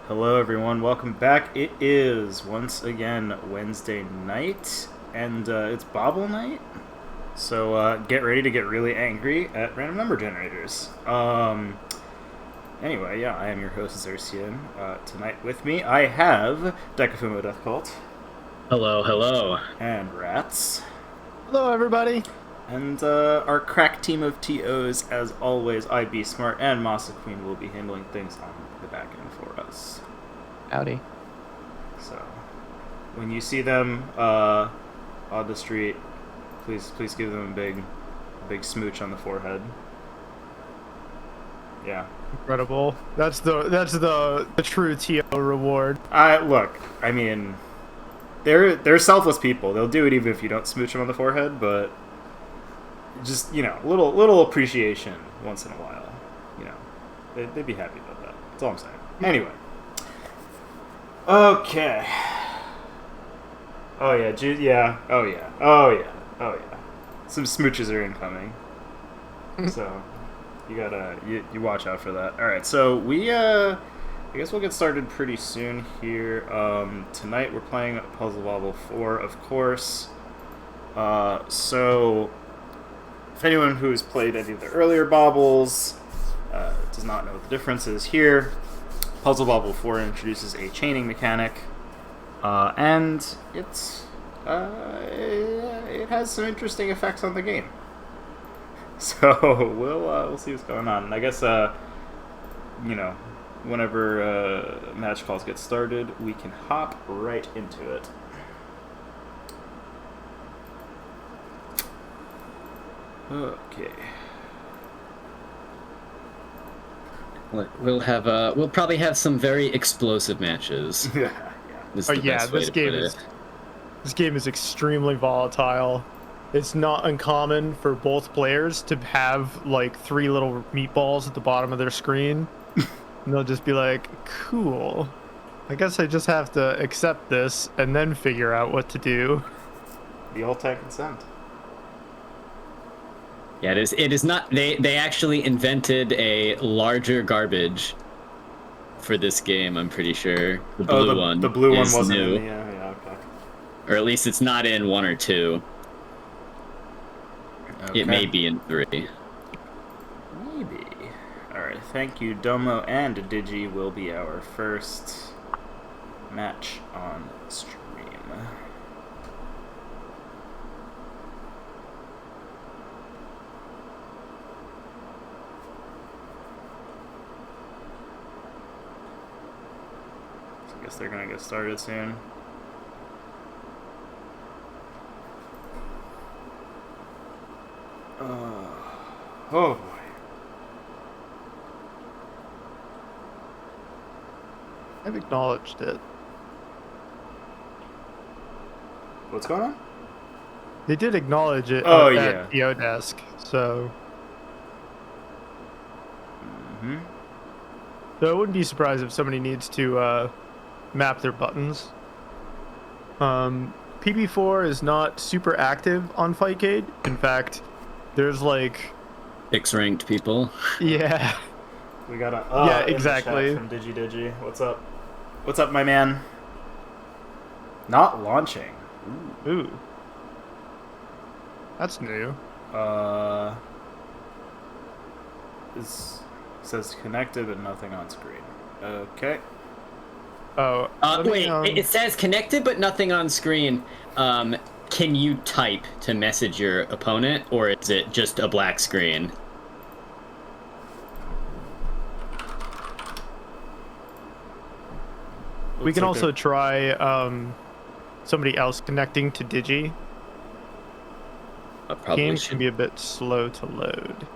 Hello, everyone. Welcome back. It is once again Wednesday night, and it's Bobble night. So get ready to get really angry at random number generators. Anyway, yeah, I am your host Zircean. Tonight with me, I have Deka Fumo Death Cult Hello, hello. and Ratttz, Hello, everybody. and our crack team of TOs, as always. I Be Smart and Masa Queen will be handling things on the back end for us. Howdy. So, when you see them on the street, please give them a big smooch on the forehead. Yeah. Incredible. That's the true TO reward. Look. I mean, they're selfless people. They'll do it even if you don't smooch them on the forehead. But just a little appreciation once in a while. They'd be happy about that. That's all I'm saying. Anyway. Okay. Oh yeah, yeah. Oh yeah. Oh yeah. Oh yeah. Some smooches are incoming. So you gotta you watch out for that. All right. So I guess we'll get started pretty soon here. Tonight we're playing Puzzle Bobble 4, of course. So if anyone who's played any of the earlier Bobbles does not know what the difference is here, Puzzle Bobble 4 introduces a chaining mechanic, and it has some interesting effects on the game. So we'll see what's going on. And I guess whenever match calls get started, we can hop right into it. Okay. We'll probably have some very explosive matches. Yeah. Is Oh the yeah, best way this to put game is extremely volatile. It's not uncommon for both players to have like 3 little meatballs at the bottom of their screen. And they'll just be like, "Cool. I guess I just have to accept this and then figure out what to do." The all-time consent. Yeah, it is not. They actually invented a larger garbage for this game. I'm pretty sure the blue one. The blue one is wasn't new. in the yeah. Okay. Or at least it's not in 1 or 2. Okay. It may be in 3. Maybe. Alright, ThankYouDomo and Digi will be our first match on stream. So I guess they're gonna get started soon. Oh boy. I've acknowledged it. What's going on? They did acknowledge it yeah. at TO desk, so Mm-hmm. I wouldn't be surprised if somebody needs to map their buttons. PB4 is not super active on Fightcade. In fact, there's like 6 ranked people. yeah. We got a Yeah, in the exactly. chat from DigiDigi. What's up? What's up, my man? Not launching. Ooh. That's new. This says connected, but nothing on screen. Okay. Oh. Wait, it says connected but nothing on screen. Can you type to message your opponent, or is it just a black screen? We can also try somebody else connecting to Digi. Games can be a bit slow to load.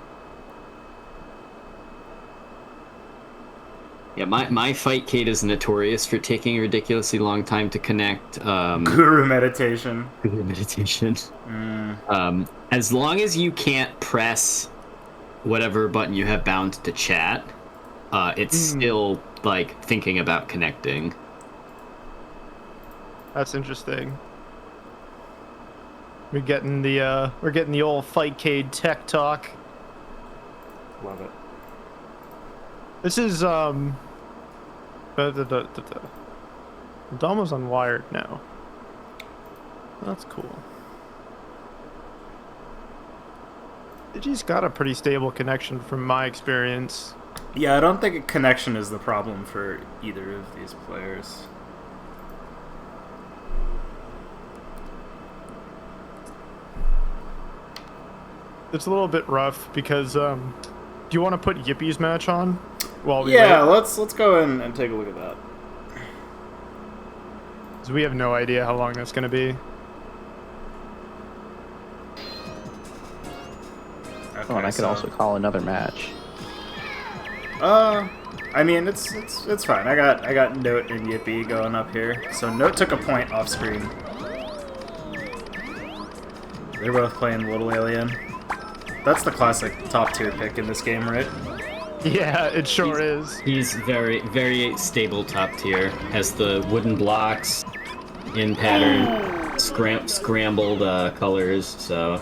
Yeah, my Fightcade is notorious for taking a ridiculously long time to connect. Guru meditation. Guru meditation. As long as you can't press whatever button you have bound to chat, it's still like thinking about connecting. That's interesting. We're getting the old Fightcade tech talk. Love it. This is a Domo's unwired now. That's cool. Digi's got a pretty stable connection from my experience. Yeah, I don't think a connection is the problem for either of these players. It's a little bit rough because, do you want to put Yippee's match on? While we Yeah, wait? let's go in and take a look at that. 'Cause we have no idea how long that's going to be. Okay, Oh, and I could also call another match. I mean, it's fine. I got Note and Yippee going up here. So Note took a point off screen. They're both playing Little Alien. That's the classic top tier pick in this game, right? Yeah, it sure is. He's very, very stable top tier. Has the wooden blocks in pattern, scrambled colors, so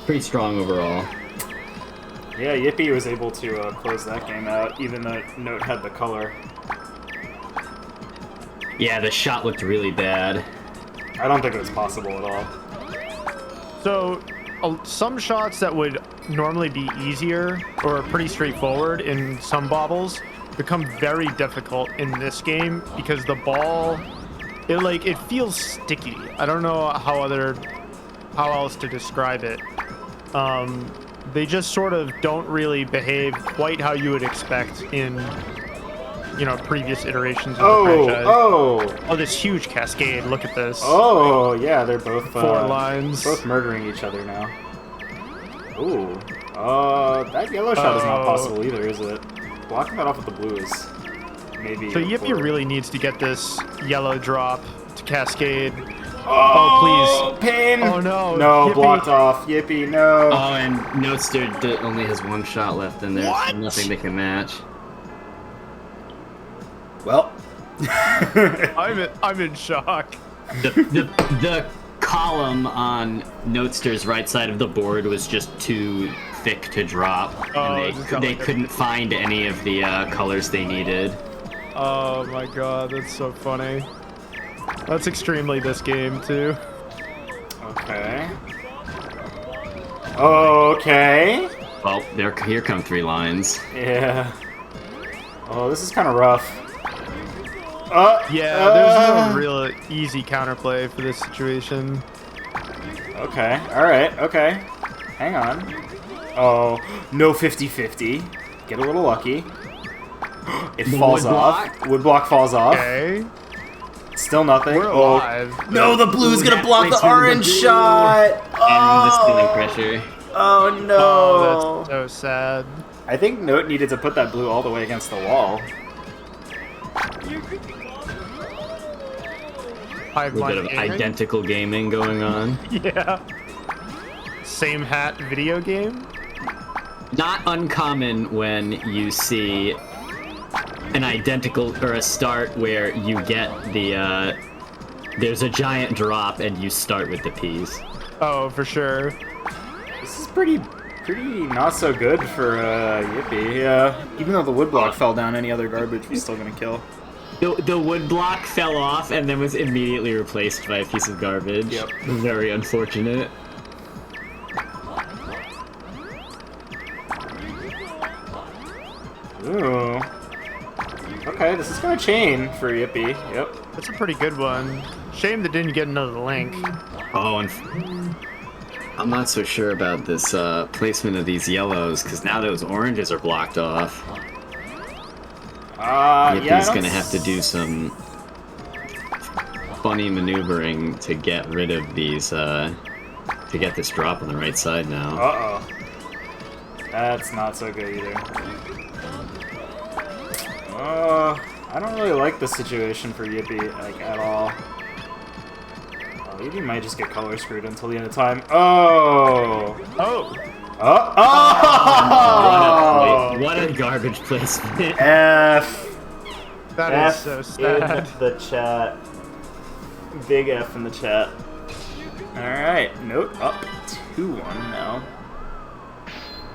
pretty strong overall. Yeah, Yippee was able to close that game out, even though Note had the color. Yeah, the shot looked really bad. I don't think it was possible at all. So, some shots that would normally be easier or pretty straightforward in some bobbles become very difficult in this game because the ball, it feels sticky. I don't know how else to describe it. They just sort of don't really behave quite how you would expect in, previous iterations of the franchise. Oh, this huge cascade. Look at this. Oh, yeah, they're both 4 lines. both murdering each other now. Ooh. That yellow shot is not possible either, is it? Blocking that off with the blue is maybe... So Yippee really needs to get this yellow drop to cascade. Oh, please. Pain! Oh, no. No, Yippee. blocked off. Yippee, no. Oh, and Notester only has 1 shot left in there, so nothing they can match. Well. I'm in shock. The column on Notester's right side of the board was just too thick to drop, and they couldn't find any of the colors they needed. Oh my god, that's so funny. That's extremely this game, too. Okay. Okay. Well, here come 3 lines. Yeah. Oh, this is kind of rough. Yeah, there's no real easy counterplay for this situation. Okay, alright, okay. Hang on. Oh, no 50-50. Get a little lucky. It falls off. Woodblock falls off. Okay. Still nothing. We're alive. No, the blue's gonna block the Placement of the orange blue. shot! And the stealing pressure. Oh no! Oh, that's so sad. I think Note needed to put that blue all the way against the wall. A little bit of identical gaming going on. Yeah. Same hat video game? Not uncommon when you see an identical or a start where you get the there's a giant drop and you start with the piece. Oh, for sure. This is pretty not so good for Yippee. Yeah, even though the woodblock fell down, any other garbage was still gonna kill. The wood block fell off and then was immediately replaced by a piece of garbage. Yep. Very unfortunate. Ooh. Okay, this is gonna chain for Yippee. Yep. That's a pretty good one. Shame they didn't get another link. Oh, and I'm not so sure about this placement of these yellows, because now those oranges are blocked off. Yippee's gonna have to do some funny maneuvering to get rid of these, to get this drop on the right side now. Uh-oh. That's not so good either. I don't really like the situation for Yippee, like, at all. Oh, Yippee might just get color screwed until the end of time. Oh! Oh! Oh! What a garbage placement. F. That is so sad. In the chat. Big F in the chat. Alright, Note up 2-1 now.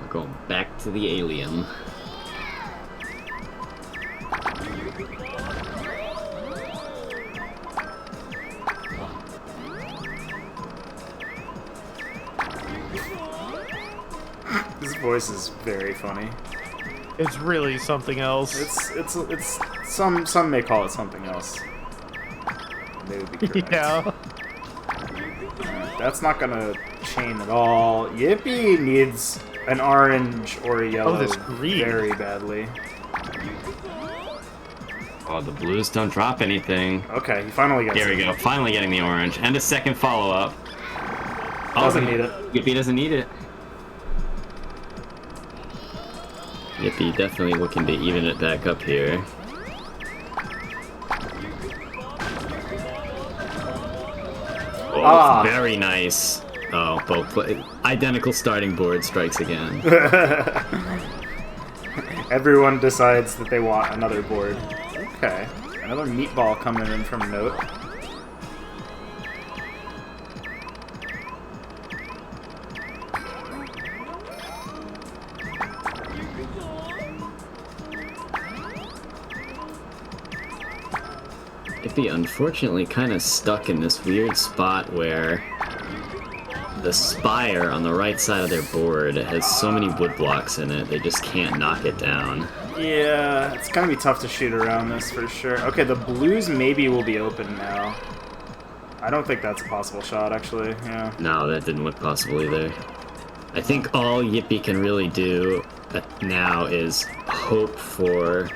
We're going back to the alien. His voice is very funny. It's really something else. It's some may call it something else. They would be correct. Yeah. That's not gonna chain at all. Yippee needs an orange or a yellow this green. very badly. Oh, the blues don't drop anything. Okay, he finally gets Here we it. go. Finally getting the orange. And a second follow-up. Doesn't need it. Yippee doesn't need it. Yippee definitely looking to even it back up here. Oh, very nice. Oh, both identical starting board strikes again. Everyone decides that they want another board. Okay, another meatball coming in from Note. Yippee unfortunately kind of stuck in this weird spot where the spire on the right side of their board has so many wood blocks in it, they just can't knock it down. Yeah, it's gonna be tough to shoot around this for sure. Okay, the blues maybe will be open now. I don't think that's a possible shot, actually. Yeah. No, that didn't look possible either. I think all Yippee can really do now is hope for...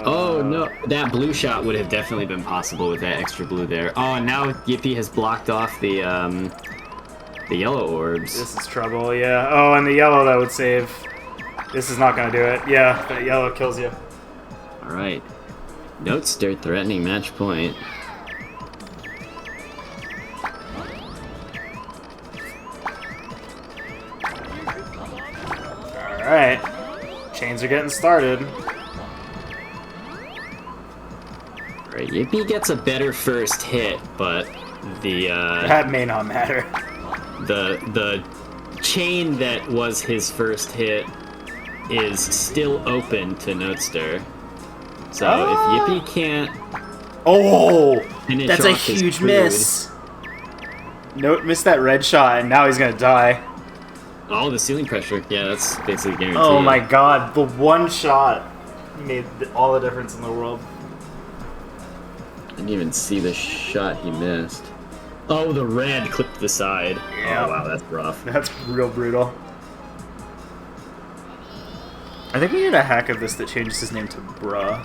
Oh no, that blue shot would have definitely been possible with that extra blue there. Oh, and now Yippee has blocked off the yellow orbs. This is trouble, yeah. Oh, and the yellow that would save. This is not gonna do it. Yeah, that yellow kills you. Alright. Notester threatening match point. Alright. Chains are getting started. Right, Yippee gets a better first hit, but the That may not matter. the chain that was his first hit is still open to Notester. So if Yippee can't finish that's a off his huge food- miss. Note missed that red shot, and now he's gonna die. Oh, the ceiling pressure. Yeah, that's basically guaranteed. Oh my god, the one shot made all the difference in the world. Didn't even see the shot he missed. Oh, the red clipped the side. Yeah. Oh wow, that's rough. That's real brutal. I think we need a hack of this that changes his name to Bruh.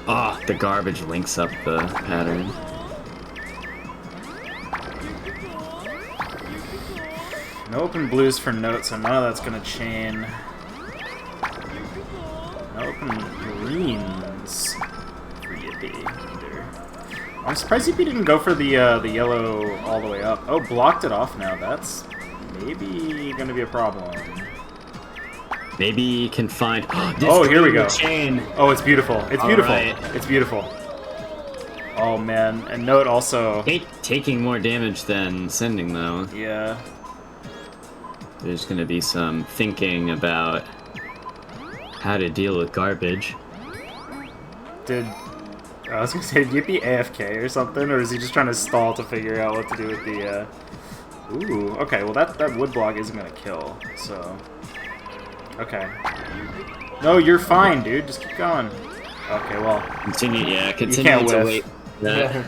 Oh, the garbage links up the pattern. No open blues for Note, so none of that's gonna chain. No open greens for Yippee either. I'm surprised Yippee didn't go for the yellow all the way up. Oh, blocked it off now. That's maybe gonna be a problem. Maybe you can find. Oh, here we go. Chain. Oh, it's beautiful. It's beautiful. Right. It's beautiful. Oh man, and Note also. Taking more damage than sending though. Yeah. There's gonna be some thinking about how to deal with garbage. I was gonna say, did Yippee AFK or something, or is he just trying to stall to figure out what to do with the, Ooh, okay, well that wood block isn't gonna kill, so... Okay. No, you're fine, dude, just keep going. Okay, well... Continue can't to whiff. wait. Yeah.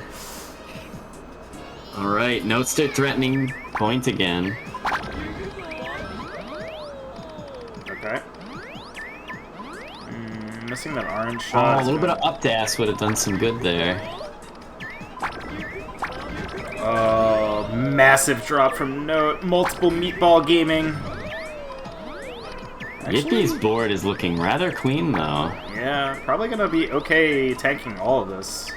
Alright, Notester threatening point again. Okay. Missing that orange Oh, shot. a little bit of up dash would have done some good there. Oh, massive drop from Note. Multiple meatball gaming. Yippee's board is looking rather clean though. Yeah, probably gonna be okay tanking all of this.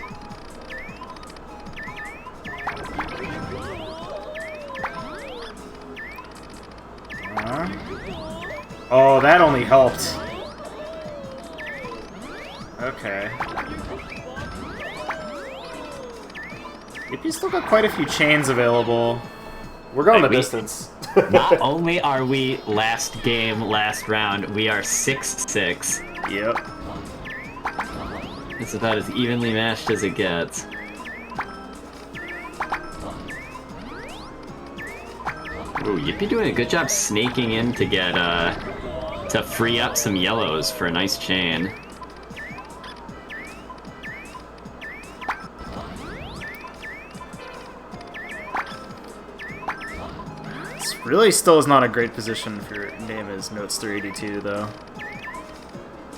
Oh, that only helped. Okay. Yippee's still got quite a few chains available. We're going the distance. Not only are we last game, last round, we are 6-6. Yep. It's about as evenly matched as it gets. Ooh, Yippee doing a good job snaking in to get, to free up some yellows for a nice chain. This really still is not a great position if your name is Notes 382, though.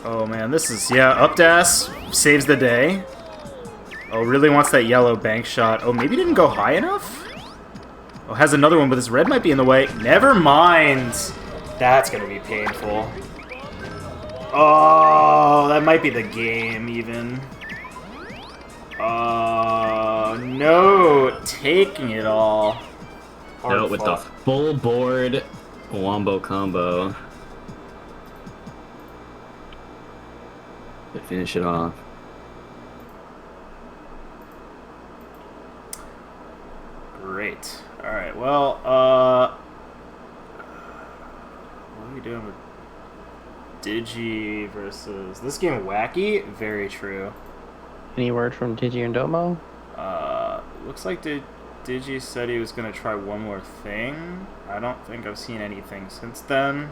Oh man, this is, yeah, up dash saves the day. Oh, really wants that yellow bank shot. Oh, maybe didn't go high enough? Oh, has another one, but this red might be in the way. Never mind! That's gonna be painful. Oh, that might be the game, even. No, taking it all. No, with the full board wombo combo. To finish it off. Great. Alright, well, what are we doing with Digi versus... This game wacky? Very true. Any word from DigiDigi? Looks like Digi said he was going to try one more thing. I don't think I've seen anything since then.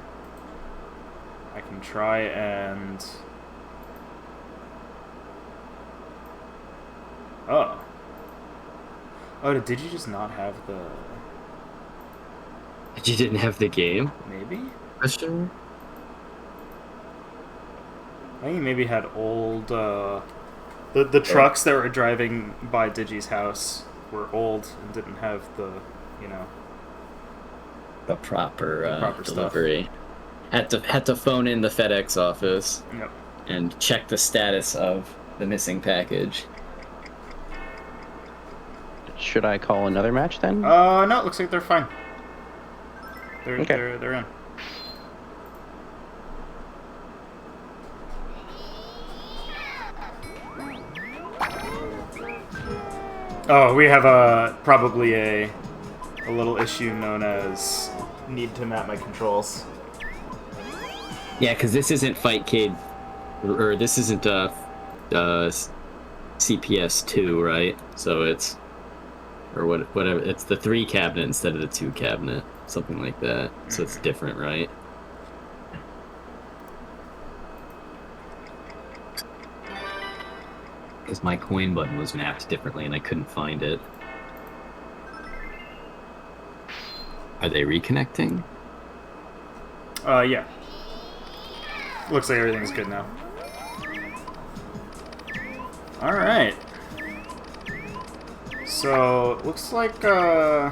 I can try and... Oh. Oh, did Digi just not have the... You didn't have the game? Maybe? Question? I think he maybe had old, the trucks that were driving by Digi's house were old and didn't have the, you know... The proper stuff. delivery. Had to phone in the FedEx office. Yep. And check the status of the missing package. Should I call another match then? No, it looks like they're fine. They're in. Oh, we have probably a little issue known as need to map my controls. Yeah, because this isn't Fightcade, or this isn't CPS 2, right? So it's whatever. It's the 3 cabinet instead of the 2 cabinet, something like that. So it's different, right? Because my coin button was mapped differently and I couldn't find it. Are they reconnecting? Yeah. Looks like everything's good now. Alright. So, looks like, Domo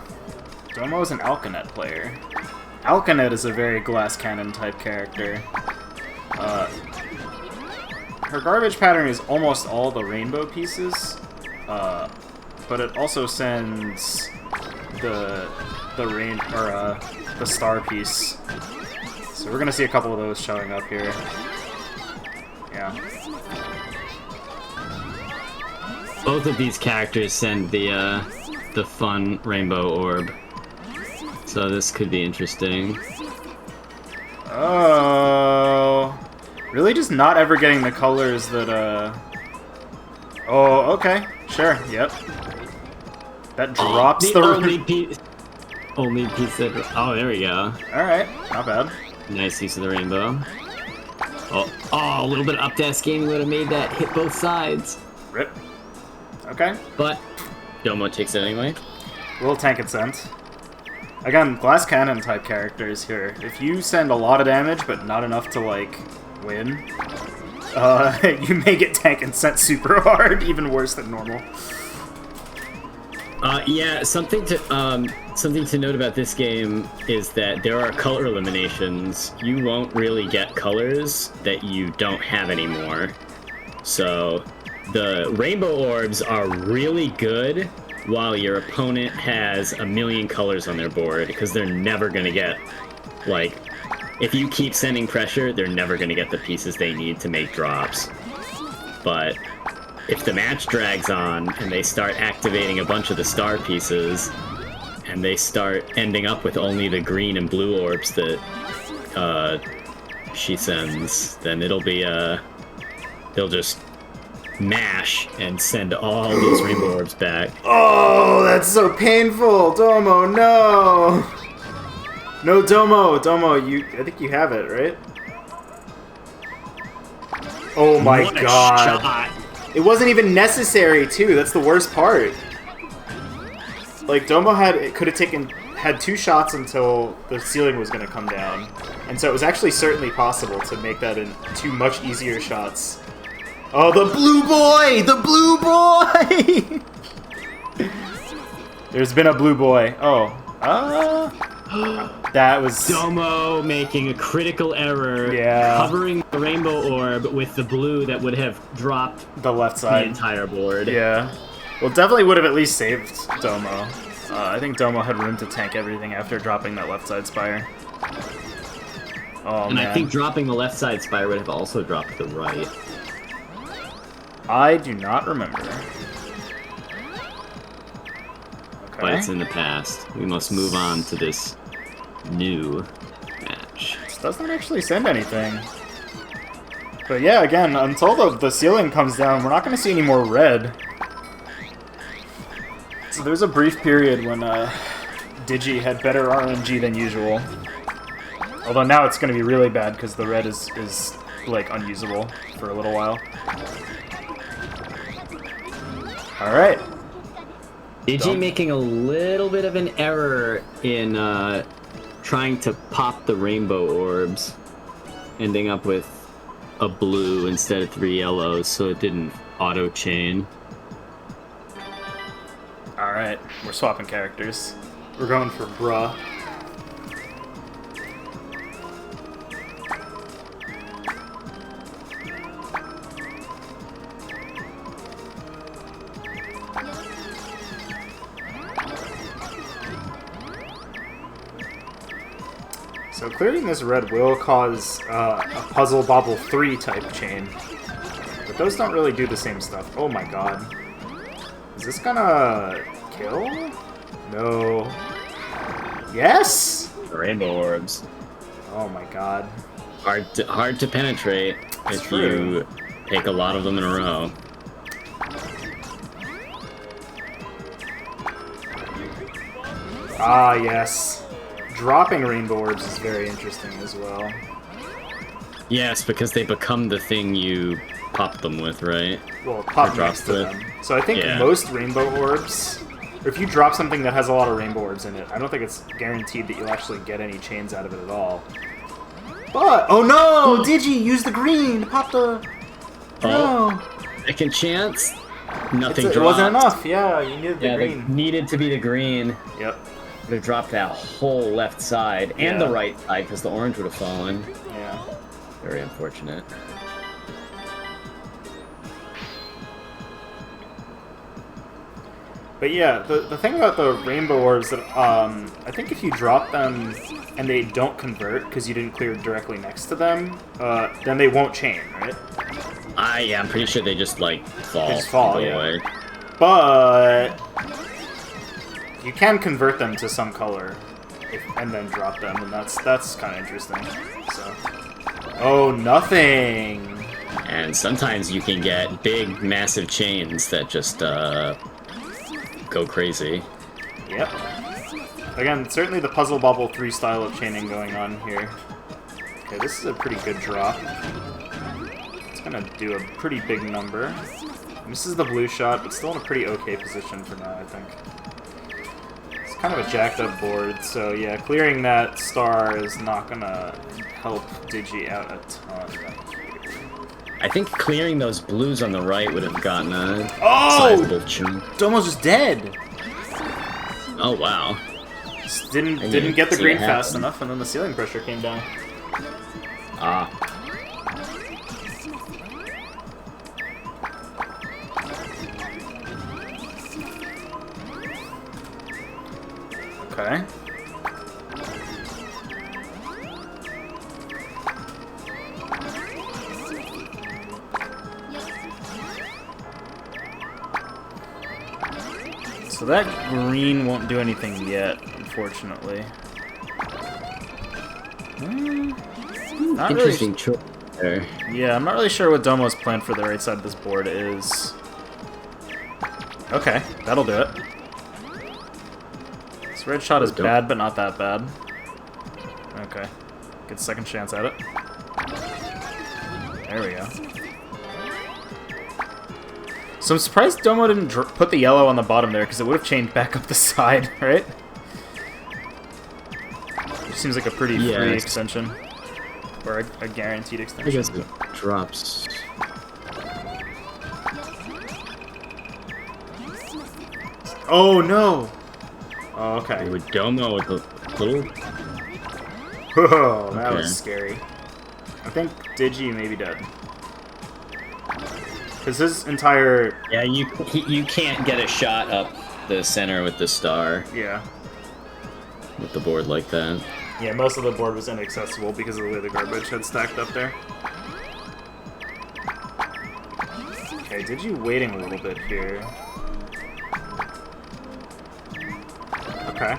is an Alkanet player. Alkanet is a very glass cannon type character. Her garbage pattern is almost all the rainbow pieces, but it also sends the star piece. So we're gonna see a couple of those showing up here. Yeah. Both of these characters send the fun rainbow orb, so this could be interesting. Oh, really? Just not ever getting the colors that Oh, okay, sure, yep. That drops the only piece that. Oh, there we go. All right, not bad. Nice use of the rainbow. Oh, a little bit of up dash gaming would have made that hit both sides. Rip. Okay. But Domo takes it anyway. Little tank and scent. Again, glass cannon type characters here. If you send a lot of damage but not enough to like win, you may get tank and scent super hard, even worse than normal. Yeah, something to note about this game is that there are color eliminations. You won't really get colors that you don't have anymore. So the rainbow orbs are really good while your opponent has a million colors on their board, because they're never gonna get, like, if you keep sending pressure, they're never gonna get the pieces they need to make drops. But if the match drags on and they start activating a bunch of the star pieces, and they start ending up with only the green and blue orbs that she sends, then it'll be they'll just mash and send all those rainbow orbs back. Oh, that's so painful, Domo. No, no, Domo. I think you have it, right? Oh my What a god! shot. It wasn't even necessary, too. That's the worst part. Like, Domo could have had 2 shots until the ceiling was going to come down. And so it was actually certainly possible to make that in 2 much easier shots. Oh, the blue boy! The blue boy! There's been a blue boy. Oh. That was... Domo making a critical error, covering the rainbow orb with the blue that would have dropped the left side. The entire board. Yeah. Well, definitely would have at least saved Domo. I think Domo had room to tank everything after dropping that left side spire. Oh, and man. I think dropping the left side spire would have also dropped the right. I do not remember. Okay. But it's in the past. We must move on to this new match. This doesn't actually send anything. But yeah, again, until the ceiling comes down, we're not going to see any more red. So there's a brief period when Digi had better RNG than usual. Although now it's going to be really bad because the red is like unusable for a little while. Alright. Digi making a little bit of an error in trying to pop the rainbow orbs, ending up with a blue instead of 3 yellows, so it didn't auto-chain. Alright, we're swapping characters. We're going for bruh. So clearing this red will cause a Puzzle Bobble 3 type chain. But those don't really do the same stuff. Oh my god. Is this gonna kill? No. Yes? Rainbow orbs. Oh my god. Hard to penetrate if you take a lot of them in a row. Ah, yes. Dropping rainbow orbs is very interesting as well. Yes, because they become the thing you pop them with, right? Well, pop Or next to drop them. So I think most rainbow orbs, or if you drop something that has a lot of rainbow orbs in it, I don't think it's guaranteed that you'll actually get any chains out of it at all. But, oh no! Digi, use the green! Pop the... No! Second chance? Nothing dropped. It wasn't enough, yeah, you needed the green. Needed to be the green. Yep. Would have dropped that whole left side and the right side because the orange would have fallen. Yeah. Very unfortunate. But yeah, the thing about the rainbow orbs that I think if you drop them and they don't convert because you didn't clear directly next to them, then they won't chain, right? Yeah, I'm pretty sure they just like fall. They just fall, either yeah. way. But you can convert them to some color and then drop them, and that's kind of interesting. So, oh, nothing. And sometimes you can get big, massive chains that just go crazy. Yep. Again, certainly the Puzzle Bobble 3 style of chaining going on here. Okay, this is a pretty good drop. It's gonna do a pretty big number. Misses the blue shot, but still in a pretty okay position for now, I think. It's kind of a jacked up board, so yeah, clearing that star is not gonna help Digi out a ton. I think clearing those blues on the right would have gotten a sizable chunk. Domo's just dead! Oh, wow. Just didn't get the green fast enough, and then the ceiling pressure came down. Ah. Okay. So that green won't do anything yet, unfortunately. Not Interesting really. choice there. Yeah, I'm not really sure what Domo's plan for the right side of this board is. Okay, that'll do it. This red shot is bad, but not that bad. Okay, good second chance at it. There we go. So I'm surprised Domo didn't put the yellow on the bottom there, because it would have changed back up the side, right? Which seems like a pretty free extension. Or a guaranteed extension. I guess it drops. Oh no! Oh, okay. With Domo with a little... Whoa, that was scary. I think Digi may be dead. Because his entire... Yeah, you can't get a shot up the center with the star. Yeah. With the board like that. Yeah, most of the board was inaccessible because of the way the garbage had stacked up there. Okay, Digi waiting a little bit here. Okay.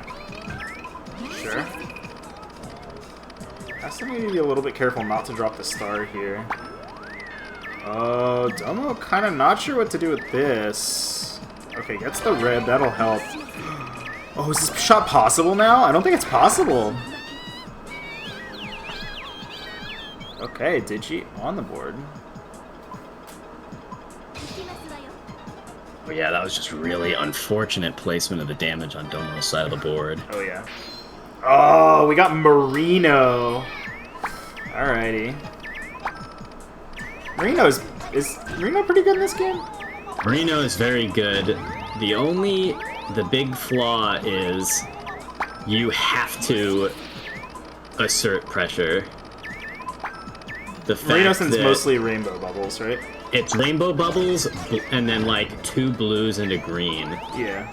Sure. Has to maybe be a little bit careful not to drop the star here. Oh, Domo kind of not sure what to do with this. Okay, gets the red, that'll help. Oh, is this shot possible now? I don't think it's possible. Okay, Digi on the board. Oh yeah, that was just really unfortunate placement of the damage on Domo's side of the board. Oh yeah. Oh, we got Marino. Alrighty. Is Marino pretty good in this game? Marino is very good. The big flaw is you have to assert pressure. The fact Marino sends that mostly rainbow bubbles, right? it's rainbow bubbles and then like 2 blues and a green. Yeah.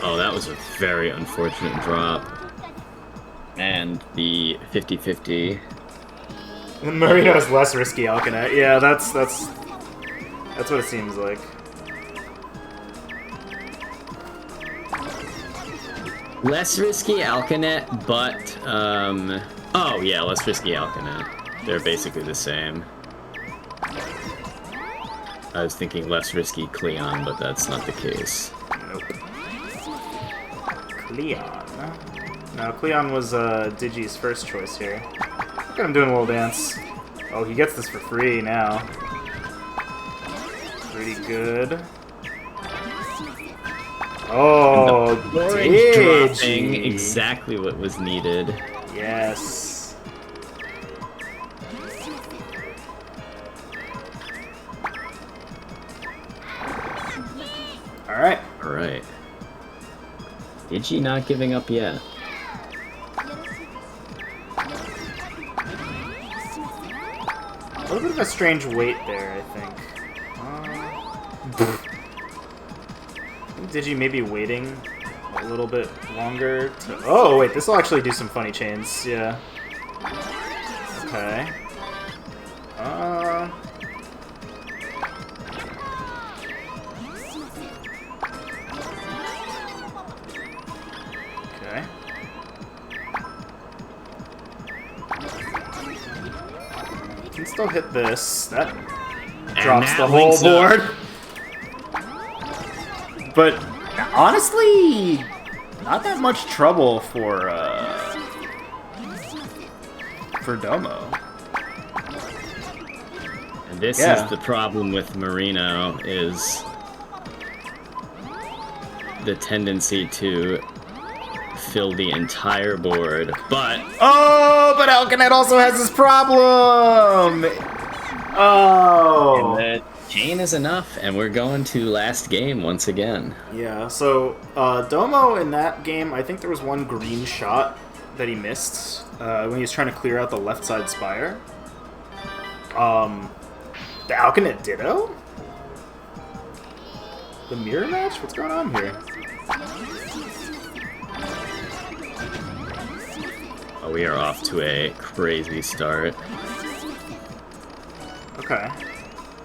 Oh, that was a very unfortunate drop. And the 50-50. Marino is less risky Alkanet. Yeah, that's what it seems like. Less risky Alkanet, but oh yeah, less risky Alkanet. They're basically the same. I was thinking less risky Cleon, but that's not the case. Nope. Cleon. No, Cleon was Digi's first choice here. Look at him doing a little dance. Oh, he gets this for free now. Pretty good. Oh, dropping exactly what was needed. Yes. Alright. Alright. Digi not giving up yet. A little bit of a strange wait there, I think. Digi maybe waiting a little bit longer to... Oh, wait, this will actually do some funny chains, yeah. Okay. Okay. Can still hit this. That drops the whole board. But honestly, not that much trouble for Domo. And this is the problem with Marino, is the tendency to fill the entire board. But but Alkanet also has this problem. Oh. And the chain is enough, and we're going to last game once again. Yeah, so Domo in that game, I think there was one green shot that he missed when he was trying to clear out the left side spire. The Alkanet Ditto? The mirror match? What's going on here? Oh, we are off to a crazy start. Okay.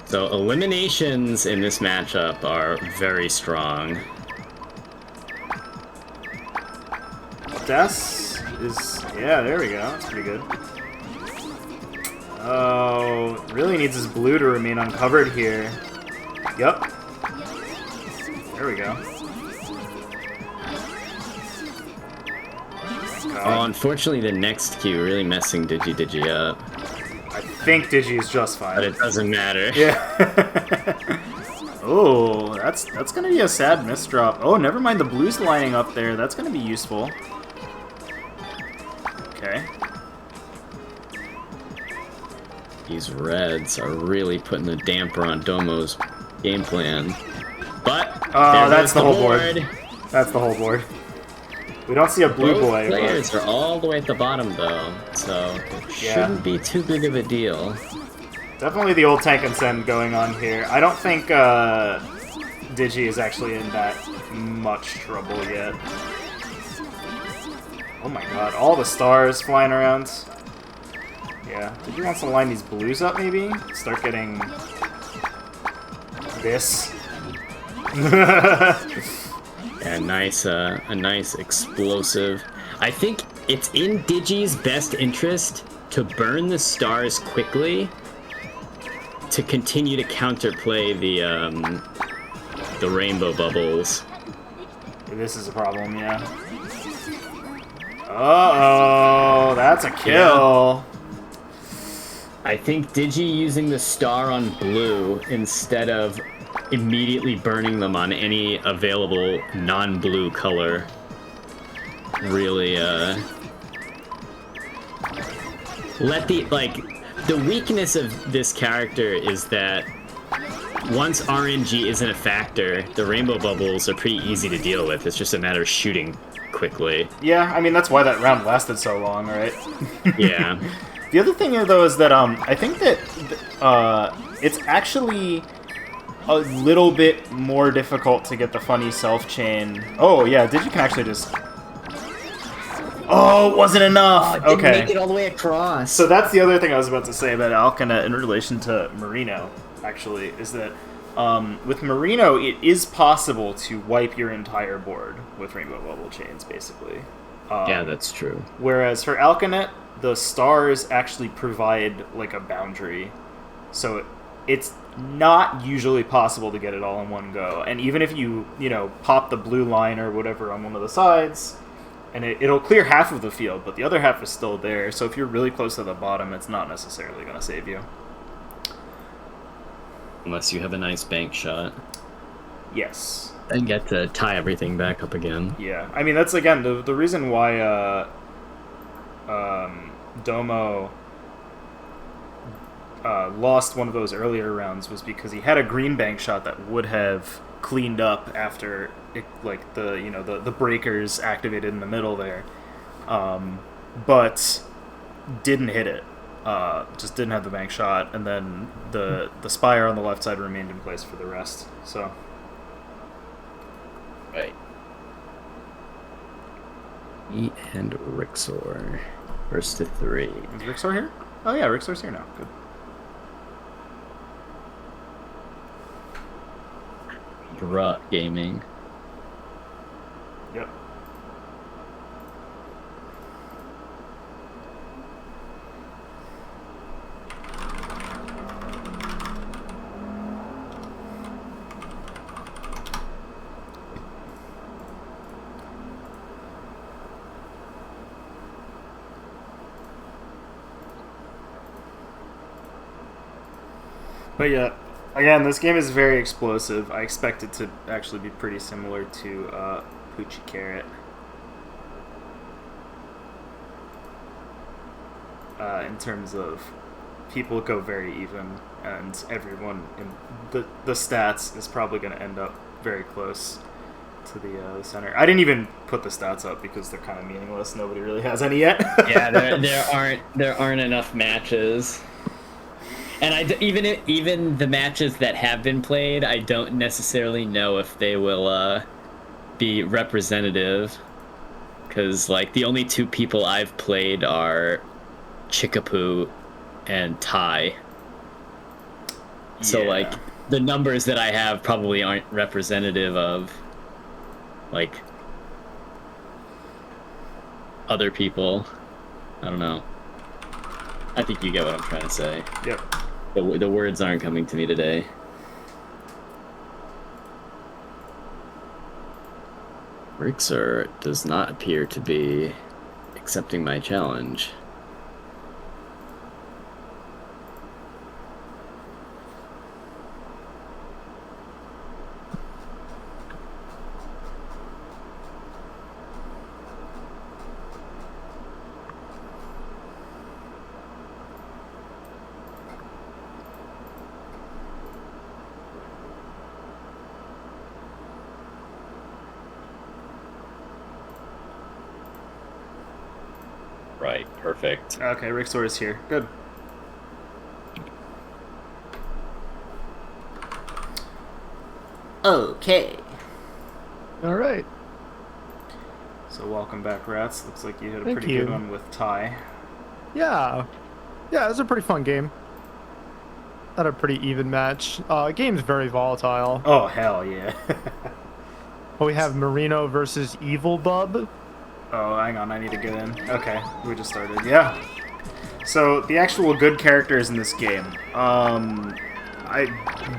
So eliminations in this matchup are very strong. Des is... Yeah, there we go. That's pretty good. Oh, really needs his blue to remain uncovered here. Yup. There we go. Oh, unfortunately, the next Q really messing DigiDigi up. I think Digi is just fine. But it doesn't matter. Yeah. Oh, that's gonna be a sad misdrop. Oh, never mind. The blue's lining up there. That's gonna be useful. Okay. These reds are really putting the damper on Domo's game plan. But oh, that's the whole board. That's the whole board. We don't see a blue Both boy. Players are all the way at the bottom though, so it shouldn't be too big of a deal. Definitely the old tank and send going on here. I don't think Digi is actually in that much trouble yet. Oh my god, all the stars flying around. Yeah, Digi wants to line these blues up maybe? Start getting this. Yeah, a nice explosive. I think it's in Digi's best interest to burn the stars quickly to continue to counterplay the rainbow bubbles. This is a problem, yeah. Uh-oh, that's a kill. I think Digi using the star on blue instead of immediately burning them on any available non-blue color really the weakness of this character is that once RNG isn't a factor, the rainbow bubbles are pretty easy to deal with. It's just a matter of shooting quickly. Yeah, I mean that's why that round lasted so long, right? Yeah. The other thing here though is that I think that it's actually a little bit more difficult to get the funny self-chain. Oh, yeah, Digi can actually just... Oh, it wasn't enough! Didn't okay. make it all the way across. So that's the other thing I was about to say about Alcana in relation to Merino, actually, is that with Merino, it is possible to wipe your entire board with Rainbow Bubble Chains, basically. Yeah, that's true. Whereas for Alcanet, the stars actually provide, like, a boundary. So it's not usually possible to get it all in one go. And even if you pop the blue line or whatever on one of the sides, and it'll clear half of the field, but the other half is still there. So if you're really close to the bottom, it's not necessarily going to save you. Unless you have a nice bank shot. Yes. And get to tie everything back up again. Yeah. I mean, that's, again, the reason why Domo lost one of those earlier rounds was because he had a green bank shot that would have cleaned up after the breakers activated in the middle there, but didn't hit it. Just didn't have the bank shot, and then the spire on the left side remained in place for the rest. So right. E and Rixor. First to 3. Is Rixor here? Oh yeah, Rixor's here now. Good. Rut Gaming. Yep. But yeah, again, this game is very explosive. I expect it to actually be pretty similar to Poochie Carrot. In terms of people go very even, and everyone in the stats is probably going to end up very close to the center. I didn't even put the stats up because they're kind of meaningless. Nobody really has any yet. Yeah, there aren't enough matches. And even the matches that have been played, I don't necessarily know if they will be representative, because like the only 2 people I've played are Chikapu and Tai. So Yeah. like the numbers that I have probably aren't representative of like other people. I don't know. I think you get what I'm trying to say. Yep. The words aren't coming to me today. Rixer does not appear to be accepting my challenge. Right, perfect. Okay, Rixor is here. Good. Okay. All right. So welcome back, Ratttz. Looks like you had a Thank pretty you. good one with Ty. Yeah. Yeah, it was a pretty fun game. Had a pretty even match. Game's very volatile. Oh, hell yeah. We have Marino versus Evil Bub. Oh, hang on, I need to get in. Okay, we just started. Yeah. So, the actual good characters in this game.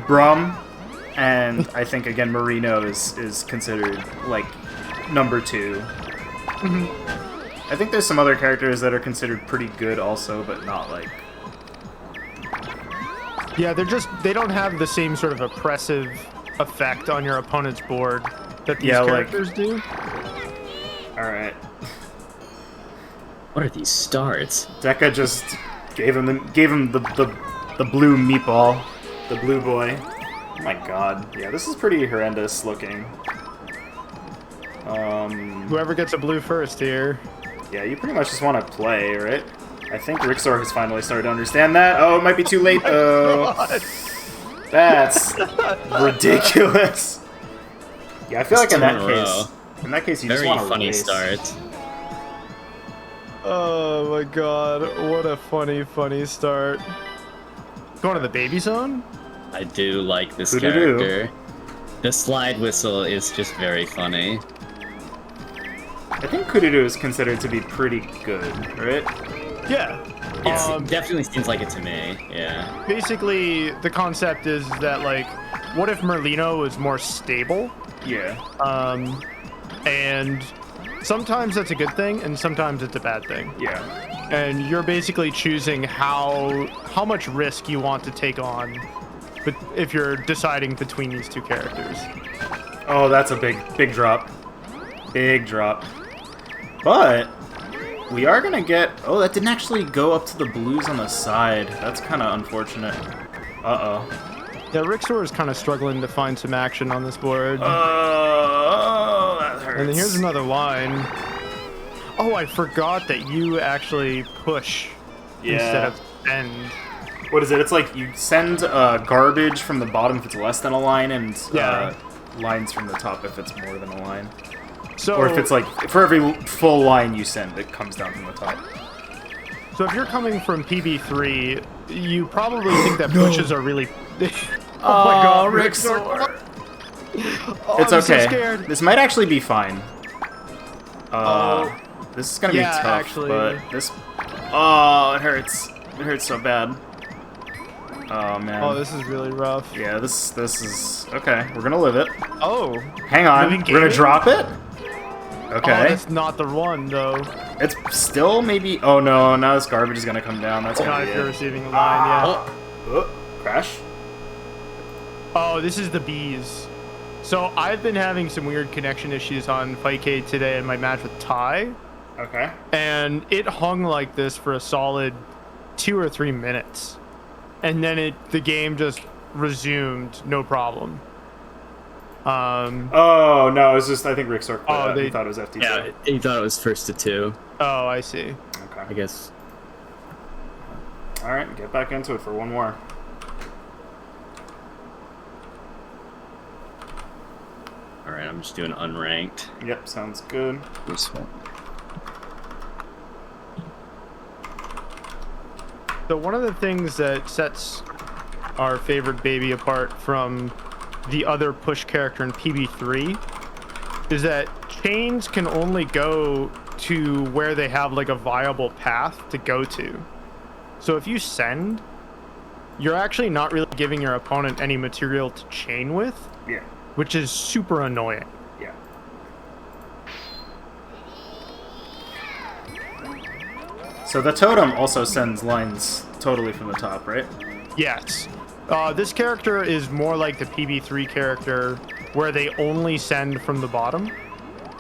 Brum, and I think, again, Marino is considered, like, number 2. I think there's some other characters that are considered pretty good also, but not, like... Yeah, they don't have the same sort of oppressive effect on your opponent's board that these characters do. Alright. What are these starts? Deka just gave him the blue meatball. The blue boy. Oh my god. Yeah, this is pretty horrendous looking. Whoever gets a blue first here. Yeah, you pretty much just want to play, right? I think Rixor has finally started to understand that. Oh, it might be too late though. That's ridiculous. Yeah, I feel like in that case, you just Very want to funny race. start. Oh my god, what a funny start. Going to the baby zone? I do like this Doo-doo-doo. character. The slide whistle is just very funny. I think Kududu is considered to be pretty good, right? Yeah. It definitely seems like it to me, yeah. Basically, the concept is that, like, what if Merlino was more stable? Yeah. And sometimes that's a good thing, and sometimes it's a bad thing. Yeah. And you're basically choosing how much risk you want to take on, but if you're deciding between these two characters. Oh, that's a big drop. Big drop. But we are gonna get... Oh, that didn't actually go up to the blues on the side. That's kind of unfortunate. Uh-oh. Yeah, Rixor is kind of struggling to find some action on this board. Oh, that hurts. And then here's another line. Oh, I forgot that you actually push instead of send. What is it? It's like you send garbage from the bottom if it's less than a line, and lines from the top if it's more than a line. So, Or if it's like, for every full line you send, it comes down from the top. So if you're coming from PB3, you probably think that pushes are really... Oh my god, Rixor! Oh, It's I'm okay. so scared. This might actually be fine. This is gonna be tough, actually. but this... Oh, it hurts. It hurts so bad. Oh, man. Oh, this is really rough. Yeah, this is... Okay, we're gonna live it. Oh. Hang on, Living we're gonna gaming? drop it? Oh, Okay. that's not the one, though. It's still maybe... Oh, no, now this garbage is gonna come down. That's Not gonna if be you're it. receiving a line, yeah. Oh, crash? Oh, this is the bees. So I've been having some weird connection issues on Fightcade today in my match with Ty, Okay. and it hung like this for a solid 2 or 3 minutes. And then the game just resumed, no problem. Oh, no, it was just... I think Rixor quit. Oh, He thought it was FTC. Yeah, he thought it was first to 2, Oh, I see. Okay. I guess. Alright, get back into it for one more. Alright, I'm just doing unranked. Yep, sounds good. This one. So one of the things that sets our favorite baby apart from the other push character in PB3 is that chains can only go to where they have like a viable path to go to. So if you send, you're actually not really giving your opponent any material to chain with. Yeah. Which is super annoying. Yeah. So the totem also sends lines totally from the top, right? Yes. This character is more like the PB3 character where they only send from the bottom.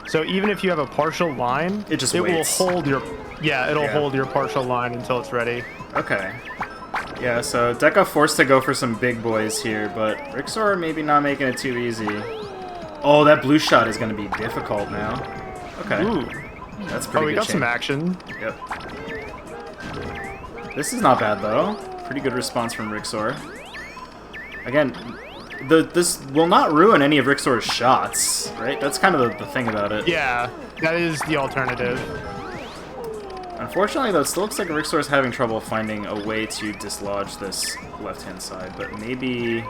So even if you have a partial line, it just waits. Will hold your hold your partial line until it's ready. Okay. Yeah, so Deka forced to go for some big boys here, but Rixor maybe not making it too easy. Oh, that blue shot is going to be difficult now. Okay. Ooh. That's pretty good. We got some action. Yep. This is not bad, though. Pretty good response from Rixor. Again, this will not ruin any of Rixor's shots, right? That's kind of the thing about it. Yeah, that is the alternative. Unfortunately, though, it still looks like Rixor's having trouble finding a way to dislodge this left-hand side, but maybe...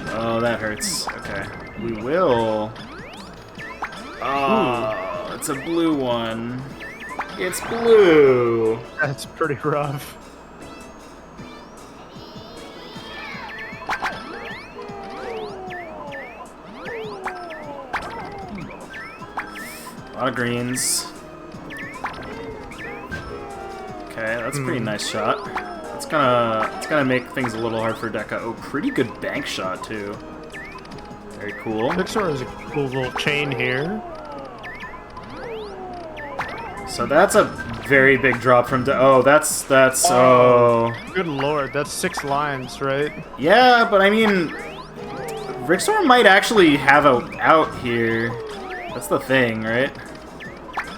Oh, that hurts. Okay. We will... Oh, it's a blue one. It's blue! That's pretty rough. A lot of greens. Okay, that's a pretty nice shot. It's gonna make things a little hard for Deka. Oh, pretty good bank shot too. Very cool. Rixor is a cool little chain here. So that's a very big drop from that's oh. Good lord, that's 6 lines, right? Yeah, but I mean, Rixor might actually have a out here. That's the thing, right?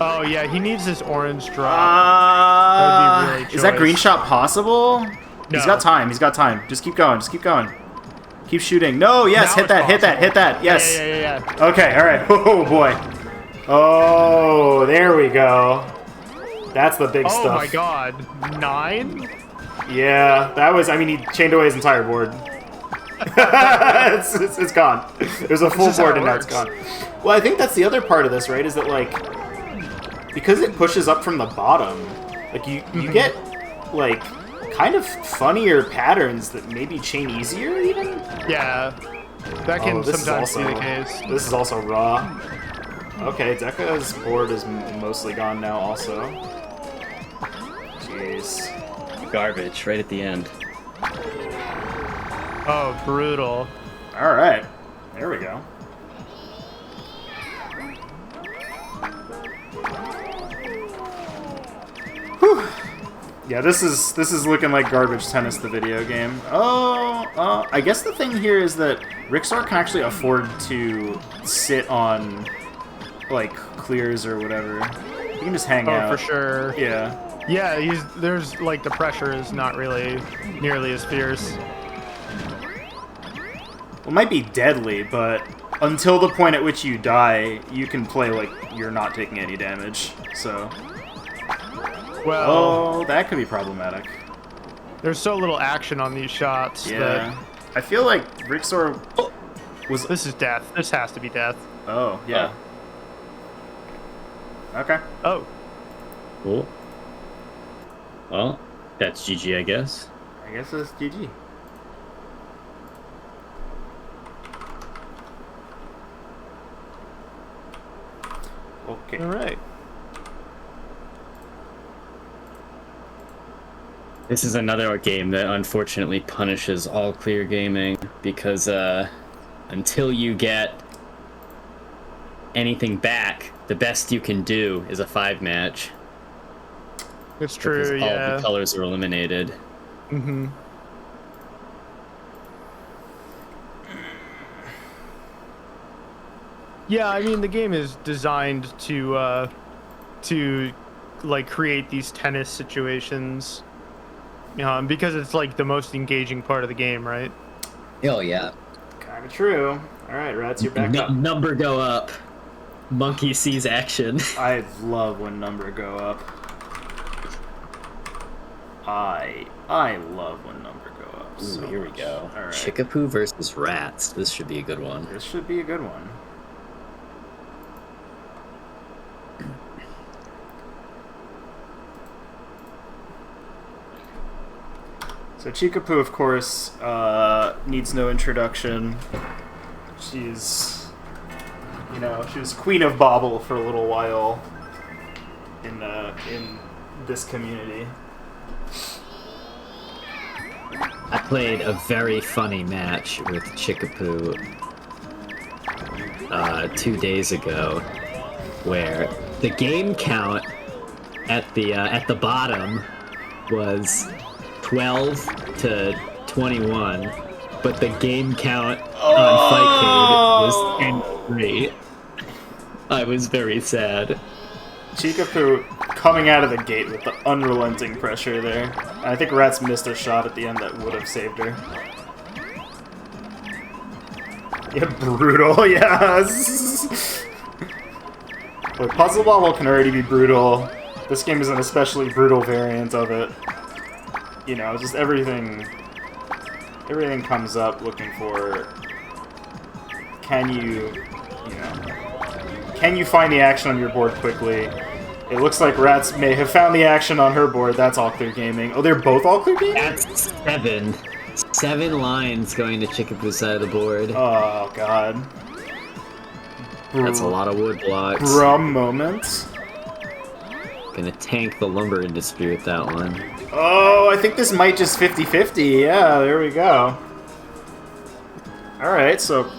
Oh yeah, he needs this orange drop. That would be really is that green shot possible? No. He's got time. He's got time. Just keep going. Just keep going. Keep shooting. No, yes, hit that, hit that, hit that. Yes. Yeah. Okay, all right. Oh boy. Oh, there we go. That's the big stuff. Oh my god. 9? Yeah, that was. I mean, he chained away his entire board. it's gone. There's a full board and now it's gone. Well, I think that's the other part of this, right? Is that like, because it pushes up from the bottom, like you get like kind of funnier patterns that maybe chain easier even. Yeah, that can sometimes be the case. This is also raw. Okay, Deka's board is mostly gone now also. Jeez. Garbage right at the end. Oh, brutal. Alright. There we go. Whew. Yeah, this is looking like garbage tennis, the video game. I guess the thing here is that Rixor can actually afford to sit on like clears or whatever. You can just hang out. Oh, for sure. Yeah. Yeah, there's like the pressure is not really nearly as fierce. Well, it might be deadly, but until the point at which you die, you can play like you're not taking any damage. So. Well. Oh, that could be problematic. There's so little action on these shots. Yeah. That... I feel like Rixor was. This is death. This has to be death. Oh, yeah. Okay. Oh. Cool. Well, that's GG, I guess. I guess it's GG. Okay. All right. This is another game that unfortunately punishes all clear gaming because until you get anything back, the best you can do is a 5-match. It's true, because yeah. all the colors are eliminated. Mm-hmm. Yeah, I mean the game is designed to like create these tennis situations, because it's like the most engaging part of the game, right? Oh yeah. Kind of true. All right, Ratttz, you're back up. Number go up. Monkey sees action. I love when number go up. I love when number go up. So Here we much. go. All right. Chikapu versus Ratttz. This should be a good one. This should be a good one. So Chikapu, of course, needs no introduction. She's, she was queen of Bobble for a little while in this community. I played a very funny match with Chikapu 2 days ago, where the game count at the bottom was 12 to 21, but the game count on Fightcade was 10-3. I was very sad. Chikapu coming out of the gate with the unrelenting pressure there. And I think Ratttz missed a shot at the end that would have saved her. Yeah, brutal, yes! Look, Puzzle Bobble can already be brutal. This game is an especially brutal variant of it. Just everything comes up looking for, can you find the action on your board quickly? It looks like Ratttz may have found the action on her board. That's All Clear Gaming. Oh, they're both All Clear Gaming? That's 7. 7 lines going to Chikapu's side of the board. Oh, God. That's a lot of wood blocks. Brum moment. Gonna tank the lumber industry with that one. Oh, I think this might just 50-50. Yeah, there we go. Alright, so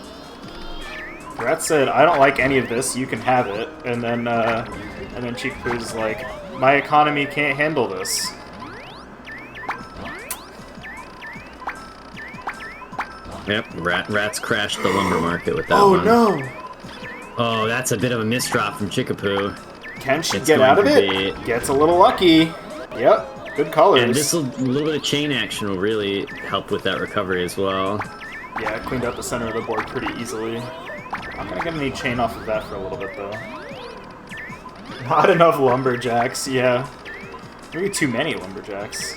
Ratttz said, I don't like any of this, you can have it. And then Chikapu's like, my economy can't handle this. Yep, Ratttz crashed the lumber market with that Oh, one. no! Oh, that's a bit of a misdrop from Chikapu. Can she It's get going out of to it? Gets a little lucky. Yep, good colors. And a little bit of chain action will really help with that recovery as well. Yeah, cleaned up the center of the board pretty easily. I'm not gonna need chain off of that for a little bit, though. Not enough lumberjacks, yeah. Maybe too many lumberjacks.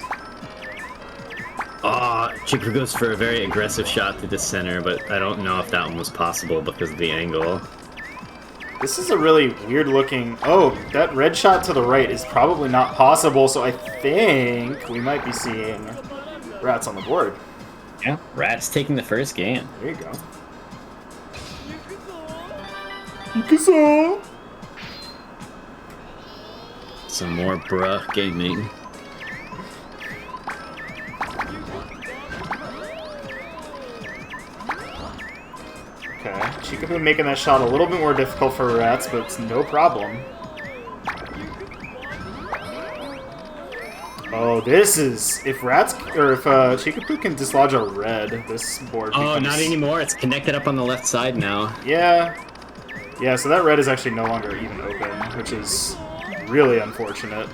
Chikapu goes for a very aggressive shot to the center, but I don't know if that one was possible because of the angle. This is a really weird looking... Oh, that red shot to the right is probably not possible, so I think we might be seeing Ratttz on the board. Yeah, Ratttz taking the first game. There you go. Ikuso! Some more bruh gaming. Okay, Chikapu making that shot a little bit more difficult for Ratttz, but it's no problem. Oh, this is... If Chikapu can dislodge a red, this board becomes... Oh, not anymore. It's connected up on the left side now. Yeah. Yeah, so that red is actually no longer even open, which is really unfortunate.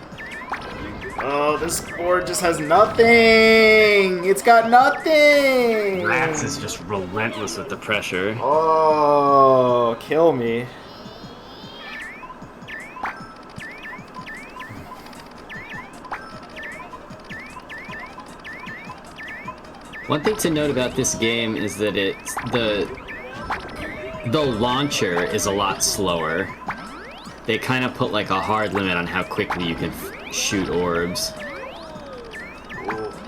Oh, this board just has nothing! It's got nothing! Ratttz is just relentless with the pressure. Oh, kill me. One thing to note about this game is that the launcher is a lot slower. They kind of put like a hard limit on how quickly you can shoot orbs.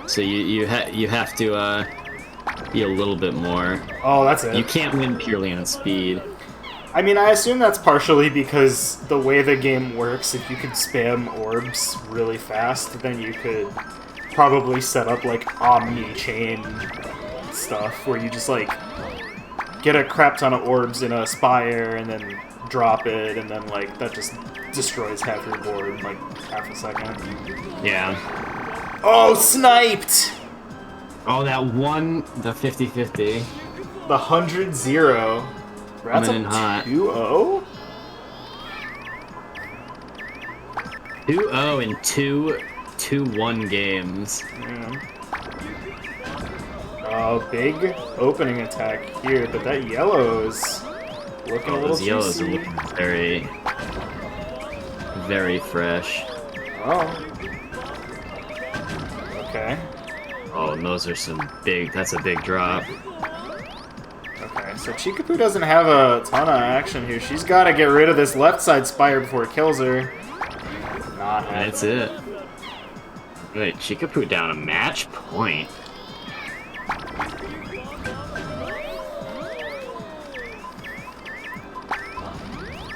So you have to be a little bit more. Oh, that's it. You can't win purely on speed. I mean, I assume that's partially because the way the game works, if you could spam orbs really fast, then you could probably set up like omni-chain stuff where you just like get a crap ton of orbs in a spire and then drop it, and then like that just destroys half your board in like half a second. Yeah. Oh, sniped! Oh, that one, the 50-50. The 100-0. Ratttz Coming in hot. up 2-0? 2-0 in 2-1 games. Yeah. Oh, big opening attack here, but that yellow is looking a little Those yellows juicy. are looking very, very fresh. Oh. Okay. Oh, and those are that's a big drop. Okay, so Chikapu doesn't have a ton of action here. She's got to get rid of this left side spire before it kills her. Not happening. That's it. Wait, Chikapu down a match point.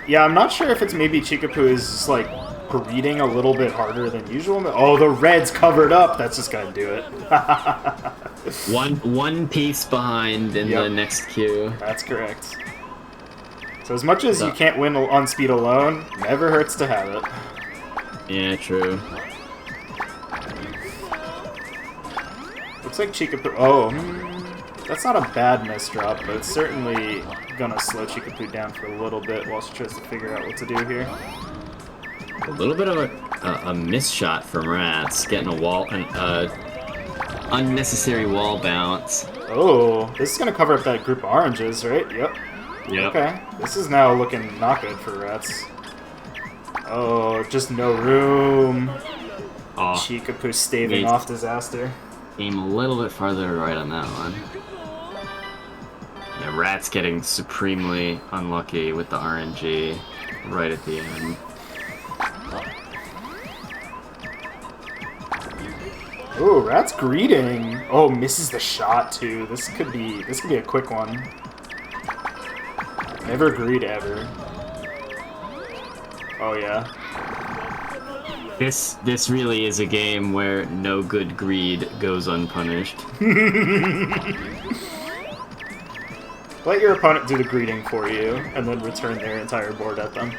Yeah, I'm not sure if it's maybe Chikapu is just, like, greeting a little bit harder than usual. Oh, the red's covered up. That's just gonna do it. one piece behind in the next queue. That's correct. So as much as you can't win on speed alone, never hurts to have it. Yeah, true. Looks like Chikapu... Oh, that's not a bad misdrop, but it's certainly gonna slow Chikapu down for a little bit while she tries to figure out what to do here. A little bit of a miss shot from Ratttz, getting an unnecessary wall bounce. Oh, this is gonna cover up that group of oranges, right? Yep. Yep. Okay, this is now looking not good for Ratttz. Oh, just no room. Oh, Chikapu staving off disaster. Aim a little bit farther right on that one. Yeah, Ratttz getting supremely unlucky with the RNG right at the end. Ooh, Ratttz greeting. Oh, misses the shot too. This could be a quick one. Never greed ever. Oh yeah. This really is a game where no good greed goes unpunished. Let your opponent do the greeting for you, and then return their entire board at them.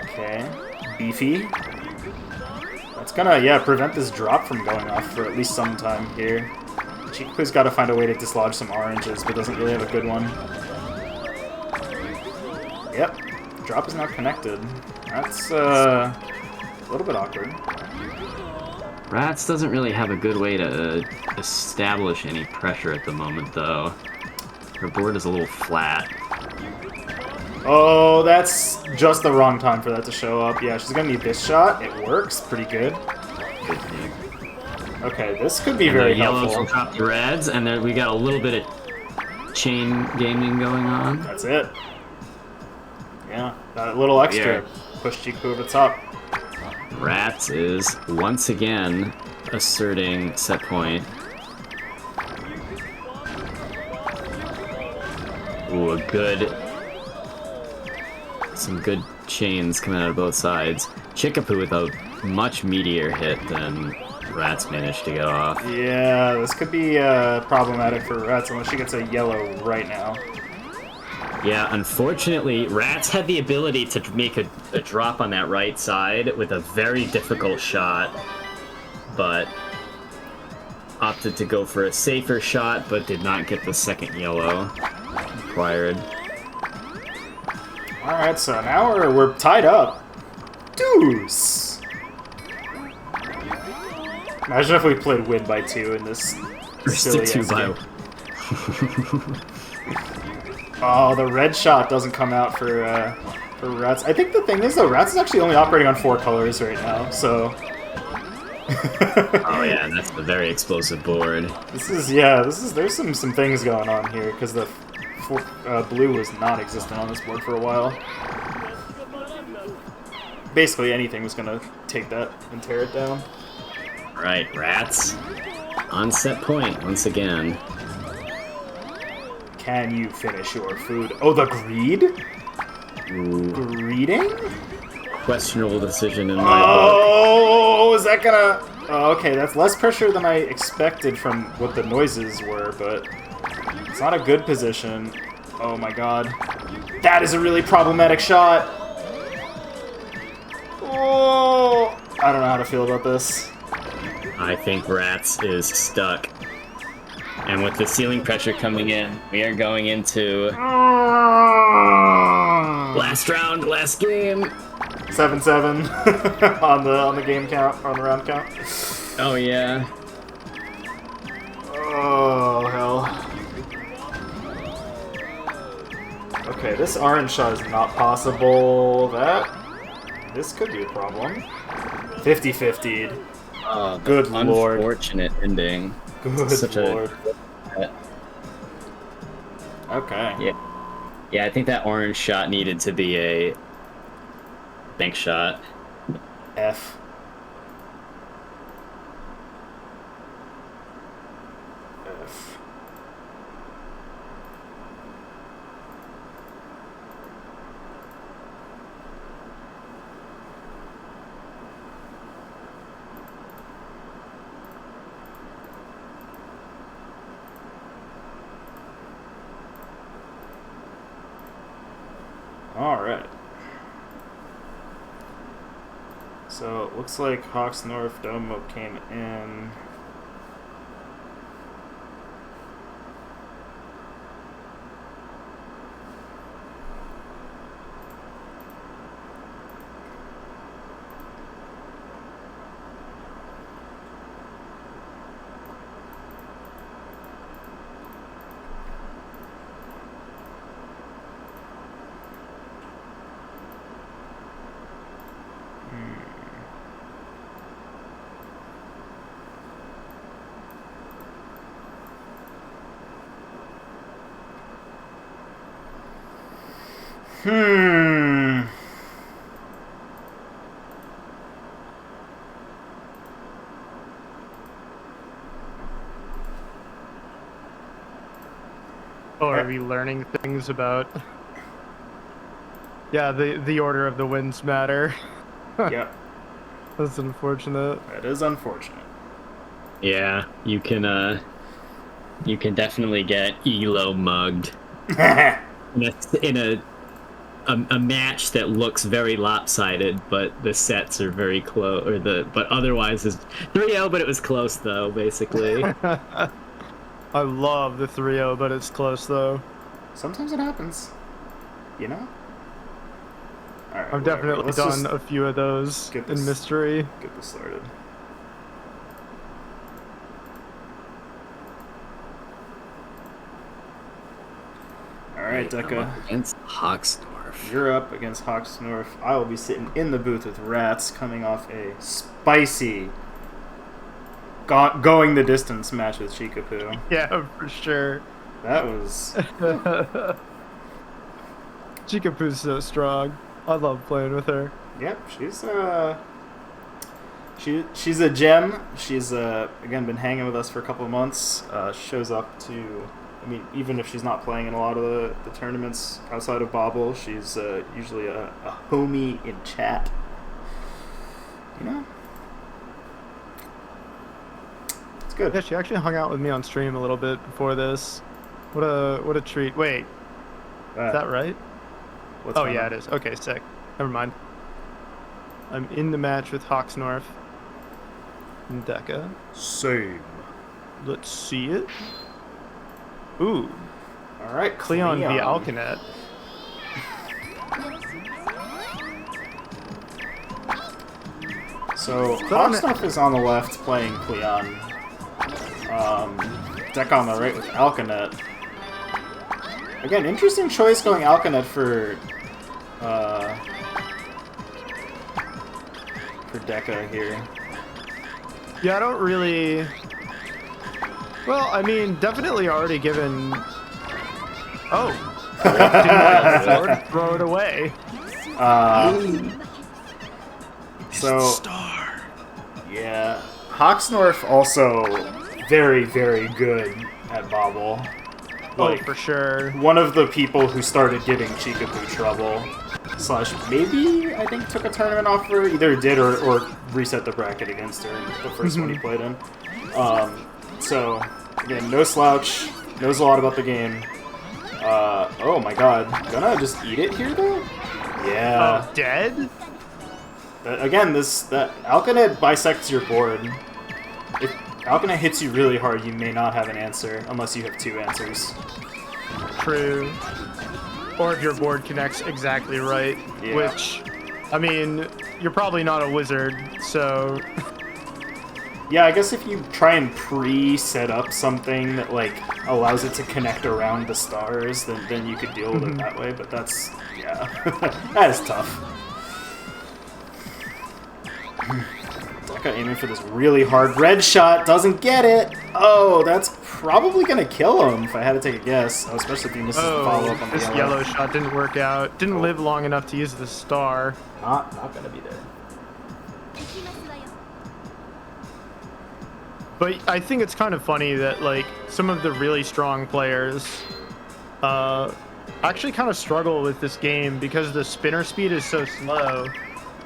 Okay, beefy. That's gonna, prevent this drop from going off for at least some time here. Chikapu's got to find a way to dislodge some oranges, but doesn't really have a good one. Yep, drop is not connected. That's a little bit awkward. Ratttz doesn't really have a good way to establish any pressure at the moment, though. Her board is a little flat. Oh, that's just the wrong time for that to show up. Yeah, she's gonna need this shot. It works pretty good. Good thing. Okay, this could be And very the yellows helpful. will drop the reds, and then we got a little bit of chain gaming going on. That's it. Yeah, that little extra push Chikapu over the top. Ratttz is once again asserting set point. Ooh, some good chains coming out of both sides. Chikapu with a much meatier hit than Ratttz managed to get off. Yeah, this could be problematic for Ratttz unless she gets a yellow right now. Yeah, unfortunately, Ratttz had the ability to make a drop on that right side with a very difficult shot, but opted to go for a safer shot, but did not get the second yellow required. Alright, so now we're tied up. Deuce! Imagine if we played win by 2 in this silly Two by game. Oh, the red shot doesn't come out for Ratttz. I think the thing is, though, Ratttz is actually only operating on 4 colors right now, so... Oh yeah, that's a very explosive board. There's some things going on here, because the blue was not existent on this board for a while. Basically anything was going to take that and tear it down. Right, Ratttz on set point once again. Can you finish your food? Oh, the greed? Ooh, Greeting? questionable decision in my book. Oh, is that gonna... Oh, okay, that's less pressure than I expected from what the noises were, but it's not a good position. Oh my god. That is a really problematic shot. Oh, I don't know how to feel about this. I think Ratttz is stuck. And with the ceiling pressure coming in, we are going into last round, last game. 7-7 on the game count, on the round count. Oh yeah. Oh hell. Okay, this orange shot is not possible. This could be a problem. 50-50'd. Good lord. Unfortunate ending. Good Such lord. a... Okay. Yeah, I think that orange shot needed to be a bank shot. F. F. Alright. So it looks like HoxNorf Domo came in. Oh, are we learning things about? Yeah, the order of the wins matter. Yep. That's unfortunate. That is unfortunate. Yeah, you can definitely get Elo mugged in a match that looks very lopsided, but the sets are very close, but otherwise is 3-0, but it was close though, basically. I love the 3-0, but it's close though. Sometimes it happens. You know? Alright, I've definitely Let's done just a few of those get in this- mystery. get this started. Alright, Deka. Against HoxNorf. You're up against HoxNorf. I will be sitting in the booth with Ratttz, coming off a spicy going the distance match with Chikapu. Yeah, for sure. That was... Chikapu's so strong. I love playing with her. Yep, she's a gem. She's again been hanging with us for a couple of months. Shows up to, I mean, even if she's not playing in a lot of the tournaments outside of Bobble, she's usually a homie in chat. You know, it's good. Yeah, she actually hung out with me on stream a little bit before this. What a treat. Wait, is that right? What's Oh going yeah, on? it is. Okay, sick. Never mind. I'm in the match with HoxNorf and Deka. Same. Let's see it. Ooh, All right, Cleon via Alkanet. So HoxNorf is on the left playing Cleon. Deka on the right with Alkanet. Again, interesting choice going Alkanet for Deka here. Yeah, I don't really... Well, I mean, definitely already given... Oh. Didn't throw it away. So, yeah. HoxNorf also very, very good at Bobble. Oh, for sure. One of the people who started giving Chikapu trouble. / maybe, I think, took a tournament off her. Either did or reset the bracket against her in the first one he played in. So, again, no slouch. Knows a lot about the game. Oh my god. Gonna just eat it here, though? Yeah. Oh, dead? Again, that Alkanet bisects your board. If Alkanet hits you really hard, you may not have an answer, unless you have 2 answers. True. Or if your board connects exactly right, Yeah. which, I mean, you're probably not a wizard, so... Yeah, I guess if you try and pre-set up something that like allows it to connect around the stars, then you could deal with it that way. But that's that is tough. Deka aiming for this really hard red shot, doesn't get it. Oh, that's probably gonna kill him if I had to take a guess. Oh, especially if he misses the follow up on the this yellow shot didn't work out. Didn't live long enough to use the star. Not gonna be there. But I think it's kind of funny that like some of the really strong players actually kind of struggle with this game because the spinner speed is so slow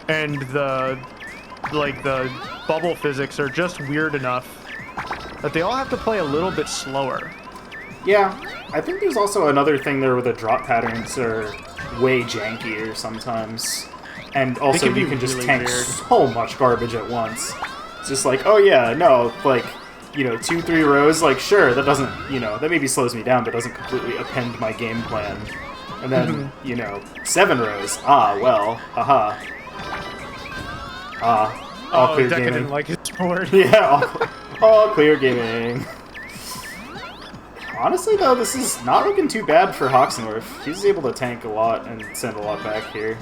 and the bubble physics are just weird enough that they all have to play a little bit slower. Yeah, I think there's also another thing there where the drop patterns are way jankier sometimes. And also you can just really tank weird. so much garbage at once. It's just like, oh yeah, no, like, 2-3 rows, like, sure, that doesn't, that maybe slows me down, but doesn't completely append my game plan. And then, 7 rows, well, haha. All clear Deka gaming. didn't like his board. Yeah, all clear gaming. Honestly, though, this is not looking too bad for HoxNorf. He's able to tank a lot and send a lot back here.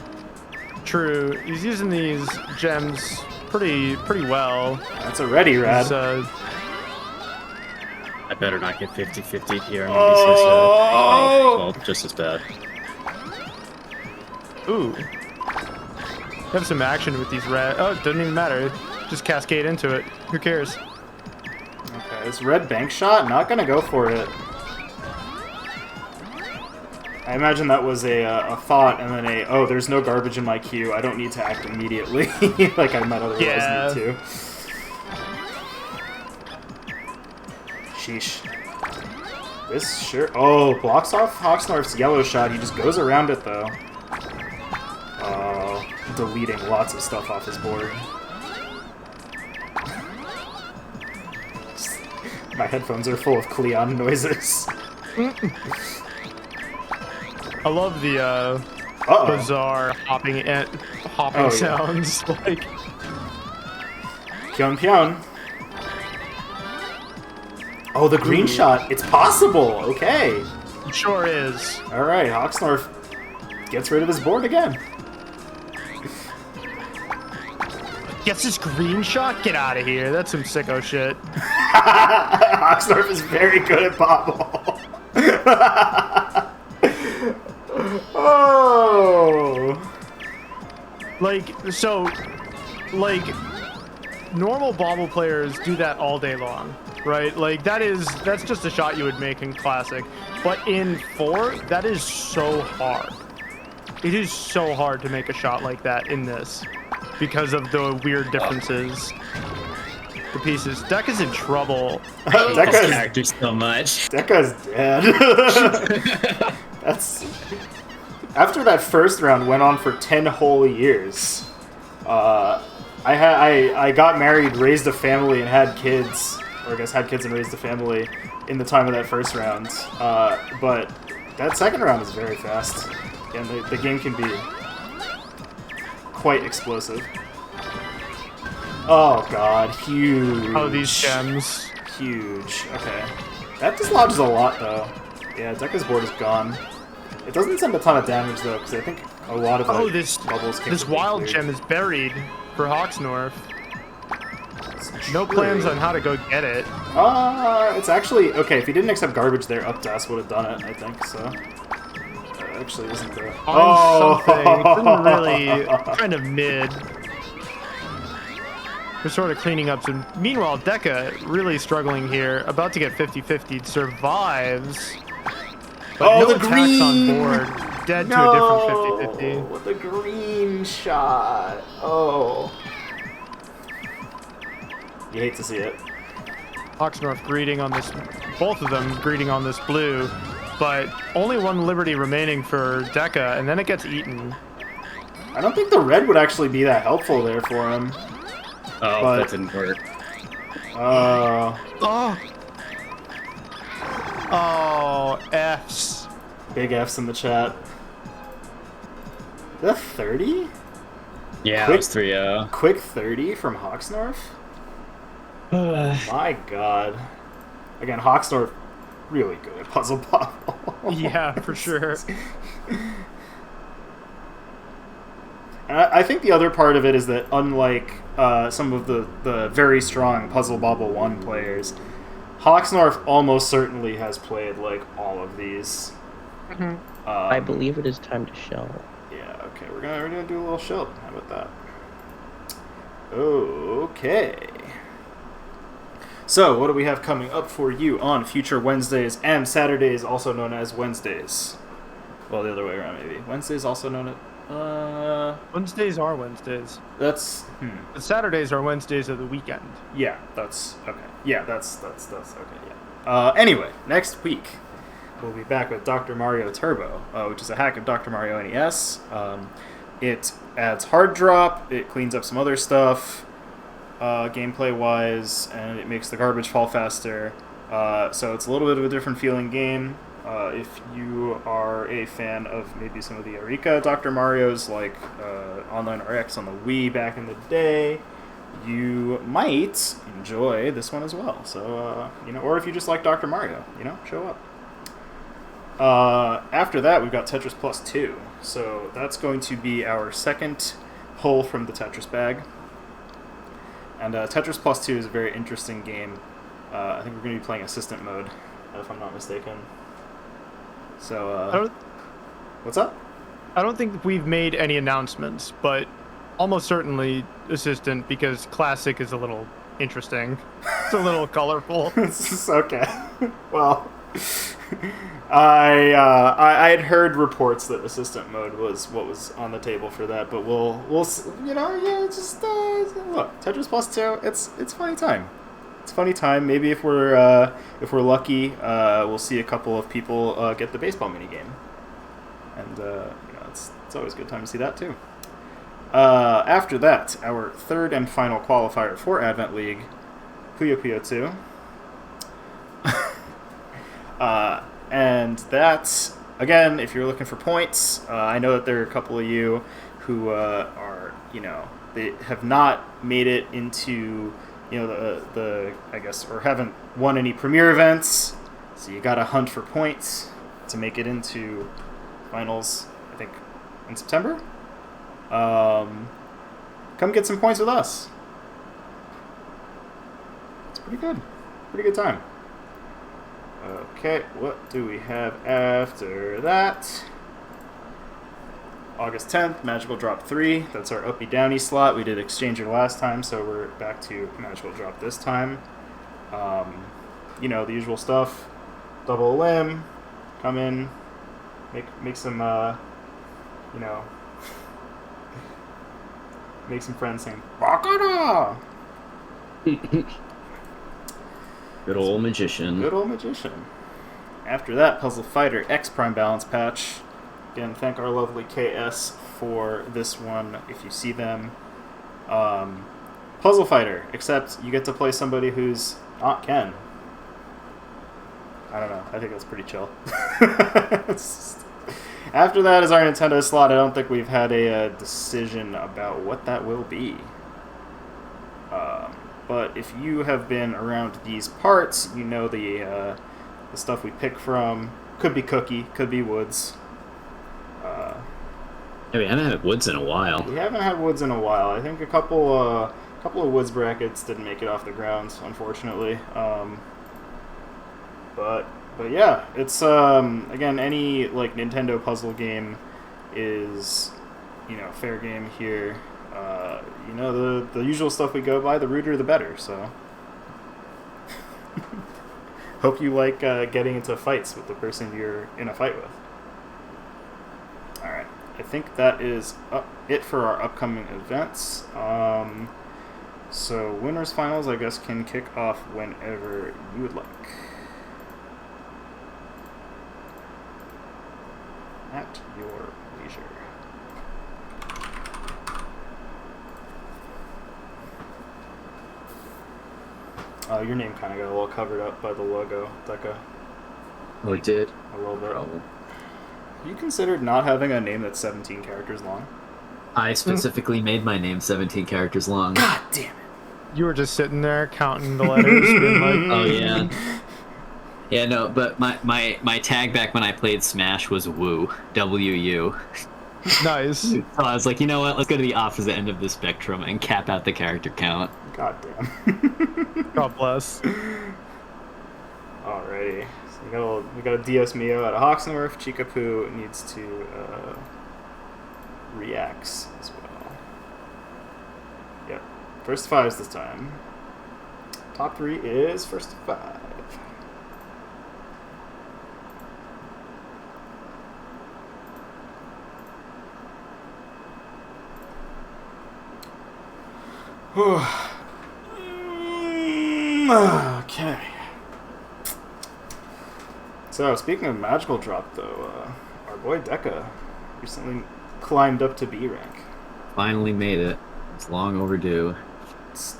True, he's using these gems pretty well. That's a ready, Rad. He's, I better not get 50-50 here. I'm Oh! gonna be so sad. Well, just as bad. ooh. Have some action with these red. Oh, it doesn't even matter. Just cascade into it. Who cares? Okay, this red bank shot, not gonna go for it. I imagine that was a thought and then oh, there's no garbage in my queue. I don't need to act immediately like I might otherwise need to. Sheesh. This sure... Oh, blocks off HoxNorf's yellow shot. He just goes around it, though. Oh, deleting lots of stuff off his board. My headphones are full of Cleon noises. I love the bizarre hopping Oh, sounds. Like, Pyeon Pyeon. Oh, the green shot. It's possible. Okay. it sure is. All right, HoxNorf gets rid of his board again. Gets this green shot? Get out of here. That's some sicko shit. HoxNorf is very good at Bobble. Oh. Normal Bobble players do that all day long, right? Like, that's just a shot you would make in Classic. But in 4, that is so hard. It is so hard to make a shot like that in this because of the weird differences. The pieces. Deka's in trouble. This character so much. Deka's dead. That's... After that first round went on for 10 whole years, I got married, raised a family, and had kids, or I guess had kids and raised a family in the time of that first round. But that second round is very fast, and the game can be quite explosive. Oh god, huge. Oh, these gems. Huge. Okay. That dislodges a lot, though. Yeah, Deka's board is gone. It doesn't send a ton of damage, though, because I think a lot of the bubbles can this be wild cleared. gem is buried for HoxNorf. No plans on how to go get it. It's actually... Okay, if he didn't accept garbage there, up dash would have done it, I think, so... That actually isn't the... Something. It didn't really... Kind of mid. We're sort of cleaning up some... Meanwhile, Deka, really struggling here. About to get 50-50. Survives. But no the attacks green! on board. Dead to a different 50-50. With the green shot. Oh. You hate to see it. HoxNorf greeting on this... Both of them greeting on this blue. But only one Liberty remaining for Deka, and then it gets eaten. I don't think the red would actually be that helpful there for him. Oh, But- that didn't work. Oh, Fs. Big F's in the chat. The 30? Yeah, Quick- it was 3-0. Quick 30 from HoxNorf? My God. Again, HoxNorf really good at Puzzle Bobble. Yeah, for sure. And I think the other part of it is that unlike some of the very strong Puzzle Bobble 1 players, HoxNorf almost certainly has played like all of these. I believe it is time to shell. Yeah, okay, we're gonna do a little show. How about that? Okay. So, what do we have coming up for you on future Wednesdays and Saturdays, also known as Wednesdays? Well, the other way around, maybe. Wednesdays, also known as... Wednesdays are Wednesdays. That's... But Saturdays are Wednesdays of the weekend. Yeah, that's... Okay. Yeah, that's okay, yeah. Anyway, next week, we'll be back with Dr. Mario Turbo, which is a hack of Dr. Mario NES. It adds hard drop, it cleans up some other stuff, gameplay-wise, and it makes the garbage fall faster. So it's a little bit of a different feeling game. If you are a fan of maybe some of the Eureka Dr. Marios, like Online RX on the Wii back in the day, you might enjoy this one as well. So, or if you just like Dr. Mario, show up. After that, we've got Tetris Plus 2. So that's going to be our second pull from the Tetris bag. And Tetris Plus 2 is a very interesting game. I think we're going to be playing Assistant Mode, if I'm not mistaken. So, what's up? I don't think we've made any announcements, but almost certainly Assistant, because Classic is a little interesting. It's a little colorful. It's okay. Well, I had heard reports that Assistant Mode was what was on the table for that, but we'll just look. Tetris Plus 2, it's funny time. It's funny time. Maybe if we're lucky, we'll see a couple of people get the baseball minigame, and it's always a good time to see that too. After that, our third and final qualifier for Advent League, Puyo Puyo 2. And that's, again, if you're looking for points, I know that there are a couple of you who are, they have not made it into, the I guess, or haven't won any premier events, so you gotta hunt for points to make it into finals, I think, in September. Come get some points with us. It's pretty good time. Okay, what do we have after that? August 10th, Magical Drop 3. That's our uppy downy slot. We did Exchanger last time, so we're back to Magical Drop this time. The usual stuff. Double limb. Come in. Make some, make some friends saying, Bakara! Good old magician. Good old magician. After that, Puzzle Fighter X Prime Balance patch. Again, thank our lovely KS for this one, if you see them. Puzzle Fighter, except you get to play somebody who's not Ken. I don't know. I think that's pretty chill. After that is our Nintendo slot. I don't think we've had a decision about what that will be. But if you have been around these parts, you know the stuff we pick from. Could be Cookie, could be Woods. We haven't had Woods in a while. We haven't had Woods in a while. I think a couple of Woods brackets didn't make it off the ground, unfortunately. But yeah, it's again, any like Nintendo puzzle game is fair game here. The usual stuff we go by, the ruder the better, so hope you like getting into fights with the person you're in a fight with. Alright, I think that is it for our upcoming events. So winners finals, I guess, can kick off whenever you would like. At your leisure. Your name kind of got a little covered up by the logo, Deka. Oh, it did? A little bit. Problem. You considered not having a name that's 17 characters long? I specifically made my name 17 characters long. God damn it. You were just sitting there counting the letters, being like, Oh yeah. Yeah, no, but my tag back when I played Smash was Woo. W-U. nice. So I was like, you know what? Let's go to the opposite end of the spectrum and cap out the character count. God damn. God bless. Alrighty. So we got a DS Mio out of HoxNorf. Chikapu needs to reacts as well. Yep. First to 5s this time. Top 3 is first to 5. Okay. So, speaking of magical drop, though, our boy Deka recently climbed up to B rank. Finally made it. It's long overdue.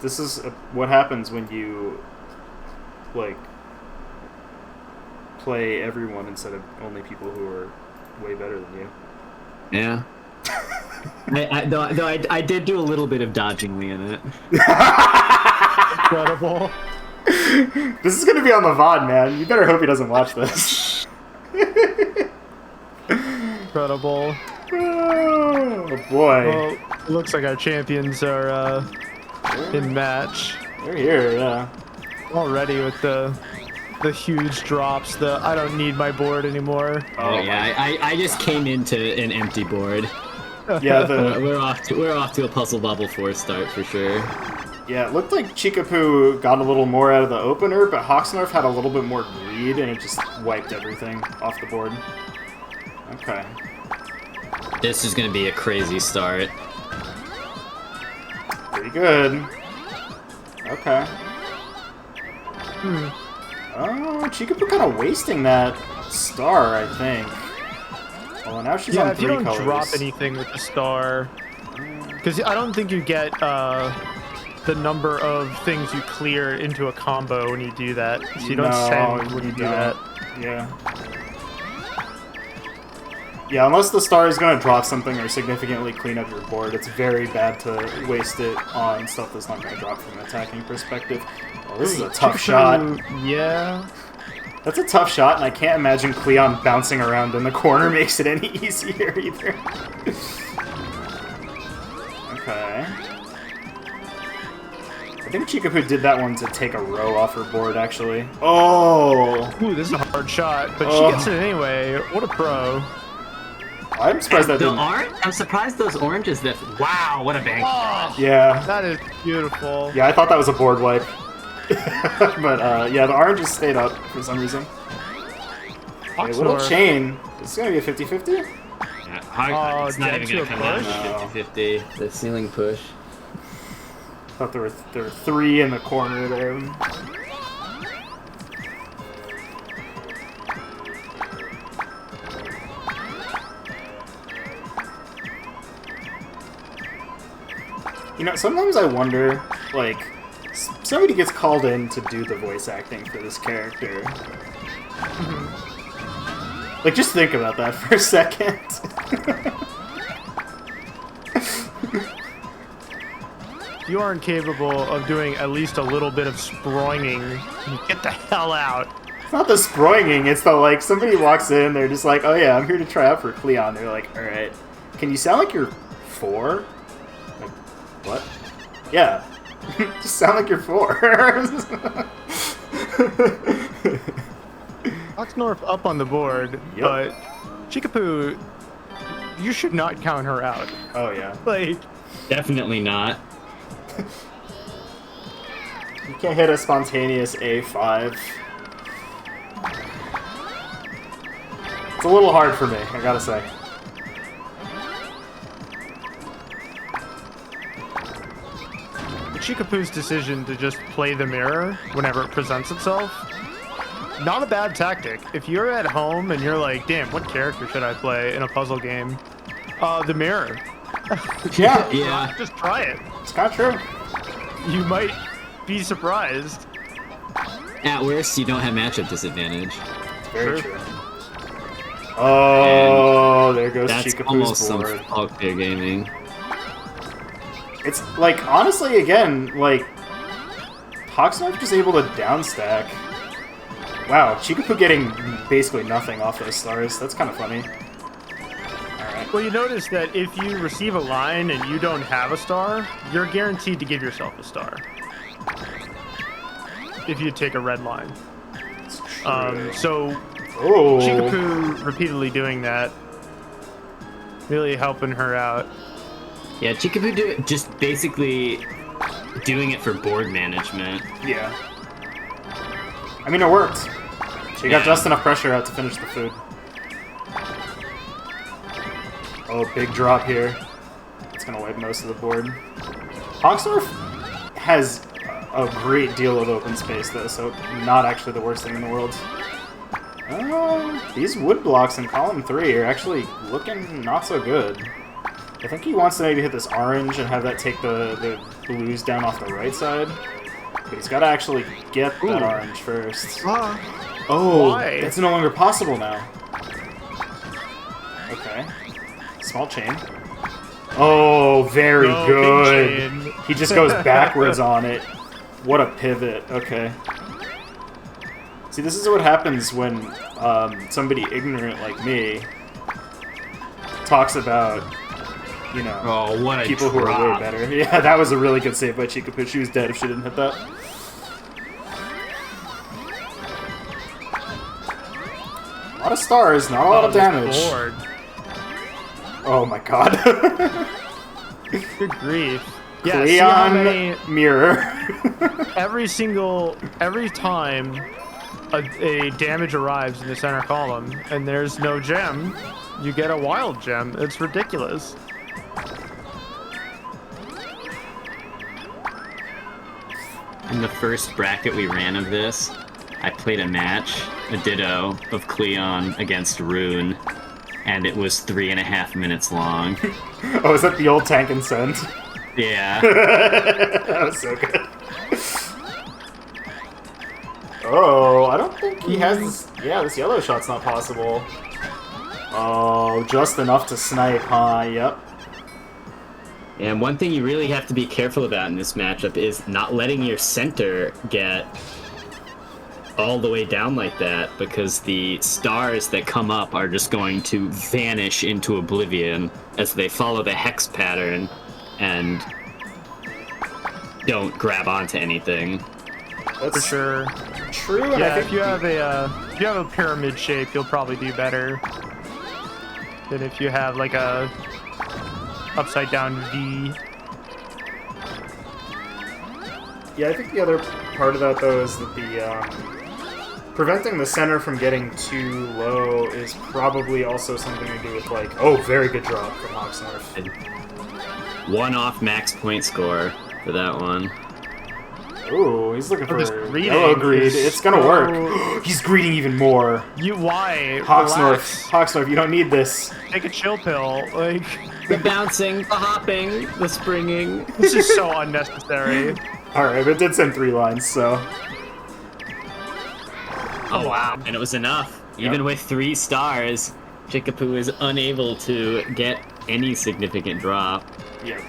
This is what happens when you, like, play everyone instead of only people who are way better than you. Yeah. I did do a little bit of dodgingly in it. Incredible. This is gonna be on the VOD, man. You better hope he doesn't watch this. Incredible. Oh boy. Well, it looks like our champions are in match They're here, yeah. already with the huge drops. The I don't need my board anymore. Oh yeah, I just came into an empty board. Yeah, We're off to a Puzzle Bobble 4 start for sure. yeah, it looked like Chikapu got a little more out of the opener, but HoxNorf had a little bit more greed, and it just wiped everything off the board. Okay. This is gonna be a crazy start. Pretty good. Okay. Oh, Chikapu kind of wasting that star, I think. Well, now she's on If 3 you don't colors. drop anything with the star, because I don't think you get the number of things you clear into a combo when you do that. So you don't send when you do that. Yeah. Yeah, unless the star is going to drop something or significantly clean up your board, it's very bad to waste it on stuff that's not going to drop from an attacking perspective. Oh, this is a tough shot. Yeah. That's a tough shot, and I can't imagine Cleon bouncing around in the corner makes it any easier either. Okay. I think Chikapu did that one to take a row off her board, actually. Oh! Ooh, this is a hard shot, but she gets it anyway. What a pro. I'm surprised that didn't... I'm surprised those oranges that... Wow, what a bang. Oh, Yeah. that is beautiful. Yeah, I thought that was a board wipe. But, yeah, the oranges stayed up for some reason. Okay, little chain. It's gonna be a 50-50? Yeah, it's not even to gonna a come down push? to 50-50. The ceiling push. Thought there were 3 in the corner there. You know, sometimes I wonder, like, somebody gets called in to do the voice acting for this character. Like, just think about that for a second. You aren't capable of doing at least a little bit of sproinging. Get the hell out. It's not the sproinging, it's the, like, somebody walks in, they're just like, oh yeah, I'm here to try out for Cleon. They're like, alright, can you sound like you're 4? Like, what? Yeah. Just sound like you're 4. HoxNorf up on the board, but Chikapu, you should not count her out. Oh yeah. Like, Definitely not. You can't hit a spontaneous A5. It's a little hard for me, I gotta say. Chikapu's decision to just play the mirror whenever it presents itself, not a bad tactic. If you're at home and you're like, damn, what character should I play in a puzzle game? The mirror. Yeah. Yeah. Just try it. It's kind of true. You might be surprised. At worst, you don't have matchup disadvantage. It's very true. Oh, there goes That's Chikapu's almost board. some all clear gaming. It's like, honestly, again, like, HoxNorf just able to downstack. Wow, Chikapu getting basically nothing off those stars. That's kind of funny. Alright. Well, you notice that if you receive a line and you don't have a star, you're guaranteed to give yourself a star. If you take a red line. So Chikapu repeatedly doing that, really helping her out. Yeah, Chikapu just basically doing it for board management. Yeah. I mean, it worked. She got just enough pressure out to finish the food. Oh, big drop here. It's gonna wipe most of the board. HoxNorf has a great deal of open space, though, so not actually the worst thing in the world. These wood blocks in column 3 are actually looking not so good. I think he wants to maybe hit this orange and have that take the blues down off the right side. But he's got to actually get that orange first. Oh, why? that's no longer possible now. Okay. Small chain. Oh, very good. He just goes backwards on it. What a pivot. Okay. See, this is what happens when somebody ignorant like me talks about, you know, people who are way better. Yeah, that was a really good save by Chikapu. She was dead if she didn't hit that. A lot of stars, not a lot of damage. Oh my god. Good grief. Yeah, Cleon mirror. every time a damage arrives in the center column and there's no gem, you get a wild gem. It's ridiculous. In the first bracket we ran of this, I played a match, a ditto, of Cleon against Rune, and it was 3.5 minutes long. Oh, is that the old tank and send? Yeah. That was so good. Oh, I don't think he has this. Yeah, this yellow shot's not possible. Oh, just enough to snipe, huh? Yep. And one thing you really have to be careful about in this matchup is not letting your center get all the way down like that, because the stars that come up are just going to vanish into oblivion as they follow the hex pattern and don't grab onto anything. That's for sure. True. And yeah, I think if you have a pyramid shape, you'll probably do better than if you have like a upside down V. Yeah, I think the other part of that though is that the preventing the center from getting too low is probably also something to do with like, oh, very good drop from HoxNorf. One off max point score for that one. Ooh, he's looking for yellow greed. It's gonna work. He's greeding even more. Why? HoxNorf, you don't need this. Take a chill pill. Like the bouncing, the hopping, the springing. This is so unnecessary. Alright, but it did send 3 lines, so. Oh wow, and it was enough. Even with 3 stars, Chikapu is unable to get any significant drop. Yeah.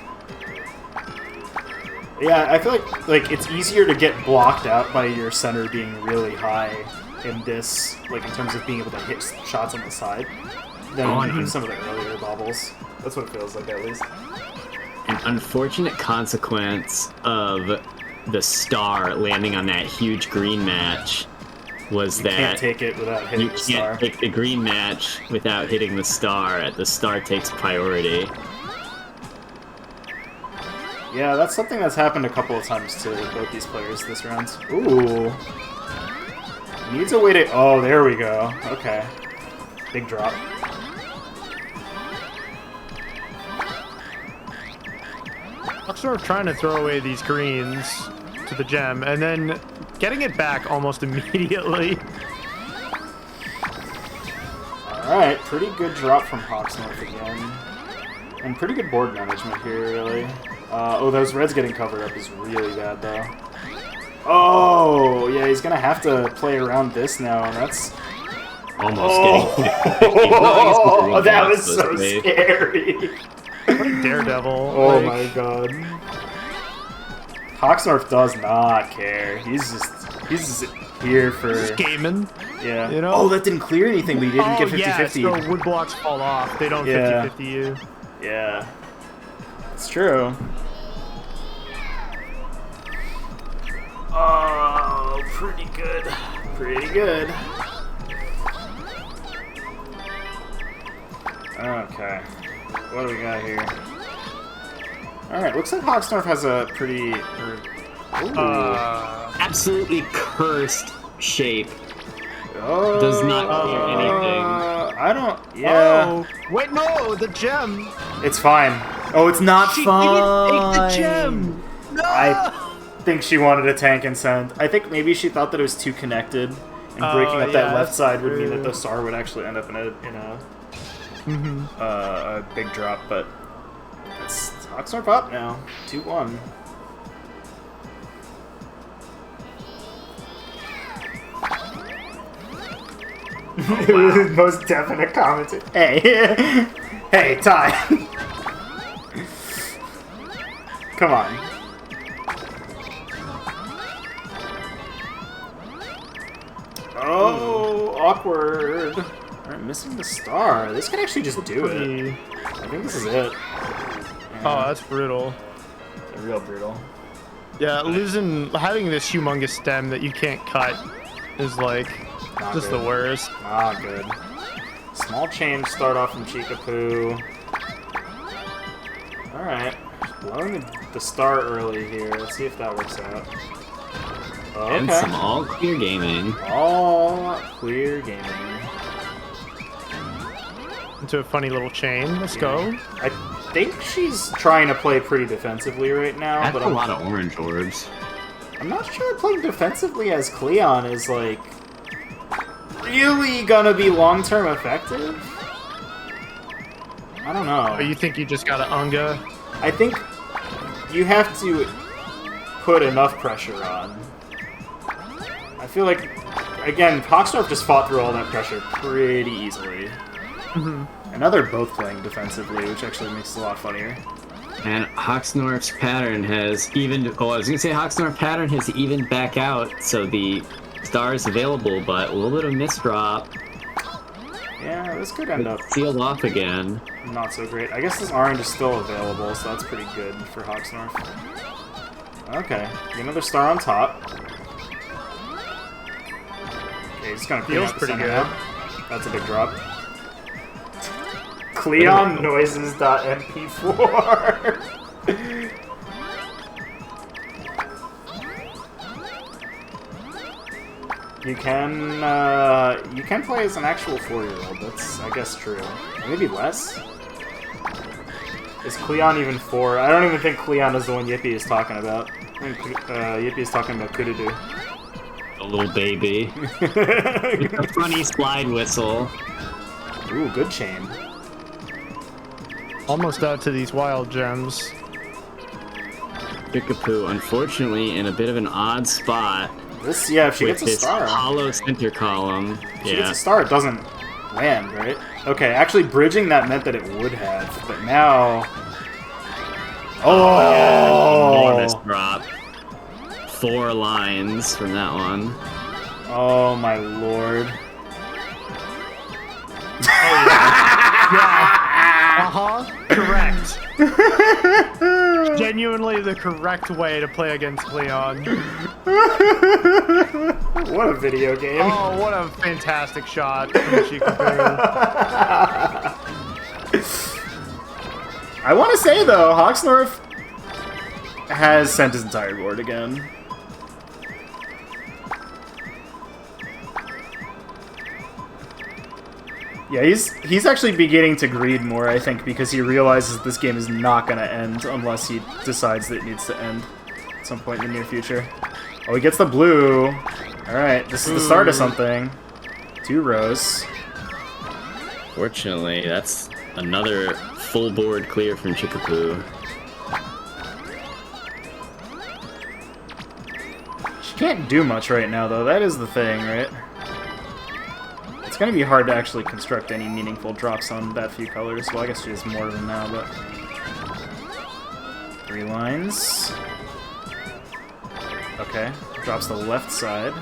Yeah, I feel like it's easier to get blocked out by your center being really high in this, like in terms of being able to hit shots on the side, than in some of the earlier bobbles. That's what it feels like, at least. An unfortunate consequence of the star landing on that huge green match was you that can't take it without hitting the star. You can't take the green match without hitting the star. The star takes priority. Yeah, that's something that's happened a couple of times to both these players this round. Ooh. Needs a way to... Oh, there we go. Okay. Big drop. Alright, pretty good drop from HoxNorf again. And pretty good board management here, really. Oh, those reds getting covered up is really bad, though. Oh, yeah, he's gonna have to play around this now, and that's... Almost getting... Oh, that was so scary! What a daredevil. Oh my god. HoxNorf does not care. He's just here for... Just gaming. Yeah. You know? Oh, that didn't clear anything, but he didn't get 50-50. Yeah, so wood blocks fall off. They don't 50-50 you. Yeah. It's true. Oh, pretty good. Pretty good. Okay. What do we got here? Alright, looks like HoxNorf has a pretty... Absolutely cursed shape. Oh, does not clear anything. I don't... Yeah. Oh, wait, no, the gem. It's fine. Oh, it's not She fine. didn't take the gem. No. I think she wanted a tank and send. I think maybe she thought that it was too connected, and breaking up that left side would mean that the star would actually end up in a big drop. But it's HoxNorf up now, 2-1. Oh, wow. Most definite comment. Hey, hey, Ty. Come on. Oh, awkward. Alright, missing the star. This could actually just do it. I think this is it. Yeah. Oh, that's brutal. Real brutal. Yeah, having this humongous stem that you can't cut is like Not just good. the worst. Ah, good. Small change start off from Chikapu. Alright. Blowing the star early here. Let's see if that works out. Okay. And some all clear gaming. All clear gaming. Into a funny little chain. Let's go. I think she's trying to play pretty defensively right now, That's but a lot of orange orbs. I'm not sure playing defensively as Cleon is, like, really gonna be long-term effective? I don't know. Oh, you think you just got an Unga? I think you have to put enough pressure on. I feel like, again, HoxNorf just fought through all that pressure pretty easily. And now they're both playing defensively, which actually makes it a lot funnier. And HoxNorf's pattern has evened. Oh, I was gonna say HoxNorf pattern has evened back out, so the star is available, but a little bit of misdrop. Yeah, this could end up Sealed off again. not so great. I guess this orange is still available, so that's pretty good for HoxNorf. Okay, get another star on top. Okay, he's gonna clean Feels out the pretty center good. now. That's a big drop. Cleon noises.mp4. You can play as an actual 4-year-old. That's, I guess, true. Or maybe less. Is Cleon even 4? I don't even think Cleon is the one Yippee is talking about. I think Yippee is talking about Kududu. A little baby. With a funny slide whistle. Ooh, good chain. Almost out to these wild gems. Chikapu, unfortunately, in a bit of an odd spot. This, yeah, if she with gets a this star. hollow center column. If she gets a star, it doesn't land, right? Okay, actually bridging that meant that it would have, but now... Oh! Enormous drop. 4 lines from that one. Oh my lord. Correct. Genuinely the correct way to play against Cleon. What a video game. Oh, what a fantastic shot from Chikapu. I want to say, though, HoxNorf has sent his entire board again. Yeah, he's actually beginning to greed more, I think, because he realizes this game is not going to end unless he decides that it needs to end at some point in the near future. Oh, he gets the blue. Alright, this is the start of something. 2 rows. Fortunately, that's another full board clear from Chikapu. She can't do much right now, though. That is the thing, right? It's going to be hard to actually construct any meaningful drops on that few colors. Well, I guess she has more of them now, but... 3 lines. Okay, drops the left side.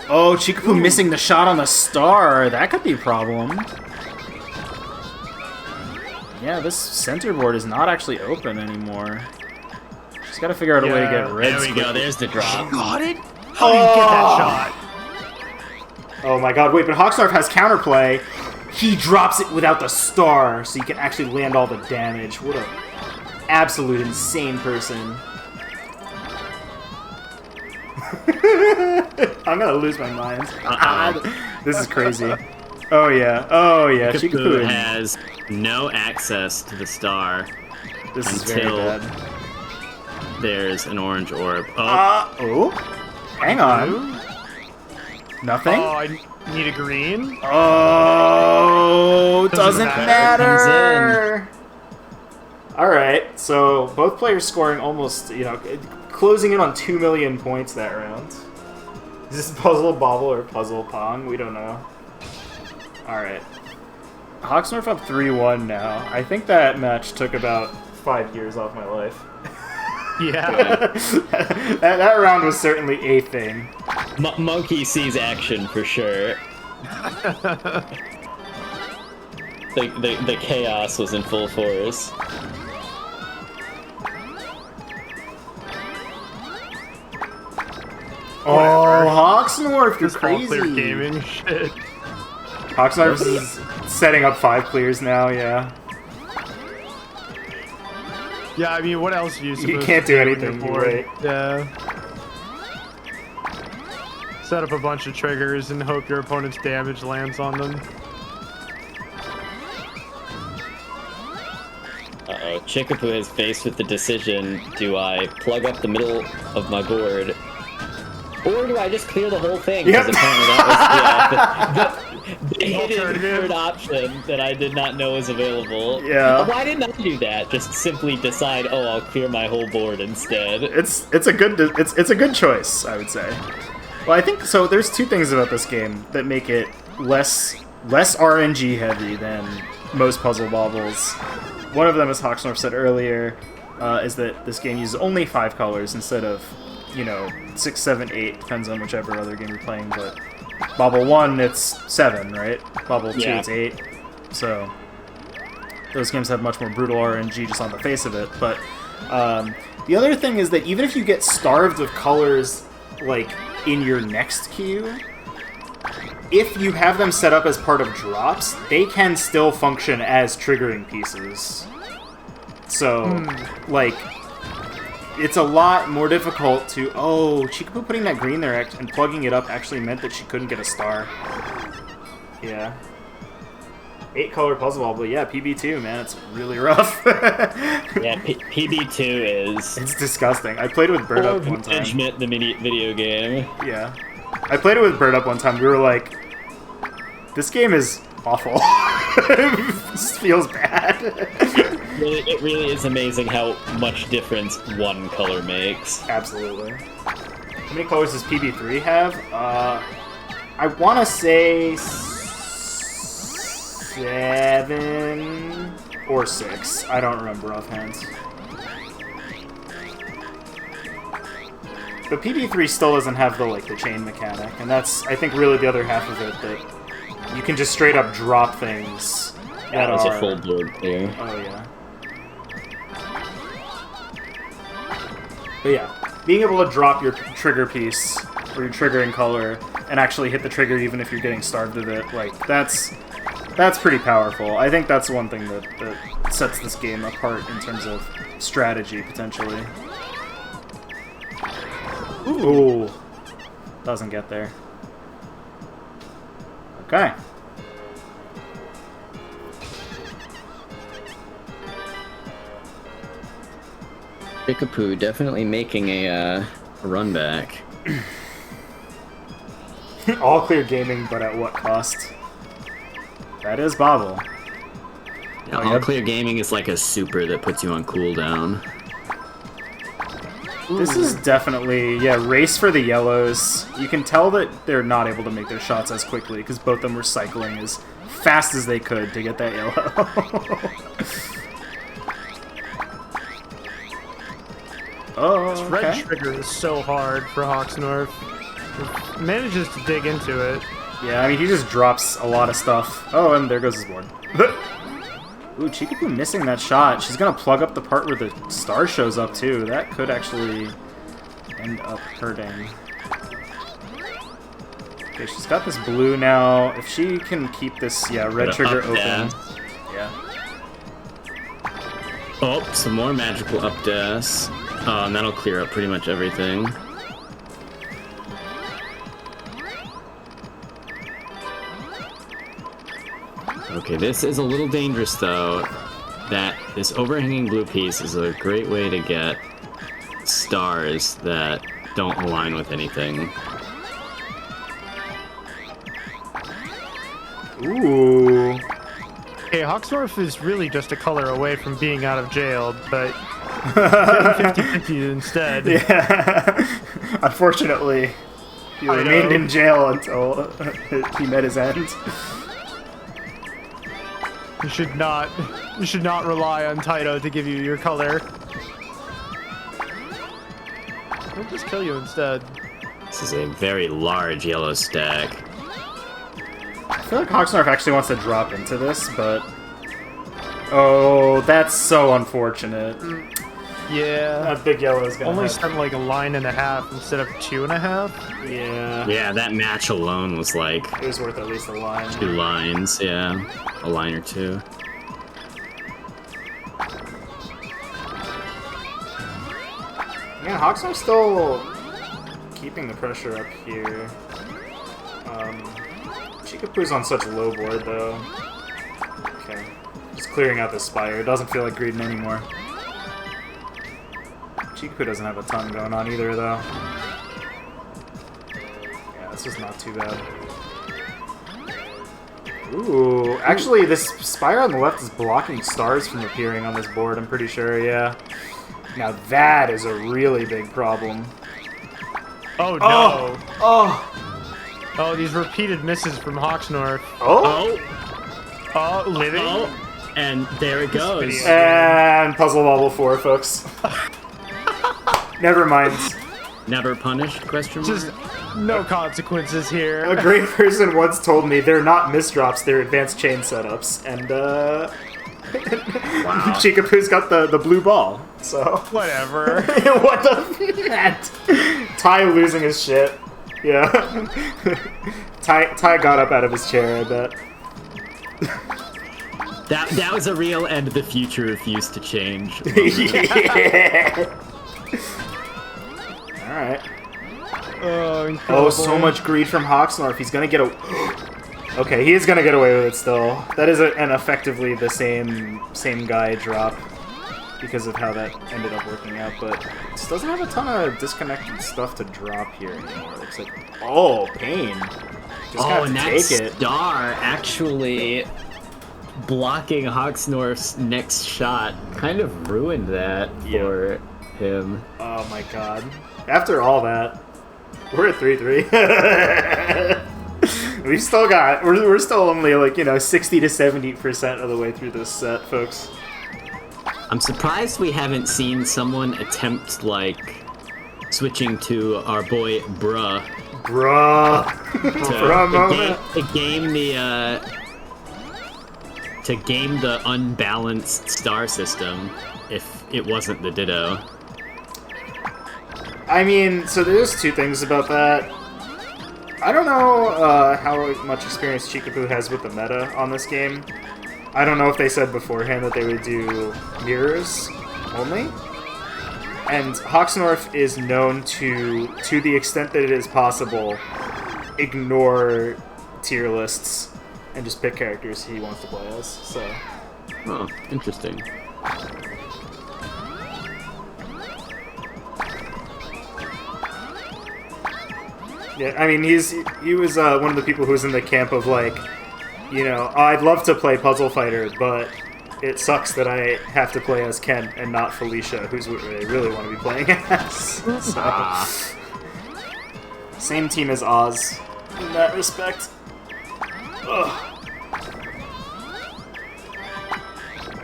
Oh, Chikapu missing the shot on the star. That could be a problem. Yeah, this center board is not actually open anymore. Just gotta figure out a way to get red. There we go, there's the drop. Got it? How do you get that shot? Oh my god, wait, but HoxNorf has counterplay. He drops it without the star, so you can actually land all the damage. What a absolute insane person. I'm gonna lose my mind. This is crazy. Oh yeah, Chikapu has no access to the star This is very until bad. there's an orange orb. Oh, Hang on. Nothing? Oh, I need a green. Oh, doesn't matter. matter. Alright, so both players scoring almost, closing in on 2 million points that round. Is this Puzzle Bobble or Puzzle Pong? We don't know. Alright. HoxNorf up 3-1 now. I think that match took about 5 years off my life. Yeah. that round was certainly a thing. Monkey sees action for sure. The chaos was in full force. Oh, HoxNorf, you're This all crazy. clear gaming shit. HoxNorf is setting up 5 clears now, yeah. Yeah, I mean, what else are you supposed You to can't do when anything, you're you're bored? right. Yeah. Set up a bunch of triggers and hope your opponent's damage lands on them. Uh-oh, Chikapu is faced with the decision, do I plug up the middle of my board, or do I just clear the whole thing? Yep. Because apparently that was the hidden Alternative. third option that I did not know was available. Yeah. Why didn't I do that? Just simply decide, oh, I'll clear my whole board instead. It's a good choice, I would say. Well, I think so. There's 2 things about this game that make it less RNG heavy than most puzzle bobbles. One of them, as HoxNorf said earlier, is that this game uses only 5 colors instead of 6, 7, 8, depends on whichever other game you're playing, but Bobble 1, it's 7, right? Bobble 2, Yeah. it's 8. So those games have much more brutal RNG just on the face of it. But the other thing is that even if you get starved of colors, like, in your next queue, if you have them set up as part of drops, they can still function as triggering pieces. So, like, it's a lot more difficult to... Oh, Chikapu putting that green there and plugging it up actually meant that she couldn't get a star. Yeah. 8-color puzzle ball, but yeah, PB2, man, it's really rough. Yeah, PB2 is... It's disgusting. I played with Bird Up one time. Management, the video game. Yeah. I played it with Bird Up one time. We were like, this game is awful. This feels bad. It really is amazing how much difference one color makes. Absolutely. How many colors does PB3 have? I want to say 7 or 6. I don't remember offhand. But PB3 still doesn't have the chain mechanic, and that's, I think, really the other half of it, that you can just straight up drop things that That was are... a full board clear. Oh, yeah. But yeah, being able to drop your trigger piece, or your triggering color, and actually hit the trigger even if you're getting starved of it, like, that's pretty powerful. I think that's one thing that sets this game apart in terms of strategy, potentially. Ooh. Doesn't get there. Okay. Chikapu definitely making a run back. All clear gaming, but at what cost? That is Bobble. Yeah, all clear gaming is like a super that puts you on cooldown. This is definitely, race for the yellows. You can tell that they're not able to make their shots as quickly because both of them were cycling as fast as they could to get that yellow. Oh, This red okay. trigger is so hard for HoxNorf. He manages to dig into it. Yeah, I mean, he just drops a lot of stuff. Oh, and there goes his board. Ooh, Chikapu missing that shot. She's gonna plug up the part where the star shows up, too. That could actually end up hurting. Okay, she's got this blue now. If she can keep this, red trigger open. Yeah. Oh, some more magical up dash. Oh, and that'll clear up pretty much everything. Okay, this is a little dangerous though. That this overhanging blue piece is a great way to get stars that don't align with anything. Ooh. Hey, HoxNorf is really just a color away from being out of jail, but getting 50-50 instead. Yeah. Unfortunately, he I remained know. in jail until he met his end. You should not rely on Taito to give you your color. He'll just kill you instead. This is a very large yellow stack. I feel like HoxNorf actually wants to drop into this, but... Oh, that's so unfortunate. Yeah. That big yellow is gonna Only have... spent like a line and a half instead of 2.5. Yeah. Yeah, that match alone was like It was worth at least a line. 2 lines, yeah. A line or 2. Yeah, HoxNorf's still keeping the pressure up here. Chikapu's on such low board, though. Okay. Just clearing out the Spire. It doesn't feel like greeding anymore. Chikapu doesn't have a ton going on either, though. Yeah, this is not too bad. Ooh, actually, this Spire on the left is blocking stars from appearing on this board, I'm pretty sure, yeah. Now that is a really big problem. Oh no! Oh! Oh, these repeated misses from HoxNorf. Oh! Oh, living. Oh, and there it goes. video. And Puzzle Bobble 4, folks. Never mind. Never punished? Question mark? Just no consequences here. A great person once told me they're not misdrops, they're advanced chain setups. And, Chikapu's got the blue ball, so... Whatever. What the... Ty losing his shit. Yeah. Ty got up out of his chair, I bet. That was a real and the future refused to change. Yeah. Alright. Oh, incredible. Oh, so much greed from HoxNorf. He's gonna get a... Okay, he is gonna get away with it still. That is an effectively the same guy drop because of how that ended up working out, but just doesn't have a ton of disconnected stuff to drop here anymore. Looks like... Oh, pain. Just Oh, got and to that take it. star actually blocking HoxNorf's next shot kind of ruined that for him. Oh my god. After all that, we're at 3-3. We've still got... We're still only, like, 60 to 70% of the way through this set, folks. I'm surprised we haven't seen someone attempt, like, switching to our boy Bruh Bruh. Bruh moment. to game the unbalanced star system if it wasn't the Ditto. I mean, so there's two things about that. I don't know how much experience Chikapu has with the meta on this game. I don't know if they said beforehand that they would do mirrors only. And HoxNorf is known to the extent that it is possible, ignore tier lists and just pick characters he wants to play as, so... Oh, interesting. Yeah, I mean, he was one of the people who was in the camp of, like, I'd love to play Puzzle Fighter, but it sucks that I have to play as Ken and not Felicia, who's what I really want to be playing as. So, same team as Oz in that respect. Ugh.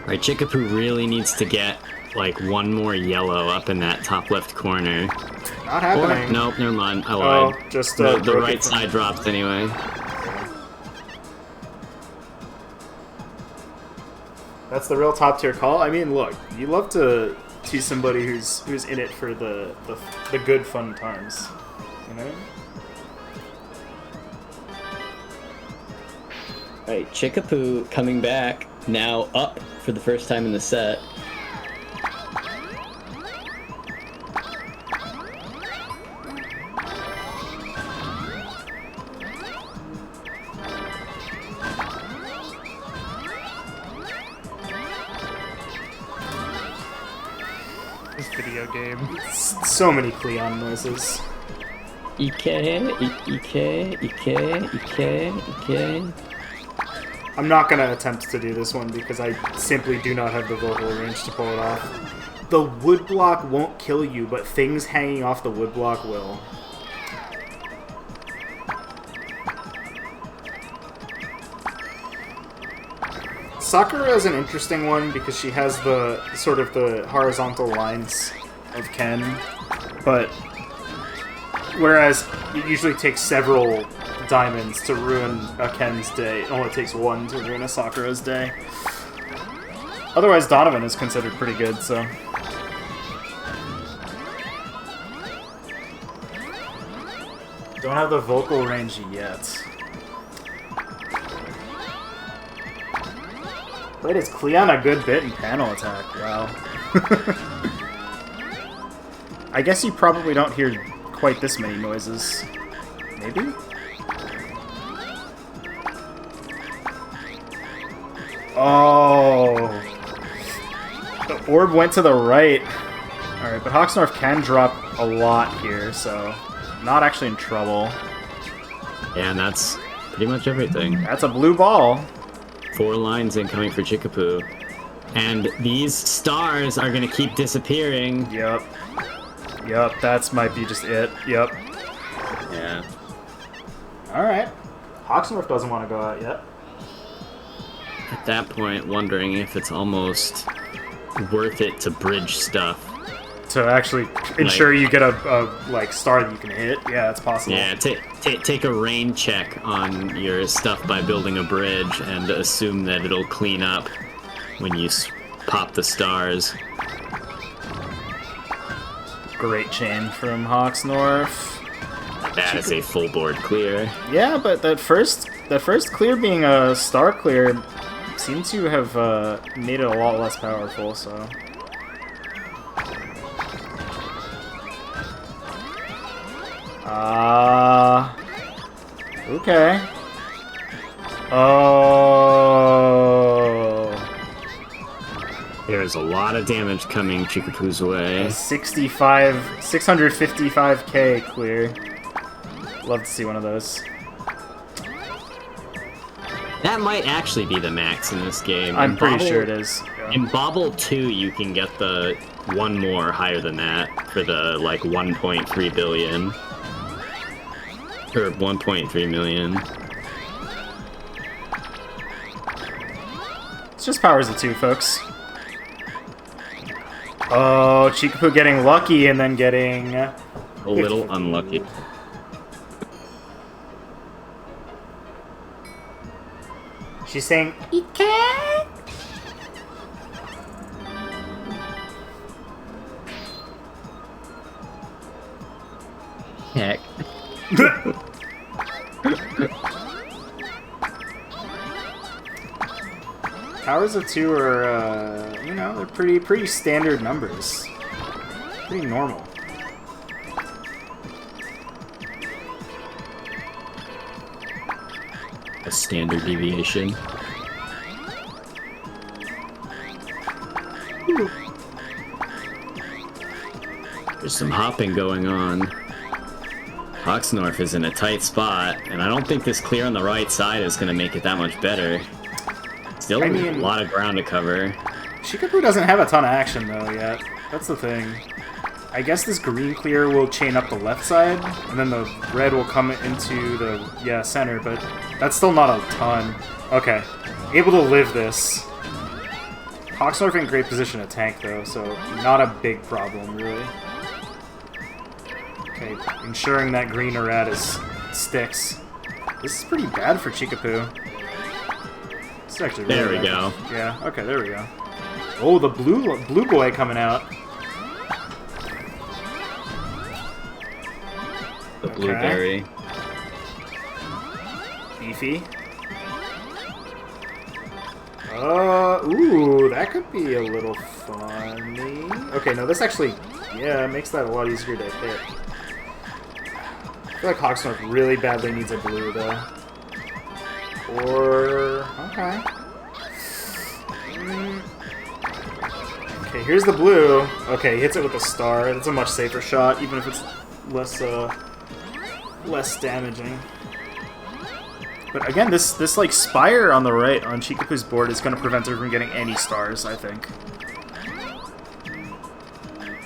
Right, Chikapu really needs to get like one more yellow up in that top left corner. Not happening. Or, nope, never mind. I lied. Just the right side drops anyway. That's the real top tier call. I mean, look, you love to see somebody who's in it for the good fun times, you know? Alright, Chikapu coming back, now up for the first time in the set. This video game. So many Cleon noises. Ike. I'm not gonna attempt to do this one because I simply do not have the vocal range to pull it off. The woodblock won't kill you, but things hanging off the woodblock will. Sakura is an interesting one because she has the sort of the horizontal lines of Ken, but whereas it usually takes several diamonds to ruin a Ken's day, it only takes one to ruin a Sakura's day. Otherwise, Donovan is considered pretty good, so. Don't have the vocal range yet. Wait, is Cleon a good bit in panel attack? Wow. I guess you probably don't hear quite this many noises. Maybe? Oh. The orb went to the right. Alright, but HoxNorf can drop a lot here, so not actually in trouble. Yeah, and that's pretty much everything. That's a blue ball. 4 lines incoming for Chikapu. And these stars are gonna keep disappearing. Yep. Yep, that's might be just it. Yep. Yeah. Alright. HoxNorf doesn't want to go out yet. At that point, wondering if it's almost worth it to bridge stuff. To actually ensure you get a star that you can hit. Yeah, it's possible. Yeah, take a rain check on your stuff by building a bridge and assume that it'll clean up when you pop the stars. Great chain from HoxNorf. That is a full board clear. Yeah, but that first clear being a star clear seems to have made it a lot less powerful, so. Okay. Oh. There's a lot of damage coming Chikapu's way. 655k clear. Love to see one of those. That might actually be the max in this game. I'm pretty sure it is. Yeah. In Bobble 2, you can get the one more higher than that for the 1.3 billion. Or 1.3 million. It's just powers of 2, folks. Oh, Chikapu getting lucky and then getting A little unlucky. She's saying, Ike! Heck. Powers of 2 are, they're pretty standard numbers. Pretty normal. A standard deviation. There's some hopping going on. HoxNorf is in a tight spot, and I don't think this clear on the right side is going to make it that much better. Still a lot of ground to cover. Chikapu doesn't have a ton of action, though, yet. That's the thing. I guess this green clear will chain up the left side, and then the red will come into the, center, but that's still not a ton. Okay. Able to live this. HoxNorf in great position to tank though, so not a big problem really. Okay, ensuring that green Ratttz sticks. This is pretty bad for Chikapu. This is actually really There we bad. go. Yeah, okay, there we go. Oh, the blue boy coming out. The blueberry. Beefy. Ooh, that could be a little funny. Okay, no, this actually, yeah, makes that a lot easier to hit. I feel like HoxNorf really badly needs a blue, though. Or, okay. Okay, here's the blue. Okay, he hits it with a star. That's a much safer shot, even if it's less damaging. But again, this like spire on the right on Chikapu's board is going to prevent her from getting any stars, I think.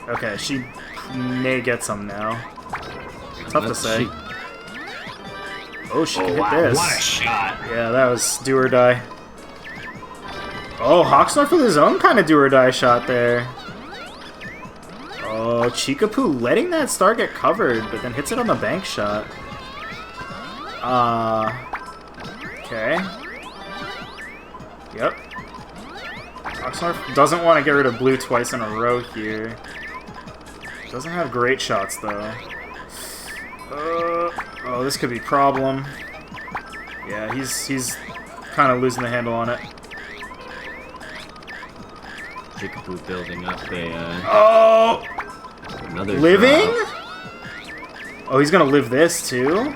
Okay, she may get some now. Tough to say. Oh, she can hit this. What a shot! Yeah, that was do or die. Oh, HoxNorf with his own kind of do or die shot there. Oh, Chikapu letting that star get covered, but then hits it on the bank shot. Okay. Yep. HoxNorf doesn't want to get rid of blue twice in a row here. Doesn't have great shots, though. Oh, this could be a problem. Yeah, he's kind of losing the handle on it. Chikapu building up a, Oh! another Living? drop. Oh, he's gonna live this, too?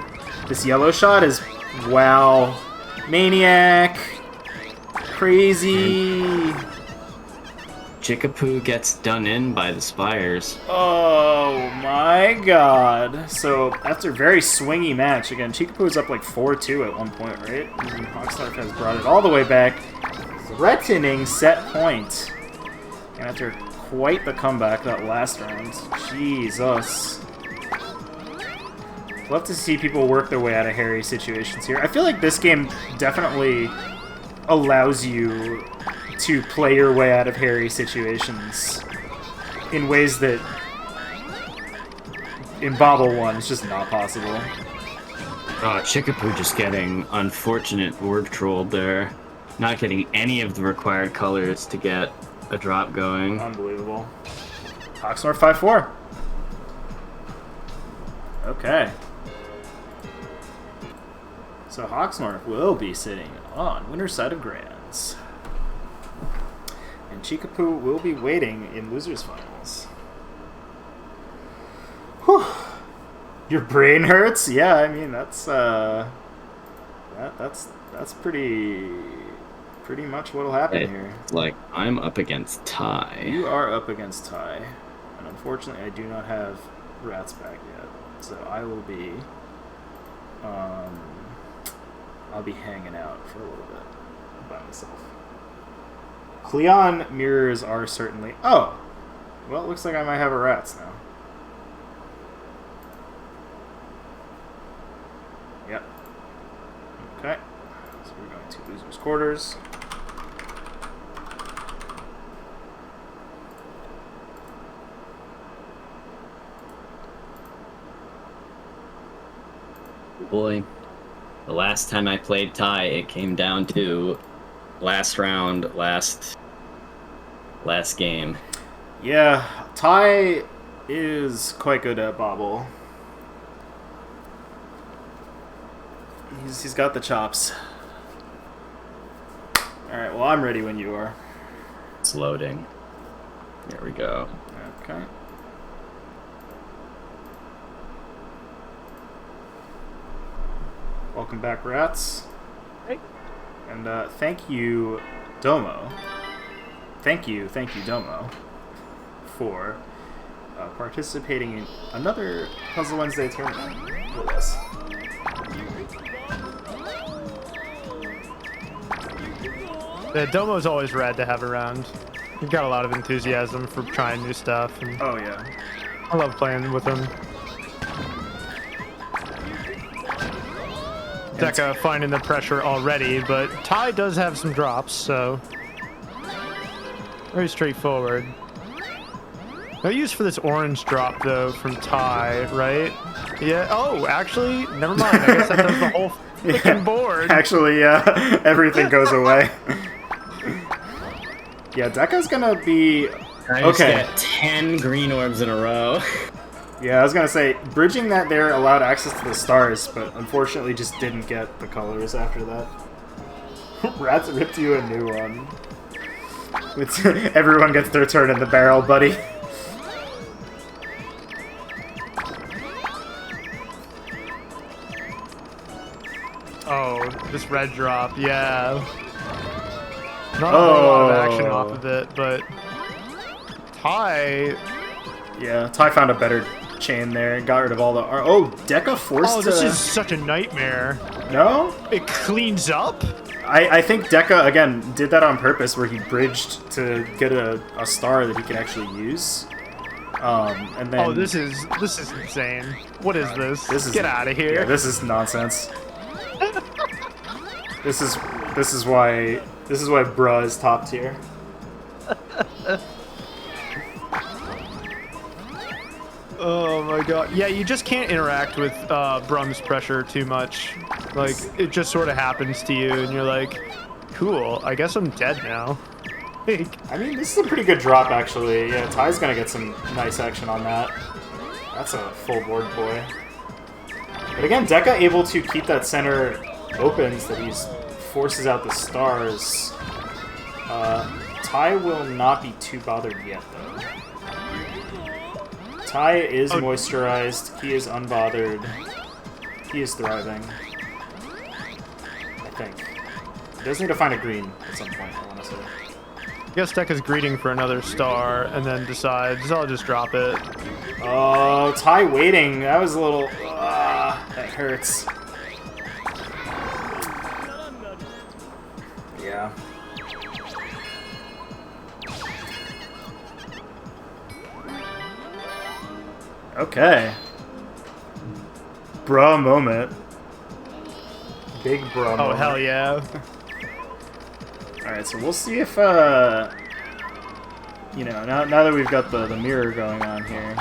This yellow shot is... Wow. Maniac. Crazy. Chikapu gets done in by the spires. Oh my god. So, after a very swingy match, again, Chikapu was up like 4-2 at one point, right? And HoxNorf has brought it all the way back, threatening set point. And after quite the comeback that last round, Jesus. Love to see people work their way out of hairy situations here. I feel like this game definitely allows you to play your way out of hairy situations in ways that in Bobble 1 it's just not possible. Chikapu just getting unfortunate orb trolled there. Not getting any of the required colors to get a drop going. Unbelievable. HoxNorf 5-4. Okay. So HoxNorf will be sitting on winner's side of Grands. And Chikapu will be waiting in losers finals. Whew. Your brain hurts? Yeah, I mean that's pretty much what'll happen here. Like, I'm up against Ty. You are up against Ty. And unfortunately I do not have Ratttz back yet. So I will be I'll be hanging out for a little bit by myself. Cleon mirrors are certainly... Oh! Well, it looks like I might have a Ratttz now. Yep. Okay. So we're going to losers' quarters. Boy, the last time I played Ty, it came down to last round, last game. Yeah, Ty is quite good at Bobble. He's got the chops. Alright, well I'm ready when you are. It's loading. There we go. Okay. Welcome back, Ratttz. Hey. And thank you, Domo. Thank you, Domo, for participating in another Puzzle Wednesday tournament with us. The Domo's always rad to have around. You've got a lot of enthusiasm for trying new stuff. And Oh, yeah. I love playing with him. Deka finding the pressure already, but Ty does have some drops, so... Very straightforward. No use for this orange drop though from Ty, right? Yeah. Oh, actually, never mind. I guess that does the whole freaking board. Actually, yeah, everything goes away. Yeah, Deka's gonna be I just get 10 green orbs in a row. Yeah, I was gonna say bridging that there allowed access to the stars, but unfortunately just didn't get the colors after that. Ratttz ripped you a new one. Everyone gets their turn in the barrel, buddy. Oh, this red drop, yeah. Not a whole lot of action off of it, but Ty. Yeah, Ty found a better chain there and got rid of all the. Oh, Deka forced. Oh, this is such a nightmare. No? It cleans up. I think Deka again did that on purpose, where he bridged to get a star that he could actually use. And then. Oh, this is insane. What is this? Get out of here. Yeah, this is nonsense. This is why bruh is top tier. Oh my god. Yeah, you just can't interact with Brum's pressure too much. Like, it just sort of happens to you, and you're like, cool, I guess I'm dead now. I mean, this is a pretty good drop, actually. Yeah, Ty's gonna get some nice action on that. That's a full board boy. But again, Deka able to keep that center open so that he forces out the stars. Ty will not be too bothered yet, though. Ty is moisturized. He is unbothered. He is thriving. I think. He does need to find a green at some point, I want to say. I guess Deka's greeting for another star, and then decides, I'll just drop it. Oh, Ty waiting. That was a little... that hurts. Yeah. Okay. Bruh moment. Big bruh moment. Oh, hell yeah. Alright, so we'll see if, you know, now that we've got the mirror going on here.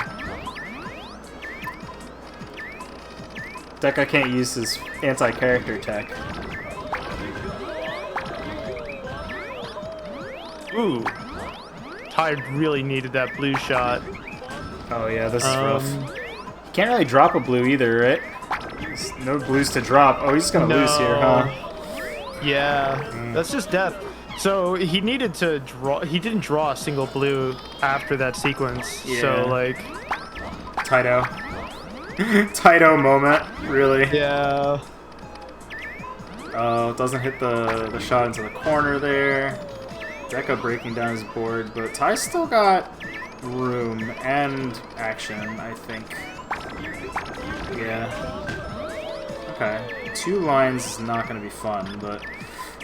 Deka can't use his anti-character tech. Ooh. Ty really needed that blue shot. Oh yeah, this is rough. Can't really drop a blue either, right? There's no blues to drop. Oh, he's just gonna lose here, huh? Yeah, that's just death. So he needed to draw. He didn't draw a single blue after that sequence. Yeah. So like, Taito. Taito moment, really. Yeah. Oh, doesn't hit the shot into the corner there. Deka breaking down his board, but Ty's still got room and action, I think. Yeah. Okay. 2 lines is not going to be fun, but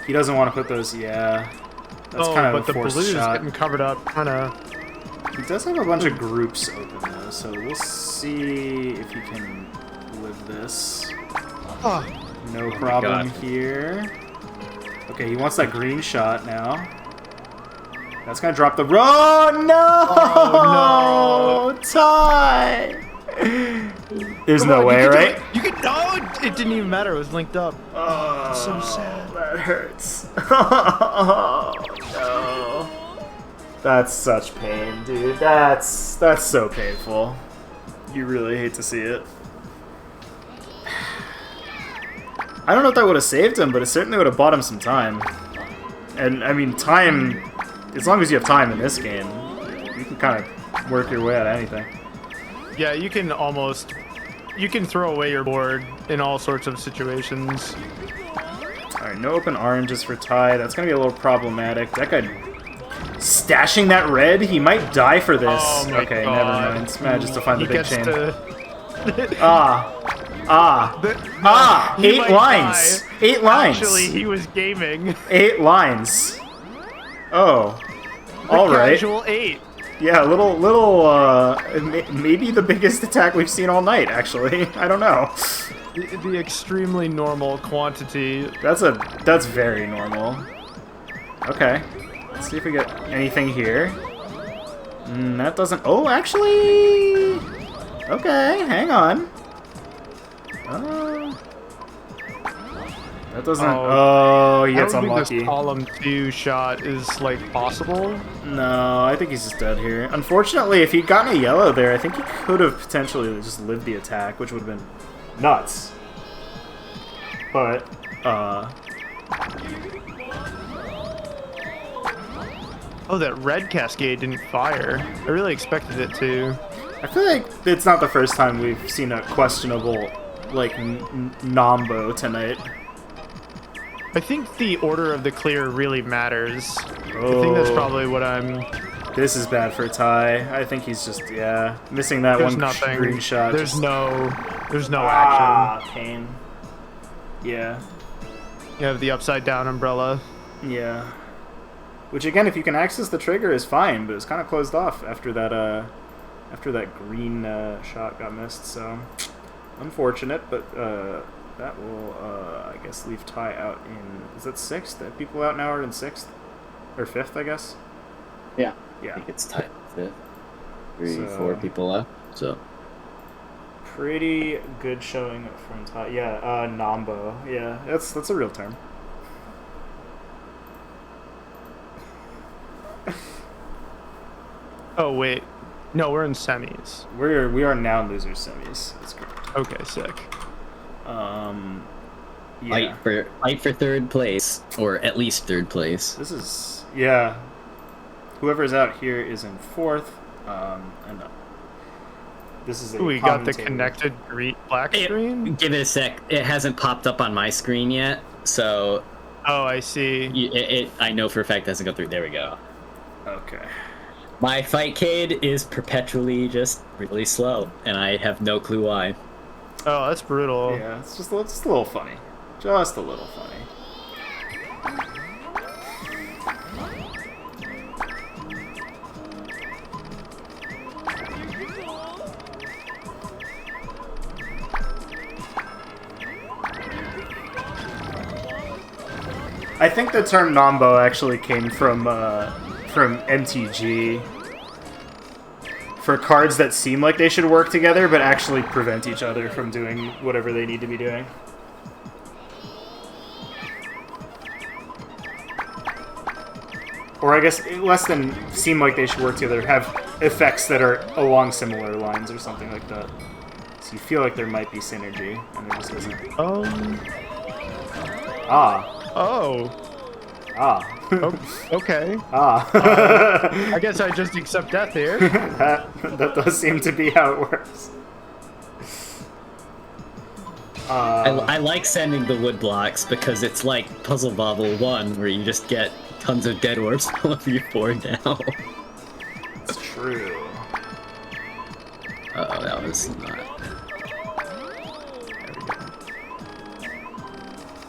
he doesn't want to put those. Yeah. That's kind of a forced blue's shot. getting covered up, kind of. He does have a bunch of groups open though, so we'll see if he can live this. Oh. No problem here. Okay, he wants that green shot now. That's gonna drop the road. No! Oh, no! Ty! There's no way, right? You could. No, it didn't even matter. It was linked up. Oh, so sad. That hurts. Oh, no. That's such pain, dude. That's so painful. You really hate to see it. I don't know if that would have saved him, but it certainly would have bought him some time. And, I mean, time... As long as you have time in this game, you can kind of work your way out of anything. Yeah, you can almost... You can throw away your board in all sorts of situations. Alright, no open oranges for Ty. That's going to be a little problematic. That guy... Stashing that red? He might die for this. Oh my okay, God. Never mind. It's mad just to find the big chain. He 8 might lines. die. 8 lines. Actually, he was gaming. 8 lines. Oh. Alright. Casual 8. Yeah, maybe the biggest attack we've seen all night, actually. I don't know. The extremely normal quantity. That's very normal. Okay. Let's see if we get anything here. That doesn't... Oh, actually... Okay, hang on. That doesn't... Oh, he gets unlucky. I don't think this column 2 shot is, like, possible. No, I think he's just dead here. Unfortunately, if he'd gotten a yellow there, I think he could have potentially just lived the attack, which would have been nuts. But, Oh, that red cascade didn't fire. I really expected it to. I feel like it's not the first time we've seen a questionable, like, Nombo tonight. I think the order of the clear really matters. I think that's probably what I'm... This is bad for Ty. I think he's just, yeah, missing that There's one nothing. green shot. There's no Ah, action. pain. Yeah. You have the upside down umbrella. Yeah. Which again, if you can access the trigger, is fine, but it's kind of closed off after that green shot got missed. So unfortunate, but that will, I guess, leave Ty out in... Is that 6th? People out now are in 6th or 5th, I guess. Yeah. Yeah. I think it's tied. 3, So- 4 people left. So. Pretty good showing from Ty. Yeah, Nombo. Yeah, that's a real term. Oh, wait. No, we're in semis. We are now in losers semis. That's correct. Okay, sick. Yeah. Fight for third place, or at least third place. This is, yeah. Whoever's out here is in 4th. And this is a We got the commentator. connected black screen? Give it a sec. It hasn't popped up on my screen yet, so Oh, I see. I know for a fact it hasn't gone through. There we go. Okay. My fightcade is perpetually just really slow, and I have no clue why. Oh, that's brutal. Yeah, it's just a little funny. Just a little funny. I think the term Nombo actually came from MTG. For cards that seem like they should work together, but actually prevent each other from doing whatever they need to be doing. Or I guess less than seem like they should work together, have effects that are along similar lines or something like that. So you feel like there might be synergy, and there just isn't. Ah. Oh. Ah. Okay. Ah. I guess I just accept death here. that does seem to be how it works. I like sending the wood blocks because it's like Puzzle Bobble 1, where you just get tons of dead orbs all over your board now. It's true. Uh-oh, that was not...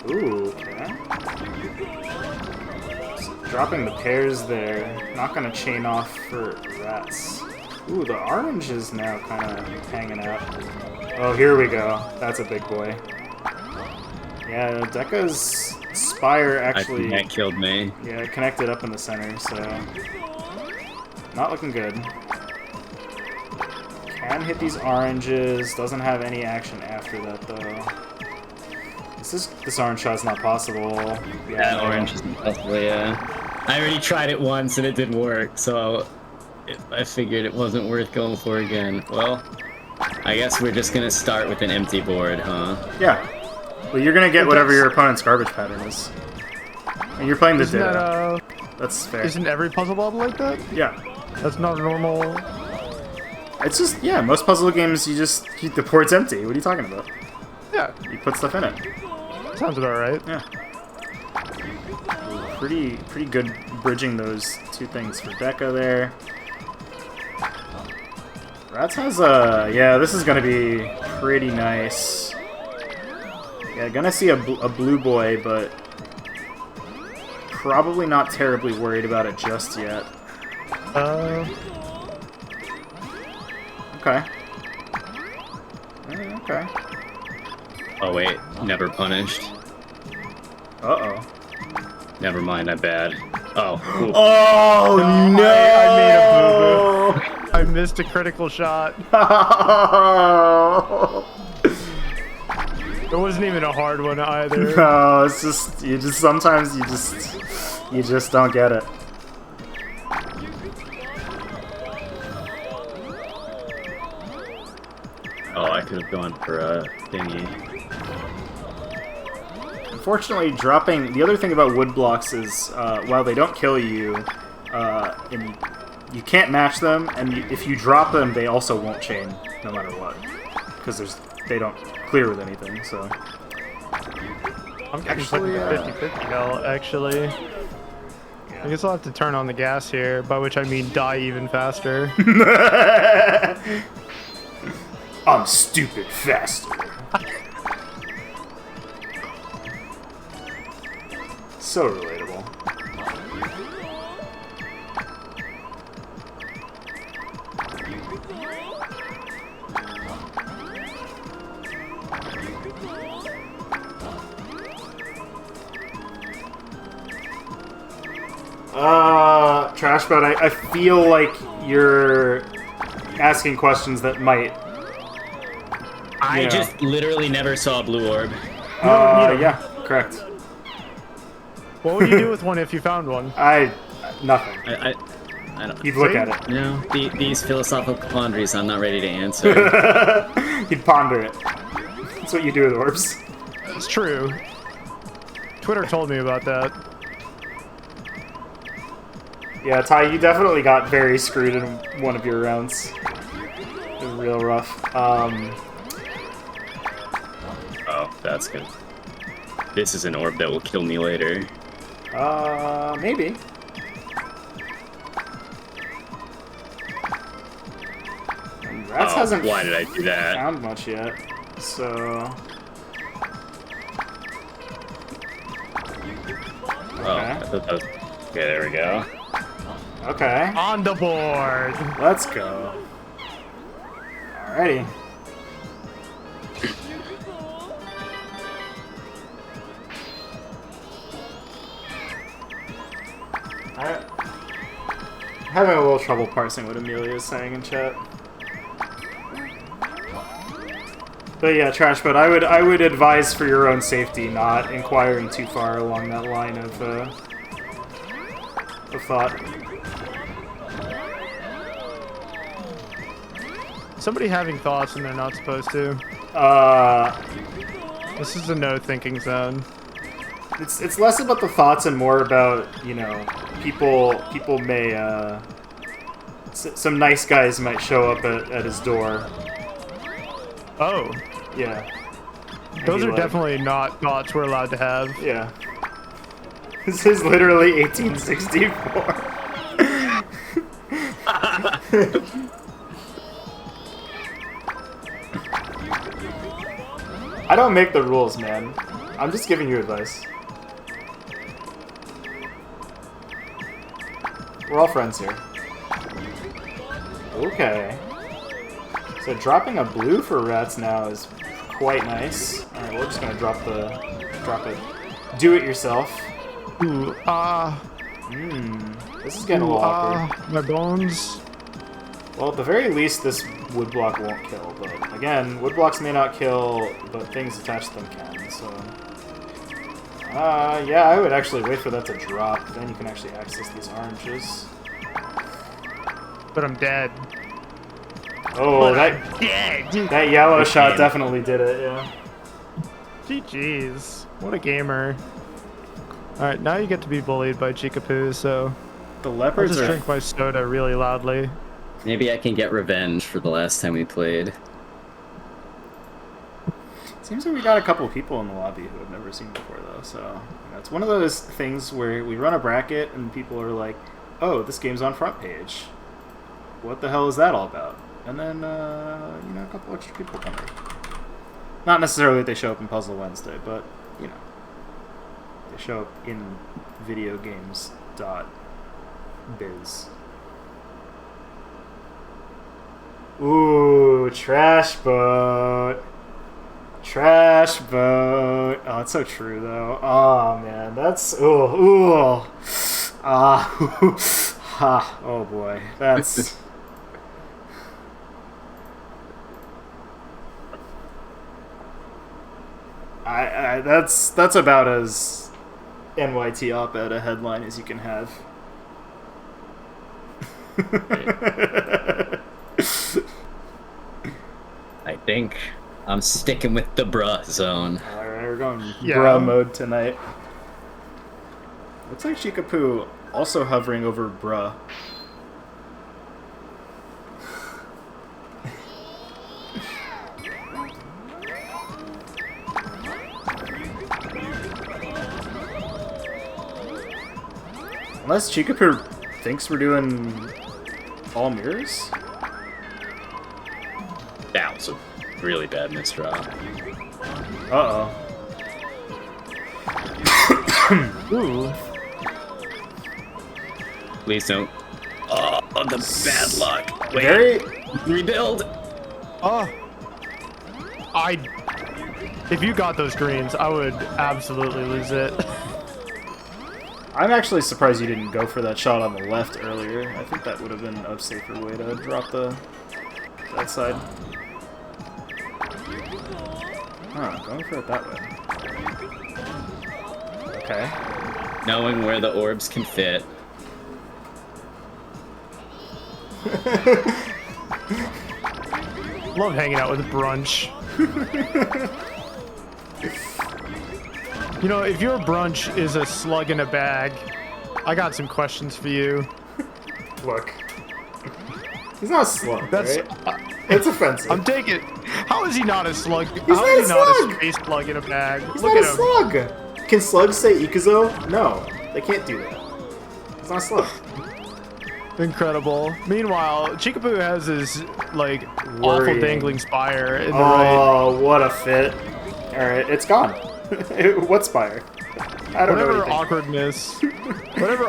Ooh, okay. So dropping the pairs there. Not gonna chain off for Ratttz. Ooh, the orange is now kind of hanging out. Oh, here we go. That's a big boy. Yeah, Deka's Spire actually... I think that killed me. Yeah, connected up in the center, so... Not looking good. Can hit these oranges. Doesn't have any action after that, though. This orange shot's not possible. Yeah, orange isn't possible, yeah. I already tried it once and it didn't work, so I figured it wasn't worth going for again. Well, I guess we're just gonna start with an empty board, huh? Yeah. Well, you're gonna get whatever your opponent's garbage pattern is. And you're playing the Ditto. That's fair. Isn't every puzzle bobble like that? Yeah. That's not a normal... It's just, yeah, most puzzle games you just keep the board's empty. What are you talking about? Yeah. You put stuff in it. Sounds about right. Yeah. Pretty good bridging those two things for Deka there. Ratttz has a... Yeah, this is gonna be pretty nice. Yeah, gonna see a blue boy, but probably not terribly worried about it just yet. Okay. Okay. Oh wait, never punished. Uh-oh. Never mind, I'm bad. Oh. Oh no! I made a boo-boo. I missed a critical shot. It wasn't even a hard one either. No, it's just sometimes you just don't get it. Oh, I could have gone for a thingy. Unfortunately, dropping the other thing about wood blocks is while they don't kill you, and you can't match them, and if you drop them, they also won't chain no matter what, because they don't clear with anything. So I'm getting put in 50-50 hell, actually. yeah. I guess I'll have to turn on the gas here, by which I mean die even faster. I'm stupid faster. So relatable. Trash, but I feel like you're asking questions that might. I just literally never saw a blue orb. Yeah, correct. What would you do with one if you found one? Nothing. I don't. You'd look at it. No, these philosophical quandaries I'm not ready to answer. You'd ponder it. That's what you do with orbs. It's true. Twitter told me about that. Yeah, Ty, you definitely got very screwed in one of your rounds. It was real rough. Oh, that's good. This is an orb that will kill me later. Maybe. And Ratttz hasn't why did I do that? found much yet, so... Oh, I thought that was... Okay, there we go. Okay. On the board! Let's go. Alrighty. I'm having a little trouble parsing what Amelia is saying in chat. But yeah, Trash, but I would advise for your own safety not inquiring too far along that line of thought. Somebody having thoughts and they're not supposed to. This is a no thinking zone. It's less about the thoughts and more about, you know, people may some nice guys might show up at his door. Oh. Yeah. Those are like, definitely not thoughts we're allowed to have. Yeah. This is literally 1864. I don't make the rules, man. I'm just giving you advice. We're all friends here. Okay. So dropping a blue for Ratttz now is quite nice. Alright, we're just gonna drop it. Do it yourself. Ooh, This is getting a little awkward. my bones. Well, at the very least, this woodblock won't kill, but again, woodblocks may not kill, but things attached to them can, so... yeah, I would actually wait for that to drop, then you can actually access these oranges. But I'm dead. Oh, that yellow Good shot game. definitely did it, yeah. GG's. What a gamer. Alright, now you get to be bullied by chikapu, so... The I'll leopards just are... drink my soda really loudly. Maybe I can get revenge for the last time we played. Seems like we got a couple people in the lobby who I've never seen before, though, so... You know, it's one of those things where we run a bracket and people are like, oh, this game's on front page. What the hell is that all about? And then, you know, a couple extra people come in. Not necessarily that they show up in Puzzle Wednesday, but, you know. They show up in videogames.biz. Ooh, trash boat. Trash boat. Oh, it's so true, though. Oh, man. That's... Ooh. Ha, oh boy. That's... that's about as NYT op-ed a headline as you can have. I think I'm sticking with the bruh zone. Alright, we're going bruh mode tonight. Looks like Chikapu also hovering over bruh. Unless Chikapu thinks we're doing all mirrors? That was a really bad misdraw. Uh-oh. Ooh. Please don't. Oh, the bad luck. Wait, Very... rebuild. Oh. If you got those greens, I would absolutely lose it. I'm actually surprised you didn't go for that shot on the left earlier. I think that would have been a safer way to drop that side. Huh, going for it that way. Okay. Knowing where the orbs can fit. Love hanging out with brunch. You know, if your brunch is a slug in a bag, I got some questions for you. Look. He's not a slug, That's- right? It's offensive. I'm taking. How is he not a slug? He's How not is a he not slug! a space slug in a bag? He's Look not at a him. slug! Can slugs say Ikuzo? No. They can't do that. He's not a slug. Incredible. Meanwhile, Chikapu has his, like, awful Worrying. dangling spire in the right. Oh, what a fit. Alright, it's gone. What spire? I don't know Whatever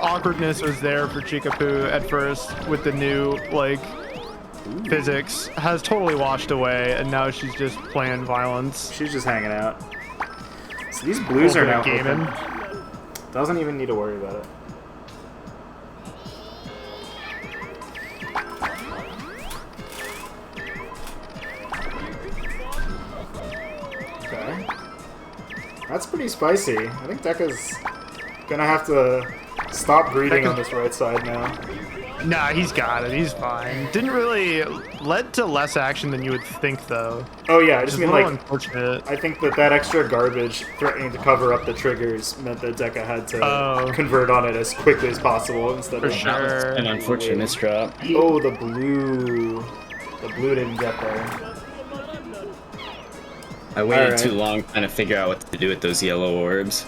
awkwardness was there for Chikapu at first with the new, like, physics has totally washed away, and now she's just playing violence. She's just hanging out. So these blues are now gaming. open. Doesn't even need to worry about it. Okay. That's pretty spicy. I think Deka's gonna have to stop breeding on this right side now. Nah, he's got it. He's fine. Didn't really led to less action than you would think, though. Oh yeah, I just Which is mean a like little unfortunate. I think that extra garbage threatening to cover up the triggers meant that Deka had to convert on it as quickly as possible instead For of sure. An unfortunate misdraw. Oh, the blue. The blue didn't get there. I waited Alright. too long trying to figure out what to do with those yellow orbs.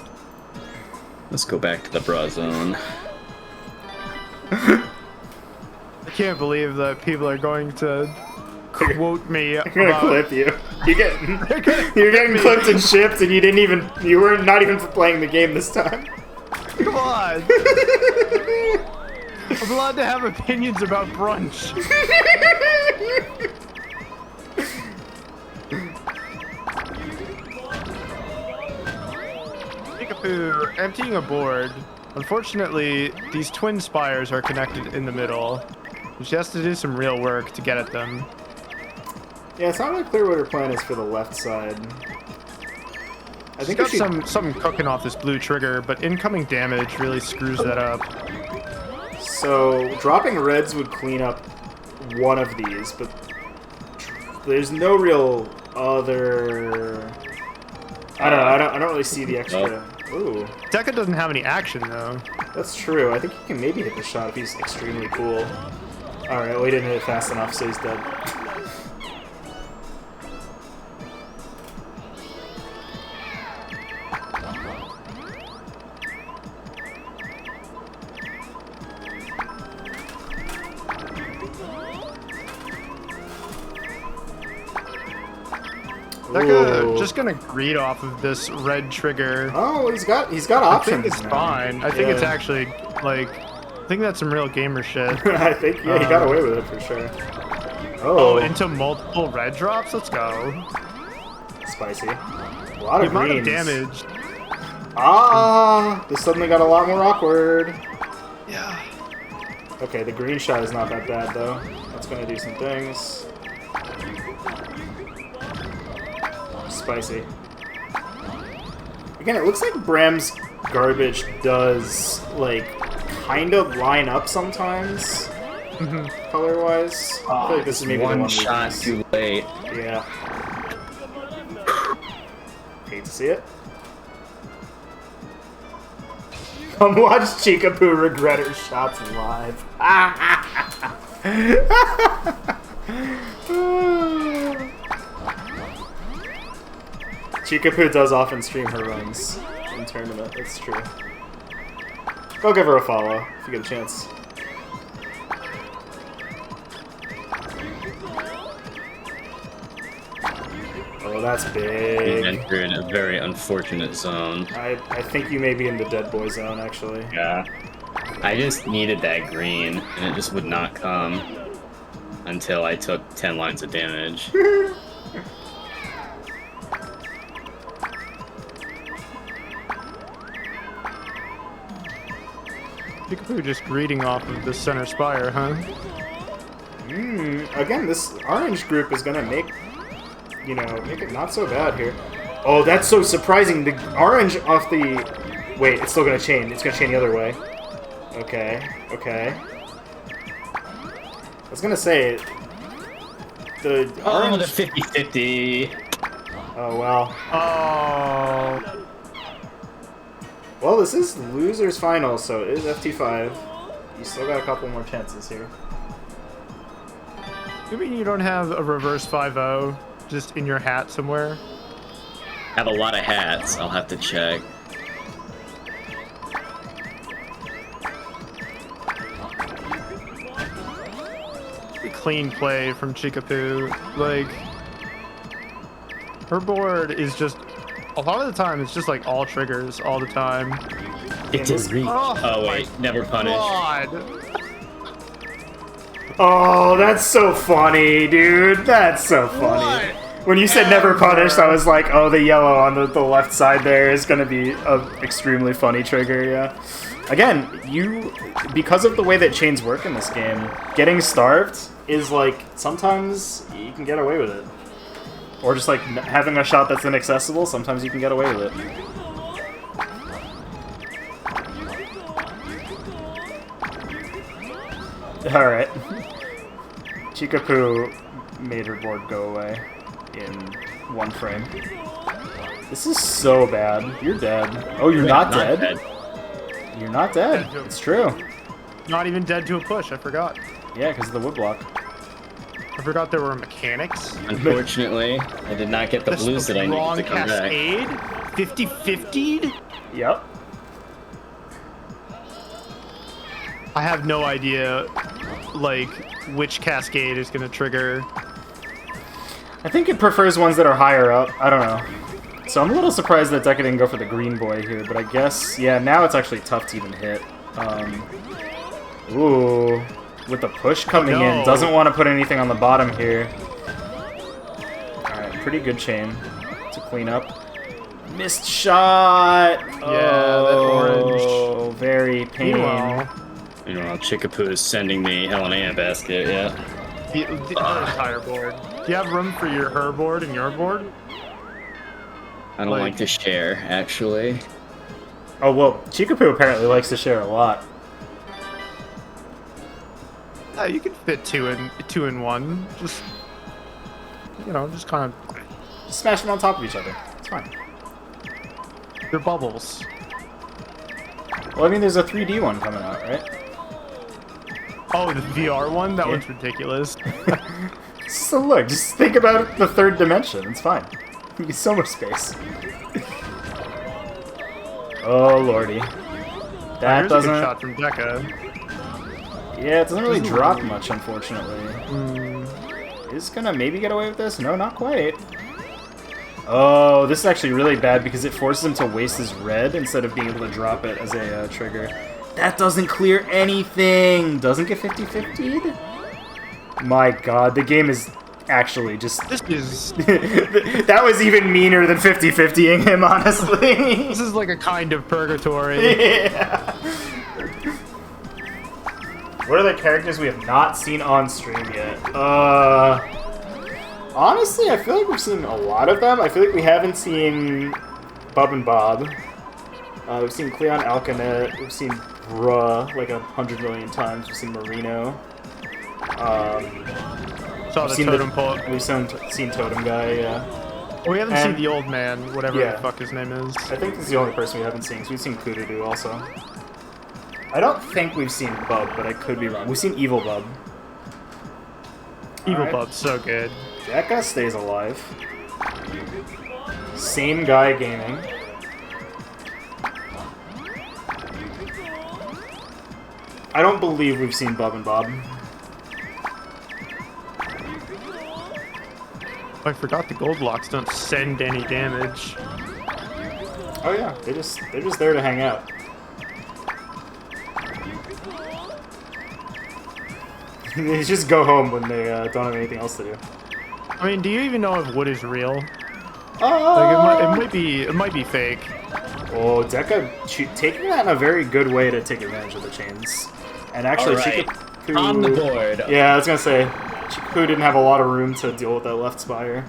Let's go back to the bra zone. I can't believe that people are going to quote me I'm gonna about... clip you. You're getting clipped and shipped, and you were not even playing the game this time. Come on! I'm allowed to have opinions about brunch. Chikapu emptying a board. Unfortunately, these twin spires are connected in the middle. She has to do some real work to get at them. Yeah, it's not really clear what her plan is for the left side. I She's think got if she... something cooking off this blue trigger, but incoming damage really screws that up. So, dropping reds would clean up one of these, but there's no real other... I don't know, I don't really see the extra... Ooh. Deka doesn't have any action, though. That's true. I think he can maybe hit the shot if he's extremely cool. Alright, well, he didn't hit it fast enough, so he's dead. Deka just gonna greed off of this red trigger. Oh, he's got I options. think it's now. fine. I think it's Yeah. actually, like, I think that's some real gamer shit. I think, yeah, he got away with it for sure. Oh, Oh, into multiple red drops? Let's go. spicy. A lot The of amount greens. of damage. Ah, this suddenly got a lot more awkward. Yeah. Okay, the green shot is not that bad though. That's gonna do some things. Spicy. Again, it looks like Bram's garbage does, like, kind of line up sometimes, color-wise. I feel like this is maybe the One one shot weakness. too late. Yeah. Hate to see it. Come watch Chikapu regret her shots live. Chikapu does often stream her runs in tournament, it's true. Go give her a follow if you get a chance. Oh, that's You big. entered a very unfortunate zone. I think you may be in the dead boy zone, actually. Yeah. I just needed that green, and it just would not come until I took 10 lines of damage. Chikapu just greeting off of the center spire, huh? Again, this orange group is gonna make, make it not so bad here. Oh, that's so surprising. The orange off the... Wait, it's still gonna chain. It's gonna chain the other way. Okay, okay. I was gonna say... The Oh, orange... the 50-50. Oh, well. Oh. Well, this is loser's final, so it is FT5. You still got a couple more chances here. You mean you don't have a reverse 5-0 just in your hat somewhere? Have a lot of hats. I'll have to check. Clean play from Chikapu. Like, her board is just, a lot of the time, it's just like all triggers all the time. It did reach. Oh, wait. Never punished. God. Oh, that's so funny, dude. That's so funny. When you said never punished, I was like, oh, the yellow on the left side there is going to be an extremely funny trigger, yeah. Again, because of the way that chains work in this game, getting starved is like, sometimes you can get away with it. Or just like having a shot that's inaccessible, sometimes you can get away with it. Alright. Chikapu made her board go away in one frame. This is so bad. You're dead. Oh, you're not dead? You're not dead. It's true. Not even dead to a push, I forgot. Yeah, because of the woodblock. I forgot there were mechanics. Unfortunately, I did not get the blues that I needed to come back. Cascade? 50-50'd? Yep. I have no idea, like, which cascade is going to trigger. I think it prefers ones that are higher up. I don't know. So I'm a little surprised that Deka didn't go for the green boy here, but I guess, yeah, now it's actually tough to even hit. Ooh, with the push coming in, doesn't want to put anything on the bottom here. Alright, pretty good chain to clean up. Missed shot! Yeah, that orange. Very pain. Meanwhile, Chikapu is sending me Helena basket, yeah. The entire board. Do you have room for her board and your board? I don't like to share, actually. Oh, well, Chikapu apparently likes to share a lot. You can fit two in one. Just, just kind of... Just smash them on top of each other. It's fine. They're bubbles. Well, I mean, there's a 3D one coming out, right? Oh, the VR one? That one's ridiculous. So look, just think about the third dimension. It's fine. You get so much space. Oh, lordy. That Here's a good doesn't... shot from Deka. Yeah, it doesn't really drop much, unfortunately. Is gonna maybe get away with this? No, not quite. Oh, this is actually really bad because it forces him to waste his red instead of being able to drop it as a trigger. That doesn't clear anything! Doesn't get 50-50'd? My god, the game is actually just... This is... That was even meaner than 50-50ing him, honestly. This is like a kind of purgatory. Yeah. What are the characters we have not seen on stream yet? Honestly, I feel like we've seen a lot of them. I feel like we haven't seen Bub and Bob. We've seen Cleon Alcanet. We've seen Bruh like 100 million times. We've seen Marino. Saw the totem pole. We've seen Totem Guy, yeah. We haven't seen the old man, whatever the fuck his name is. I think he's the only person we haven't seen, because we've seen Kududu also. I don't think we've seen Bub, but I could be wrong. We've seen Evil Bub. Evil Bub's so good. Deka stays alive. Same Guy Gaming. I don't believe we've seen Bub and Bob. I forgot the gold blocks don't send any damage. Oh yeah, they're just there to hang out. They just go home when they don't have anything else to do. I mean, do you even know if wood is real? Like it might be fake. Oh, Deka taking that in a very good way to take advantage of the chains. And actually, Alright. Chikapu... On the board. Yeah, I was gonna say, Chikapu didn't have a lot of room to deal with that left spire.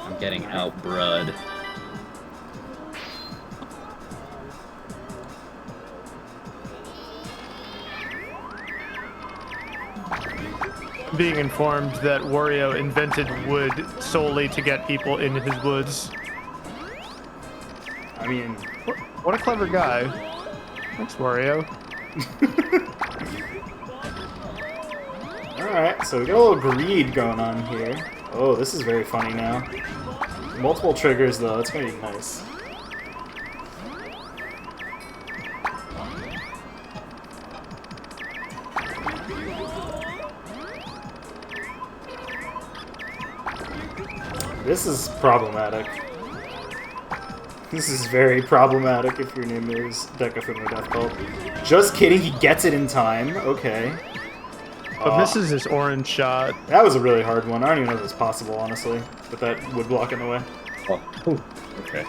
I'm getting out-brud. Being informed that Wario invented wood solely to get people in his woods. I mean... What a clever guy. Thanks, Wario. Alright, so we got a little greed going on here. Oh, this is very funny now. Multiple triggers, though. That's gonna be nice. This is problematic. This is very problematic if your name is Deka Fumo Death Cult. Just kidding, he gets it in time. Okay. But misses his orange shot. That was a really hard one. I don't even know if it's possible, honestly, with that wood block in the way. Oh, okay.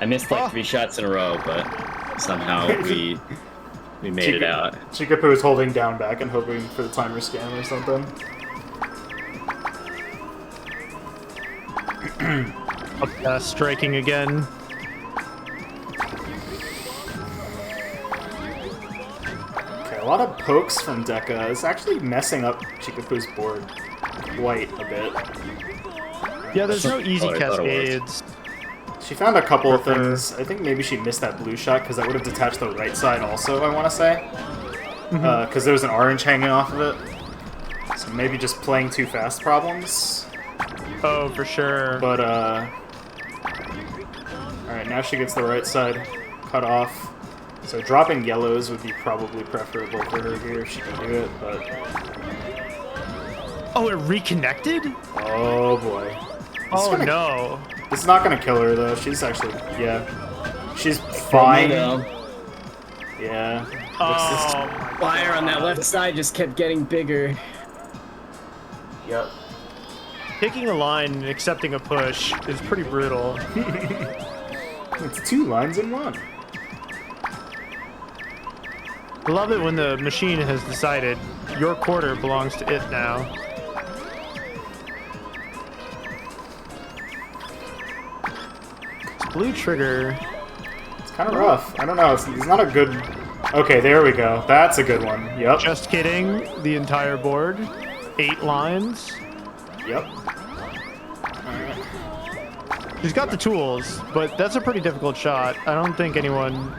I missed like 3 shots in a row, but somehow we made it out. Chikapu is holding down back and hoping for the timer scam or something. Striking again. Okay, a lot of pokes from Deka. It's actually messing up Chikapu's board quite a bit. Yeah, there's no easy cascades. She found a couple of things. I think maybe she missed that blue shot because that would have detached the right side also, I want to say. Because there was an orange hanging off of it. So maybe just playing too fast problems. Oh, for sure. But, alright, now she gets the right side cut off. So dropping yellows would be probably preferable for her here if she can do it, but... Oh, it reconnected? Oh, boy. Oh, no. This is not gonna kill her, though. She's actually... Yeah. She's fine. Yeah. Oh, Fire on that left side just kept getting bigger. Yep. Taking a line and accepting a push is pretty brutal. It's 2 lines in 1. I love it when the machine has decided your quarter belongs to it now. This blue trigger... It's kind of rough. I don't know. It's not a good... Okay, there we go. That's a good one. Yep. Just kidding. The entire board. 8 lines. Yep. He's got the tools, but that's a pretty difficult shot. I don't think anyone...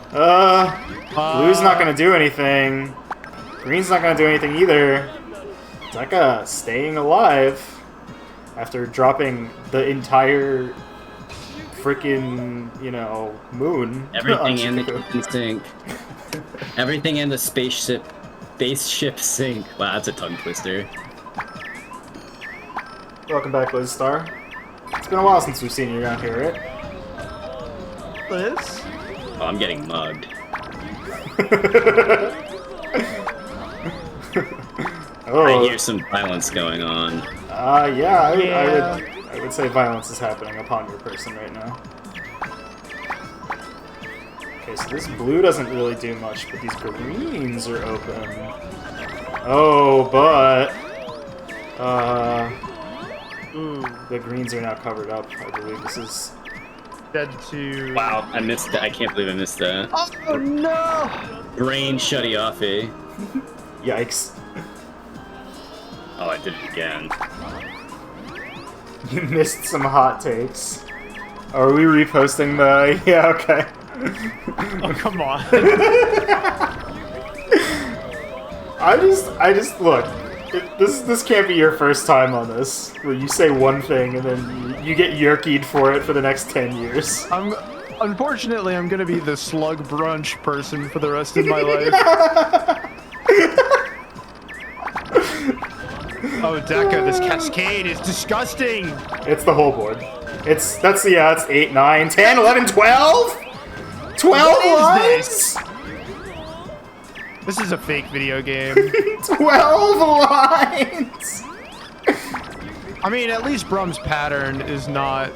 Blue's not gonna do anything. Green's not gonna do anything either. Deka staying alive after dropping the entire freaking, you know, moon. Everything in the kitchen sink. Everything in the spaceship sink. Wow, that's a tongue twister. Welcome back, Liz Star. It's been a while since we've seen you around here, right? Liz? Oh, I'm getting mugged. Oh. I hear some violence going on. Yeah, I would say violence is happening upon your person right now. Okay, so this blue doesn't really do much, but these greens are open. Oh, but... Ooh, the greens are now covered up. I believe this is... dead to... Wow, I missed that. I can't believe I missed that. Oh, no! Brain shutty offy. Yikes. Oh, I did it again. You missed some hot takes. Are we reposting the... Yeah, okay. Oh, come on. I just look. This can't be your first time on this, where you say one thing and then you get yerkied for it for the next 10 years. Unfortunately, I'm gonna be the slug brunch person for the rest of my life. Oh, Deka, this cascade is disgusting! It's the whole board. It's 8, 9, 10, 11, 12? 12 lines? This is a fake video game. 12 lines! I mean, at least Brum's pattern is not...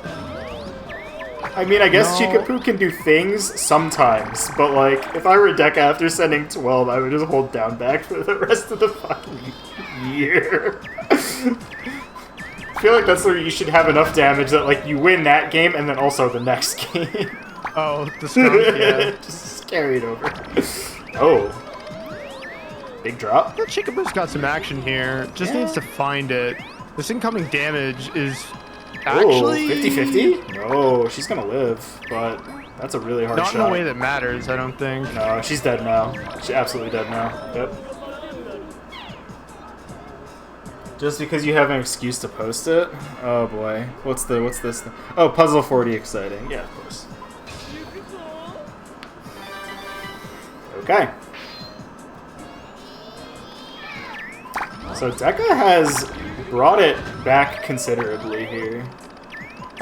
I mean, I guess No. Chikapu can do things sometimes, but like, if I were Deka after sending 12, I would just hold down back for the rest of the fucking year. I feel like that's where you should have enough damage that like you win that game and then also the next game. Oh, the skunk, yeah. Just carry it over. Oh. Big drop. Well, Chikapu's got some action here. Just needs to find it. This incoming damage is actually... 50-50? No, she's gonna live, but that's a really hard not shot. in a way that matters, I don't think. No, she's dead now. She's absolutely dead now. Yep. Just because you have an excuse to post it? Oh boy. What's this thing? Oh, Puzzle 40 exciting. Yeah, of course. Okay. So Deka has brought it back considerably here.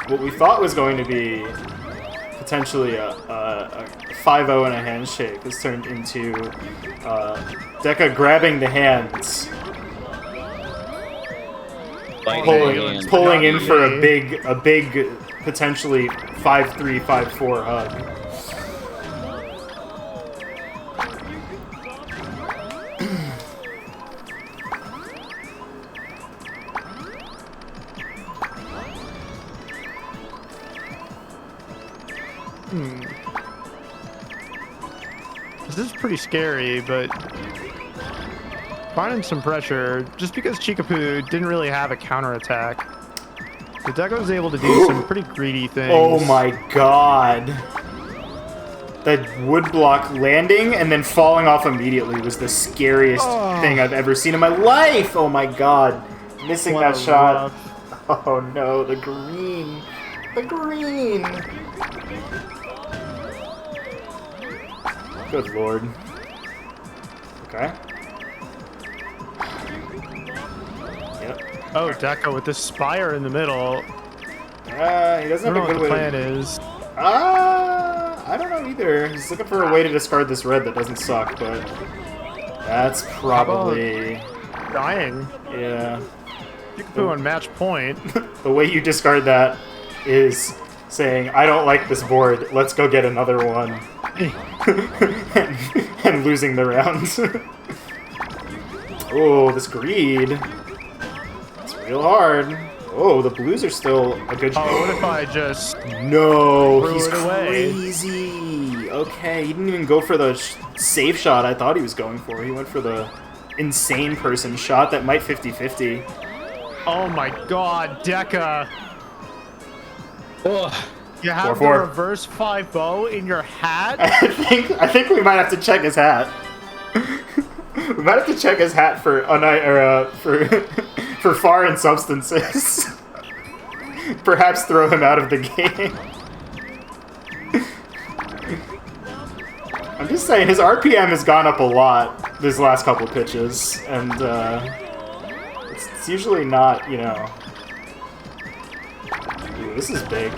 What we thought was going to be potentially a 5-0 and a handshake has turned into Deka grabbing the hands, pulling in for a big potentially 5-3, 5-4 hug. This is pretty scary, but finding some pressure, just because Chikapu didn't really have a counterattack. So Deka was able to do some pretty greedy things. Oh my god. That woodblock landing and then falling off immediately was the scariest thing I've ever seen in my life! Oh my god. Missing What that a shot. rough. Oh no, the green. The green! Good lord. Okay. Yep. Oh, Deka with this spire in the middle. He I doesn't don't have know a what good the way plan is. I don't know either. He's looking for a way to discard this red that doesn't suck, but that's probably... Dying. Yeah. Chikapu on match point. The way you discard that is saying, I don't like this board, let's go get another one. and losing the round. Oh, this greed. It's real hard. Oh, the blues are still a good shot. Oh, what if I just... No, threw he's it away? crazy. Okay, he didn't even go for the safe shot I thought he was going for. He went for the insane person shot that might 50-50. Oh my god, Deka! Oh, You have 4-4. the reverse 5-0 in your hat? I think we might have to check his hat. We might have to check his hat for for foreign substances. Perhaps throw him out of the game. I'm just saying, his RPM has gone up a lot this last couple pitches, and it's usually not, you know. Ooh, this is big.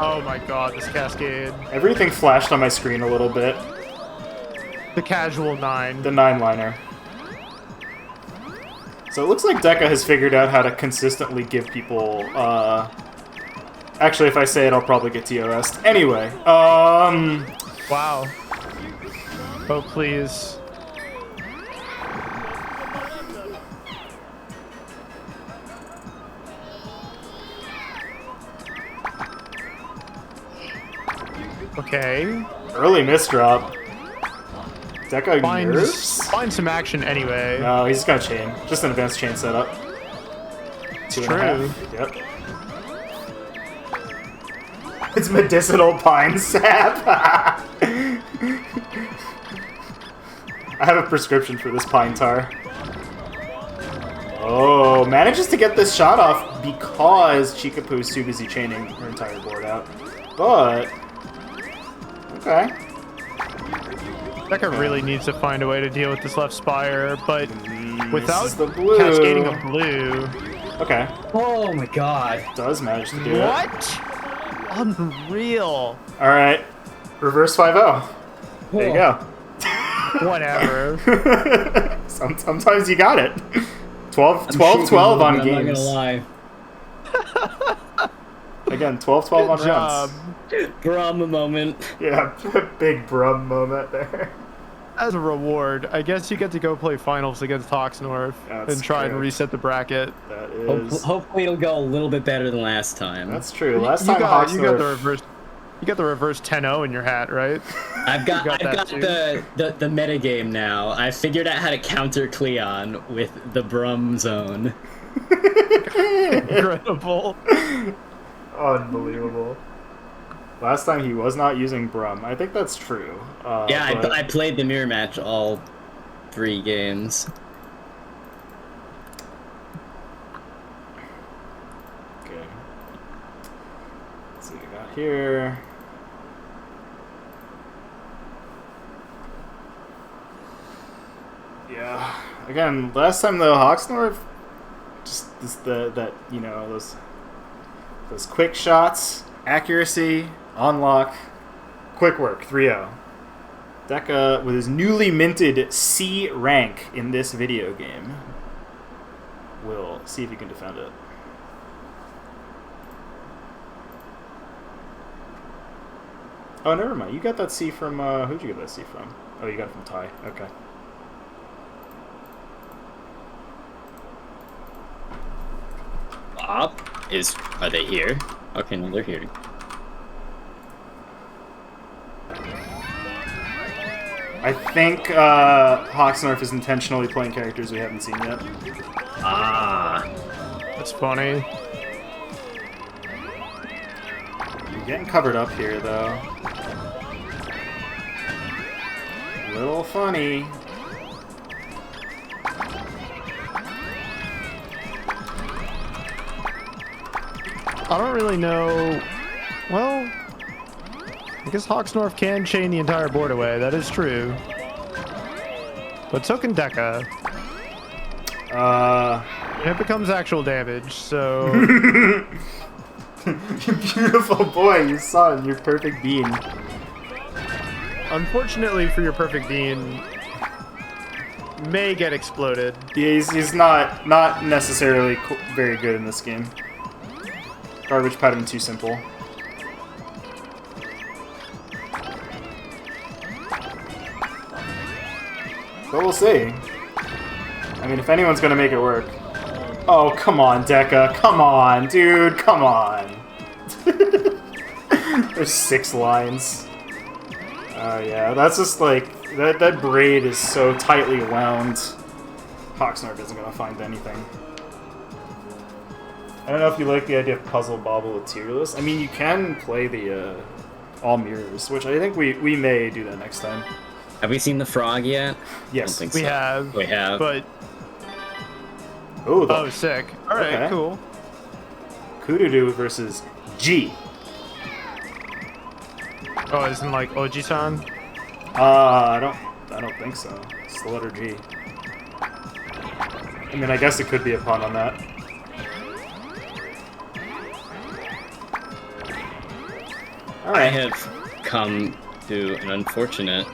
Oh my god, this cascade. Everything flashed on my screen a little bit. The casual 9. The 9-liner. So it looks like Deka has figured out how to consistently give people, actually, if I say it, I'll probably get TOS'd. Anyway, Wow. Oh, please. Okay. Early misdrop. Deka nerfs? Find some action anyway. No, he's just gonna chain. Just an advanced chain setup. It's 2.5. Yep. It's medicinal pine sap. I have a prescription for this pine tar. Oh, manages to get this shot off because Chikapu is too busy chaining her entire board out. But okay. Deka really needs to find a way to deal with this left spire, but without the blue. cascading a blue. Okay. Oh my god. Does manage to do it. What? Unreal. Alright. Reverse 5-0. There you go. Whatever. Sometimes you got it. 12 on I'm games. not gonna lie. Again, 12 on Good job. runs. Brum moment. Yeah, big brum moment there. As a reward, I guess you get to go play finals against HoxNorf That's and try and true. reset the bracket. That is. Hopefully it'll go a little bit better than last time. That's true. Last You time got the HoxNorf. reverse. You got the reverse 10-0 in your hat, right? I've got that too. the metagame now. I figured out how to counter Cleon with the Brum zone. Incredible. Unbelievable. Last time he was not using Brum. I think that's true. Yeah, but- I played the mirror match all 3 games. Okay. Let's see what we got here. Yeah. Again, last time though, HoxNorf just that you know those quick shots, accuracy, unlock, quick work, 3-0. Deka with his newly minted C rank in this video game. We'll see if he can defend it. Oh, never mind. You got that C from, who'd you get that C from? Oh, you got it from Ty. Okay. Are they here? Okay, no, they're here. I think HoxNorf is intentionally playing characters we haven't seen yet. Ah. That's funny. You're getting covered up here, though. Little funny. I don't really know. Well, I guess HoxNorf can chain the entire board away. That is true. But so can Deka. And it becomes actual damage, so... You beautiful boy, you son, your perfect bean. Unfortunately for your perfect bean, may get exploded. Yeah, he's not necessarily very good in this game. Garbage pattern too simple. But we'll see. I mean, if anyone's gonna make it work. Oh, come on, Deka. Come on, dude. Come on. There's 6 lines. Yeah, that's just like... That braid is so tightly wound. HoxNorf isn't gonna find anything. I don't know if you like the idea of puzzle Bobble with tier list. I mean, you can play the all mirrors, which I think we may do that next time. Have we seen the frog yet? Yes. I don't think We so. have. We have. But, Ooh, the oh, sick. Alright, Okay. cool. Kududu versus G. Oh, isn't like Oji-san? I don't think so. It's the letter G. I mean, I guess it could be a pun on that. I have come to an unfortunate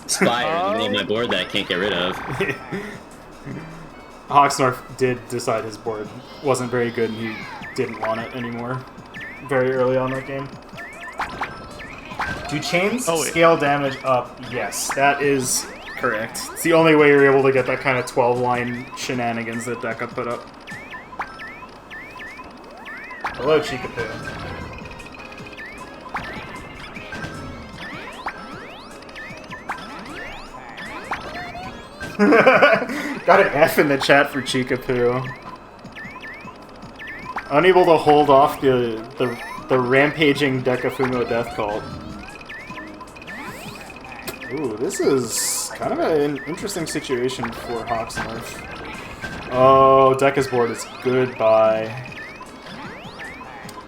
spire in the middle of my board that I can't get rid of. HoxNorf did decide his board wasn't very good and he didn't want it anymore very early on that game. Do chains Oh, wait. scale damage up? Yes, that is correct. It's the only way you're able to get that kind of 12-line shenanigans that Deka put up. Hello, Chikapu. Got an F in the chat for Chikapu. Unable to hold off the rampaging Deka Fumo death cult. Ooh, this is kind of an interesting situation for HoxNorf. Oh, Deka's board is goodbye.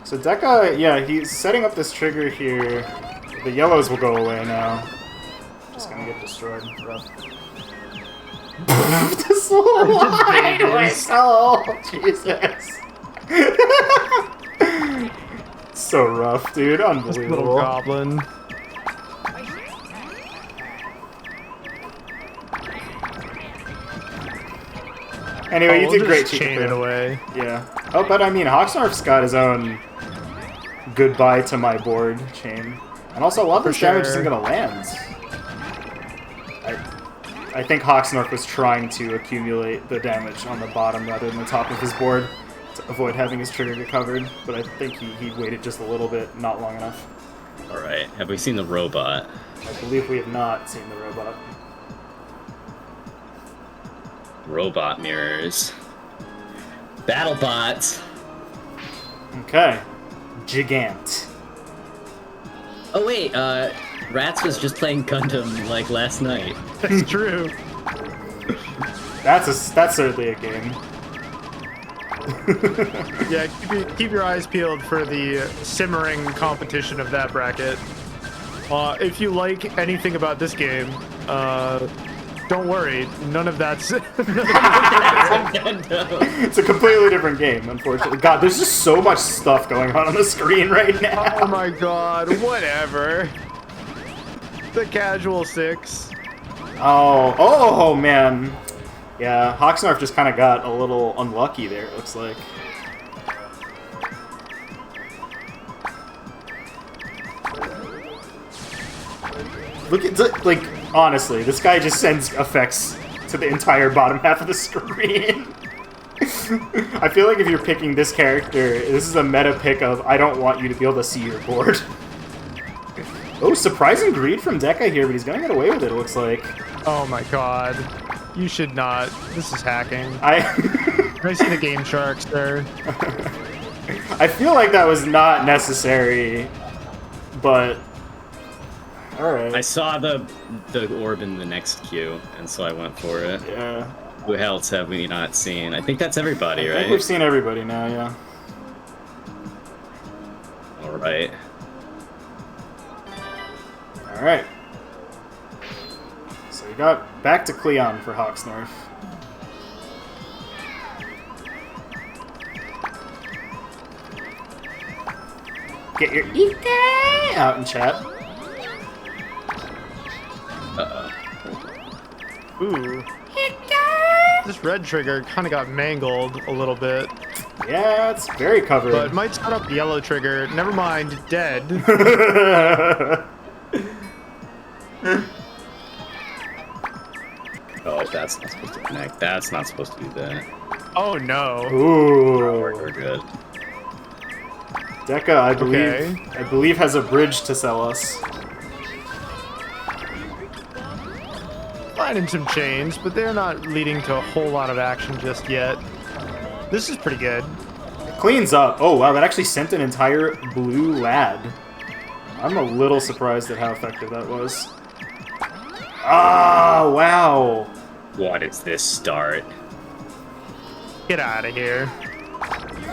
So Deka, yeah, he's setting up this trigger here. The yellows will go away now. Just gonna get destroyed. Rough. This little line! Oh, Jesus. So rough, dude. This Unbelievable. little goblin. Anyway, you we'll did great, just chain Chikapu. it away. Yeah. Oh, but I mean, HoxNorf's got his own goodbye to my board chain. And also, a lot of this damage isn't going to land. I think HoxNorf was trying to accumulate the damage on the bottom rather than the top of his board to avoid having his trigger get covered. But I think he waited just a little bit, not long enough. Alright, have we seen the robot? I believe we have not seen the robot. Robot mirrors. Battle bots! Okay. Gigant. Oh wait, Ratttz was just playing Gundam like last night. That's true. That's certainly a game. Yeah, keep your eyes peeled for the simmering competition of that bracket. If you like anything about this game, don't worry, none of that's... It's a completely different game, unfortunately. God, there's just so much stuff going on the screen right now. Oh my god, whatever. The casual 6. Oh, man. Yeah, HoxNorf just kind of got a little unlucky there, it looks like. Look at, like, honestly, this guy just sends effects to the entire bottom half of the screen. I feel like if you're picking this character, this is a meta pick of, I don't want you to be able to see your board. Oh, surprising greed from Deka here, but he's gonna get away with it, it looks like. Oh my god. You should not. This is hacking. I see the game sharks there. I feel like that was not necessary, but alright. I saw the orb in the next queue, and so I went for it. Yeah. Who else have we not seen? I think that's everybody, I right? think we've seen everybody now, yeah. Alright. Alright. So we got back to Cleon for HoxNorf. Get your Yippee out in chat. Uh-oh. Ooh. This red trigger kind of got mangled a little bit. Yeah, it's very covered. But it might set up the yellow trigger. Never mind, dead. Oh, that's not supposed to connect. That's not supposed to do that. Oh no. Ooh. We're good. Deka, I believe has a bridge to sell us. Finding some chains, but they're not leading to a whole lot of action just yet. This is pretty good. It cleans up. Oh wow, that actually sent an entire blue lad. I'm a little surprised at how effective that was. Ah, wow. What is this start? Get out of here.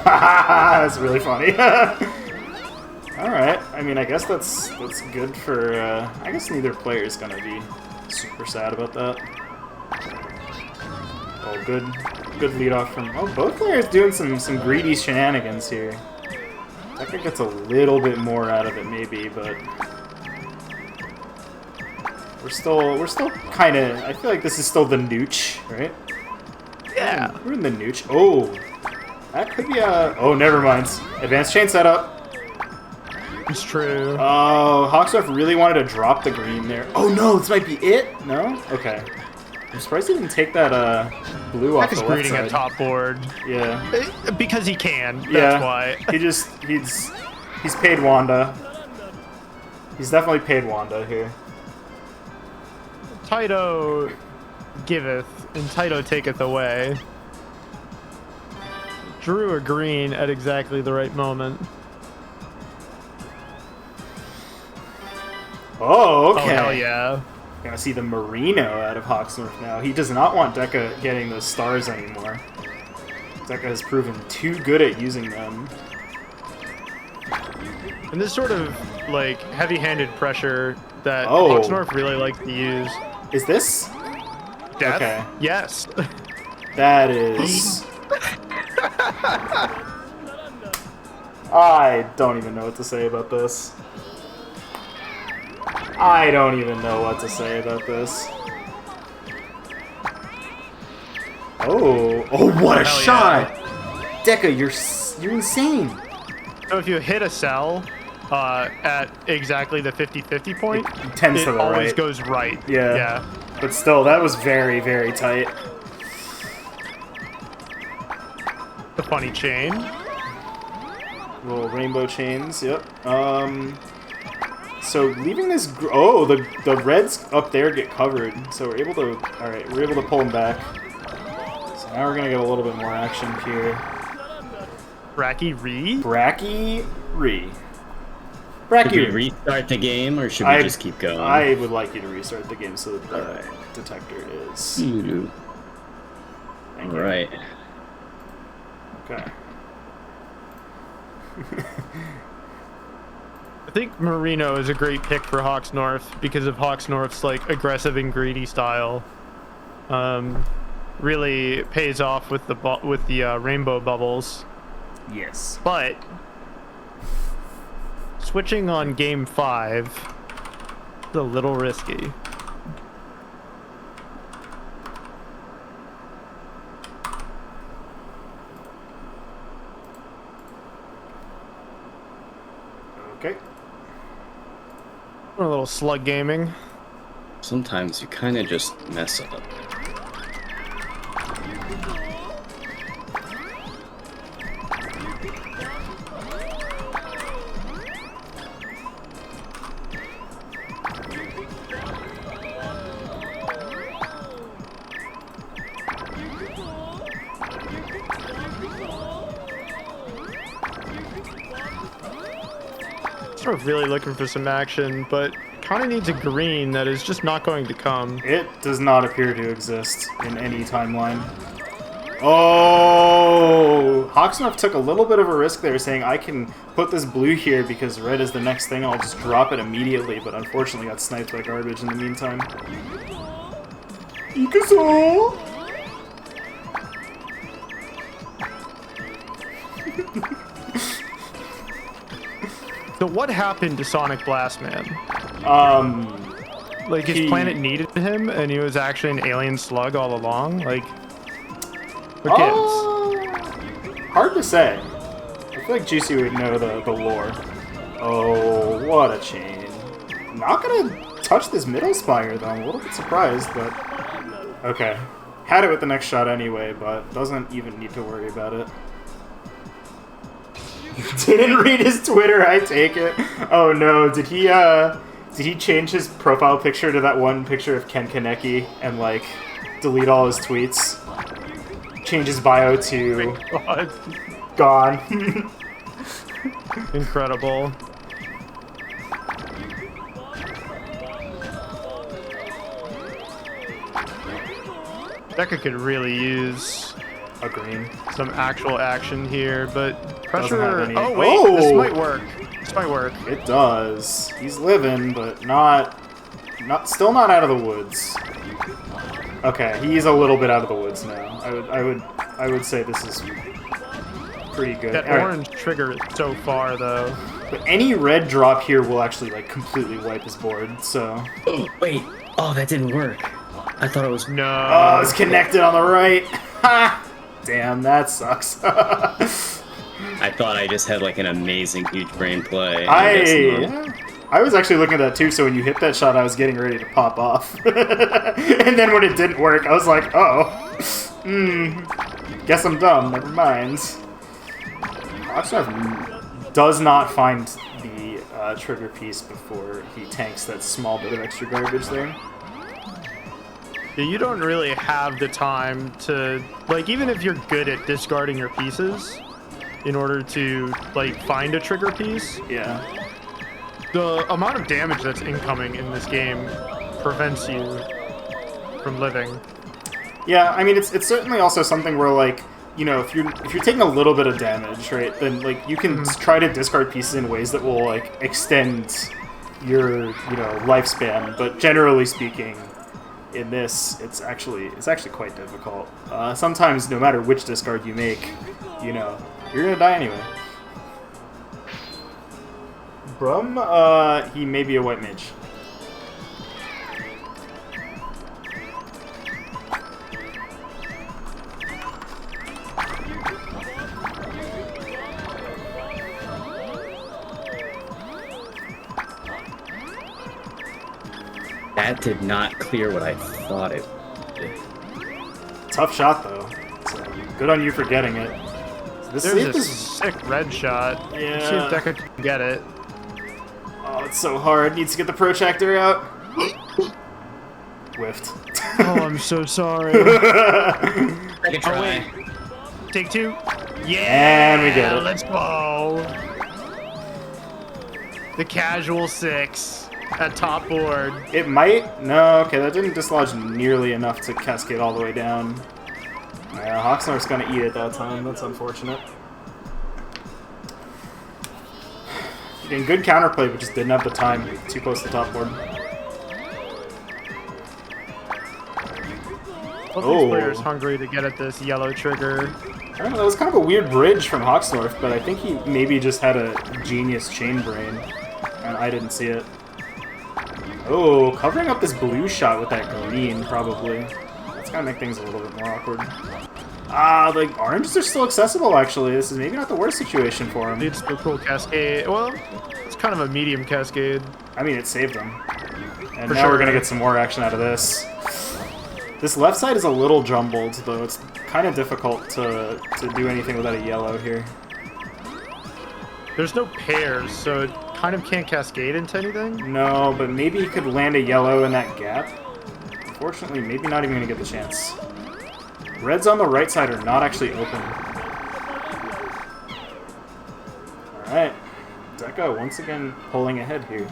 That's really funny. Alright, I mean, I guess that's good for, I guess neither player is gonna be super sad about that. Oh, good lead off from, oh, both players doing some greedy shenanigans here. Deka gets a little bit more out of it maybe, but we're still kind of, I feel like this is still the nooch, right? Yeah. We're in the nooch. Oh, that could be a, oh, never mind. Advanced chain setup. It's true. Oh, HoxNorf really wanted to drop the green there. Oh no, this might be it? No? Okay. I'm surprised he didn't take that blue off the He's left greeting side. a top board. Yeah. Because he can. That's Yeah. why. He's paid Wanda. He's definitely paid Wanda here. Taito giveth, and Taito taketh away. Drew a green at exactly the right moment. Oh, okay. Oh, hell yeah. Gonna see the Merino out of HoxNorf now. He does not want Deka getting those stars anymore. Deka has proven too good at using them. And this sort of, like, heavy-handed pressure that Oh. HoxNorf really likes to use. Is this? Death? Okay. Yes. That is... I don't even know what to say about this. I don't even know what to say about this. Oh, what a Hell shot! Deka, you're insane. So if you hit a cell at exactly the 50-50 point, It tends it to the always right. goes right. Yeah. Yeah. But still, that was very, very tight. The funny chain. Little rainbow chains, yep. So leaving this, the reds up there get covered, so we're able to, alright, we're able to pull them back. So now we're gonna get a little bit more action here. Bracky Re? Bracky Re. Should Bracky we Re. restart the game, or should we just keep going? I would like you to restart the game so that the detector is... You. Thank you. Alright. Okay. I think Merino is a great pick for HoxNorf because of HoxNorf's like aggressive and greedy style. Really pays off with the rainbow bubbles. Yes. But switching on game 5 is a little risky. Okay. A little slug gaming. Sometimes you kind of just mess up. Sort of really looking for some action, but kind of needs a green that is just not going to come. It does not appear to exist in any timeline. Oh! HoxNorf took a little bit of a risk there, saying I can put this blue here because red is the next thing and I'll just drop it immediately, but unfortunately got sniped like garbage in the meantime. Ikaso! So what happened to Sonic Blast Man? Like his planet needed him, and he was actually an alien slug all along. Like, what gives? Hard to say. I feel like Juicy would know the lore. Oh, what a chain! Not gonna touch this middle spire though. I'm a little bit surprised, but okay. Had it with the next shot anyway, but doesn't even need to worry about it. Didn't read his Twitter, I take it. Oh no, did he change his profile picture to that one picture of Ken Kaneki and like delete all his tweets? Change his bio to God. gone. Incredible. Deka could really use A green. some actual action here, but Doesn't pressure. have any- Oh wait, this Oh! might work. This might work. It does. He's living, but still not out of the woods. Okay, he's a little bit out of the woods now. I would say this is pretty good. That All right. orange trigger is so far though. But any red drop here will actually like completely wipe his board. So Oh, wait. Oh, that didn't work. I thought it was... No. oh, it's connected on the right. Ha! Damn, that sucks. I I thought I just had like an amazing huge brain play. I was actually looking at that too, so when you hit that shot, I was getting ready to pop off. And then when it didn't work, I was like, oh. Guess I'm dumb, never mind. HoxNorf does not find the trigger piece before he tanks that small bit of extra garbage there. Yeah, you don't really have the time to, like, even if you're good at discarding your pieces in order to, like, find a trigger piece. Yeah. The amount of damage that's incoming in this game prevents you from living. Yeah, I mean, it's certainly also something where, like, you know, if you're taking a little bit of damage, right, then, like, you can try to discard pieces in ways that will, like, extend your, you know, lifespan. But generally speaking, in this, it's actually quite difficult. Sometimes, no matter which discard you make, you know, you're gonna die anyway. Brum, he may be a white mage. That did not clear what I thought it did. Tough shot, though. So, good on you for getting it. So There's a sick red shot. Yeah. Let's see if Deka can get it. Oh, it's so hard. Needs to get the protractor out. Whiffed. Oh, I'm so sorry. Take a try. Take two. Yeah! And we get it. Let's go. The casual 6 at top board. It might? No, okay, that didn't dislodge nearly enough to cascade all the way down. Yeah, HoxNorf's gonna eat it that time. That's unfortunate. Getting good counterplay, but just didn't have the time. Too close to top board. Both these players hungry to get at this yellow trigger. I don't know, that was kind of a weird bridge from HoxNorf, but I think he maybe just had a genius chain brain, and I didn't see it. Oh, covering up this blue shot with that green, probably. That's gonna make things a little bit more awkward. Ah, the oranges are still accessible, actually. This is maybe not the worst situation for him. It's the cool cascade. Well, it's kind of a medium cascade. I mean, it saved him. And For now sure. we're gonna get some more action out of this. This left side is a little jumbled, though. It's kind of difficult to do anything without a yellow here. There's no pairs, so it kind of can't cascade into anything. No, but maybe he could land a yellow in that gap. Unfortunately, maybe not even gonna get the chance. Reds on the right side are not actually open. Alright. Deka once again pulling ahead here.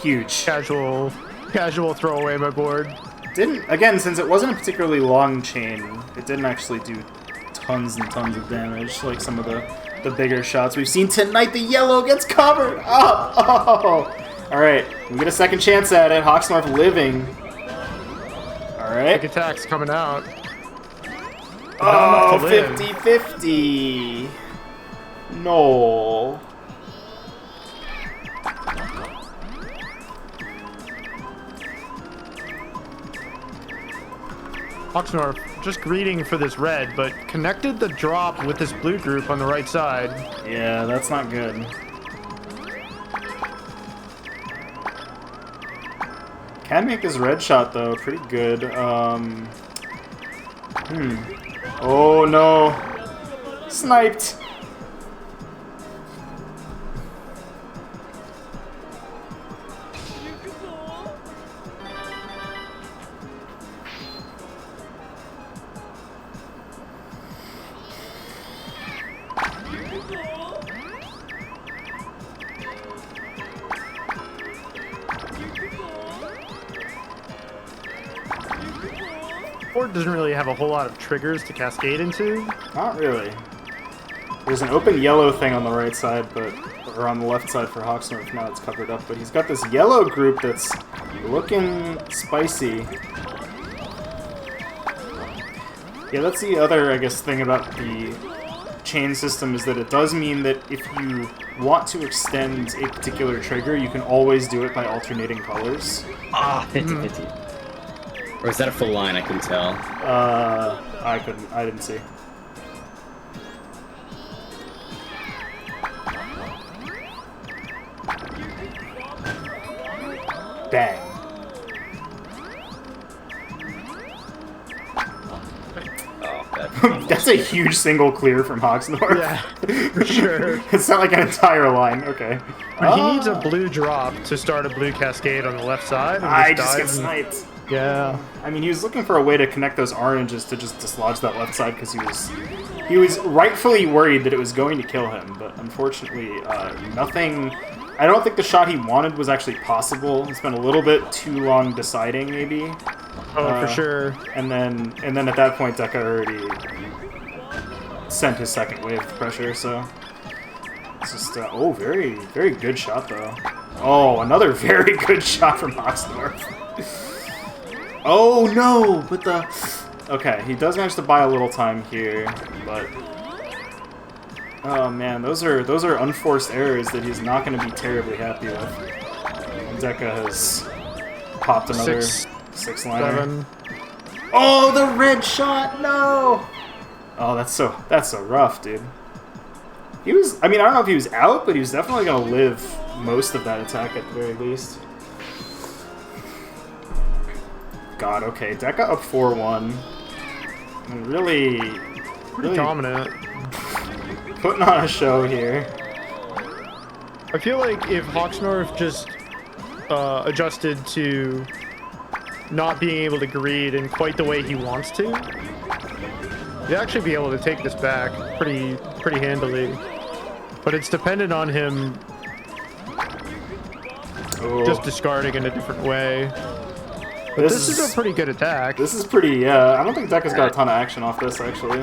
Huge. Casual throwaway my board. Again, since it wasn't a particularly long chain, it didn't actually do tons and tons of damage like some of the bigger shots we've seen tonight. The yellow gets covered up. Oh! Alright, we get a second chance at it. HoxNorf living. Alright. Big attacks coming out. Oh, 50-50. No. HoxNorf just greeting for this red, but connected the drop with this blue group on the right side. Yeah, that's not good. Can make this red shot, though, pretty good. Oh, no. Sniped. Board doesn't really have a whole lot of triggers to cascade into. Not really. There's an open yellow thing on the right side, but or on the left side for HoxNorf. Now it's covered up, but he's got this yellow group that's looking spicy. Yeah, that's the other, I guess, thing about the chain system is that it does mean that if you want to extend a particular trigger, you can always do it by alternating colors. 50-50. Or is that a full line? I couldn't tell. I didn't see. Bang. That's a huge single clear from HoxNorf. Yeah, for sure. It's not like an entire line. Okay. But he needs a blue drop to start a blue cascade on the left side. And I just get dive sniped. Yeah. I mean, he was looking for a way to connect those oranges to just dislodge that left side because he was rightfully worried that it was going to kill him, but unfortunately, nothing. I don't think the shot he wanted was actually possible. He spent a little bit too long deciding, maybe. Oh, for sure. And then at that point, Deka already sent his second wave of pressure. So it's just oh, very very good shot though. Oh, another very good shot from HoxNorf. Oh no, but the okay, he does manage to buy a little time here, but oh man, those are unforced errors that he's not going to be terribly happy with. And Deka has popped another six-liner. Oh, the red shot! No! Oh, that's so rough, dude. He was, I mean, I don't know if he was out, but he was definitely going to live most of that attack at the very least. God, okay, Deka up 4-1. And really dominant. Putting on a show here. I feel like if HoxNorf just adjusted to not being able to greed in quite the way he wants to, he'd actually be able to take this back pretty handily. But it's dependent on him just discarding in a different way. But this is a pretty good attack. This is pretty, yeah. I don't think Deka's got a ton of action off this, actually.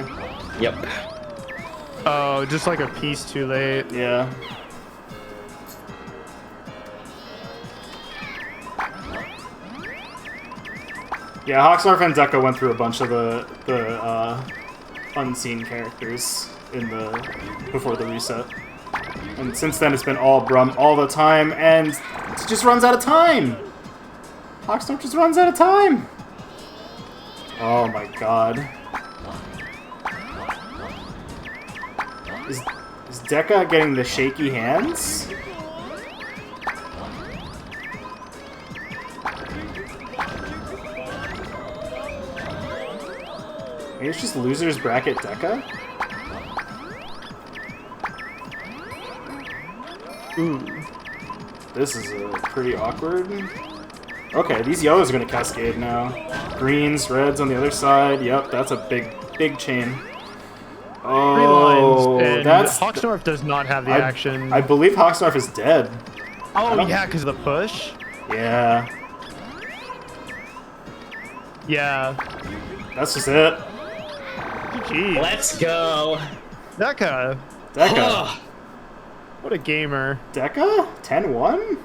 Yep. Oh, just like a piece too late. Yeah. Yeah, HoxNorf and Deka went through a bunch of the unseen characters in before the reset. And since then it's been all Brum all the time, and it just runs out of time! HoxNorf just runs out of time! Oh my god. Is Deka getting the shaky hands? Maybe it's just losers bracket Deka? Ooh. This is pretty awkward. Okay, these yellows are gonna cascade now. Greens, reds on the other side. Yep, that's a big chain. Oh, and that's HoxNorf does not have the action. I believe HoxNorf is dead. Oh yeah, because of the push. Yeah. Yeah. That's just it. GG. Let's go. Deka. Deka. What a gamer. Deka? 10-1?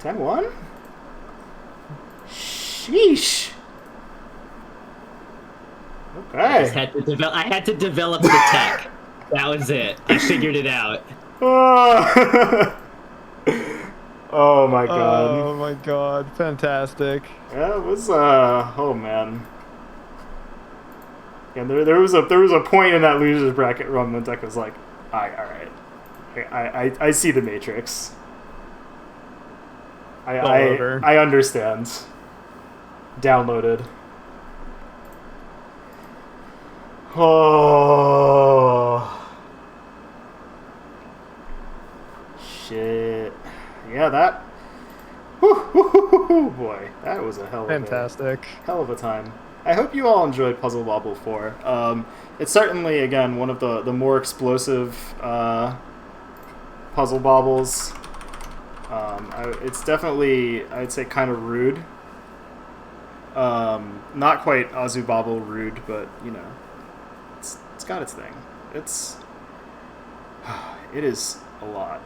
10-1? Sheesh. Okay. I had to develop the tech. That was it. I figured it out. Oh my god. Oh my god. Fantastic. Yeah, it was oh man. Yeah, there was a point in that losers bracket run when Deka was like, alright. I see the matrix. I understand. Downloaded. Oh shit! Yeah, that. Boy, that was a hell of a time. I hope you all enjoyed Puzzle Bobble 4. It's certainly again one of the more explosive puzzle bobbles. It's definitely, I'd say, kind of rude. Not quite Azu Bobble rude, but you know. It's got its thing. It is a lot.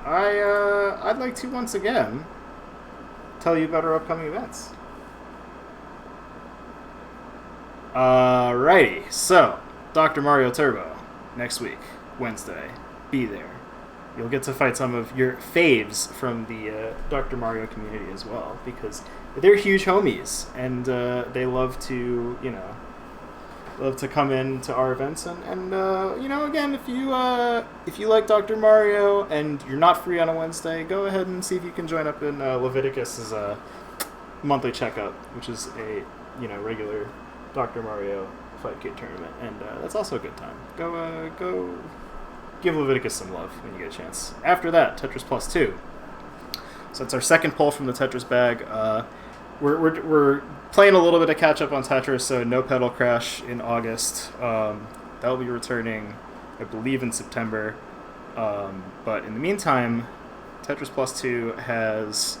I'd like to once again tell you about our upcoming events. Alrighty, so Dr. Mario Turbo next week, Wednesday. Be there. You'll get to fight some of your faves from the Dr. Mario community as well, because they're huge homies, and they love to, love to come into our events. And again, if you like Dr. Mario and you're not free on a Wednesday, go ahead and see if you can join up in Leviticus's monthly checkup, which is a regular Dr. Mario Fight Kid tournament, and that's also a good time. Go give Leviticus some love when you get a chance. After that, Tetris Plus 2. So it's our second pull from the Tetris bag. We're playing a little bit of catch up on Tetris, so no Pedal Crash in August. That'll be returning, I believe, in September. But in the meantime, Tetris Plus 2 has...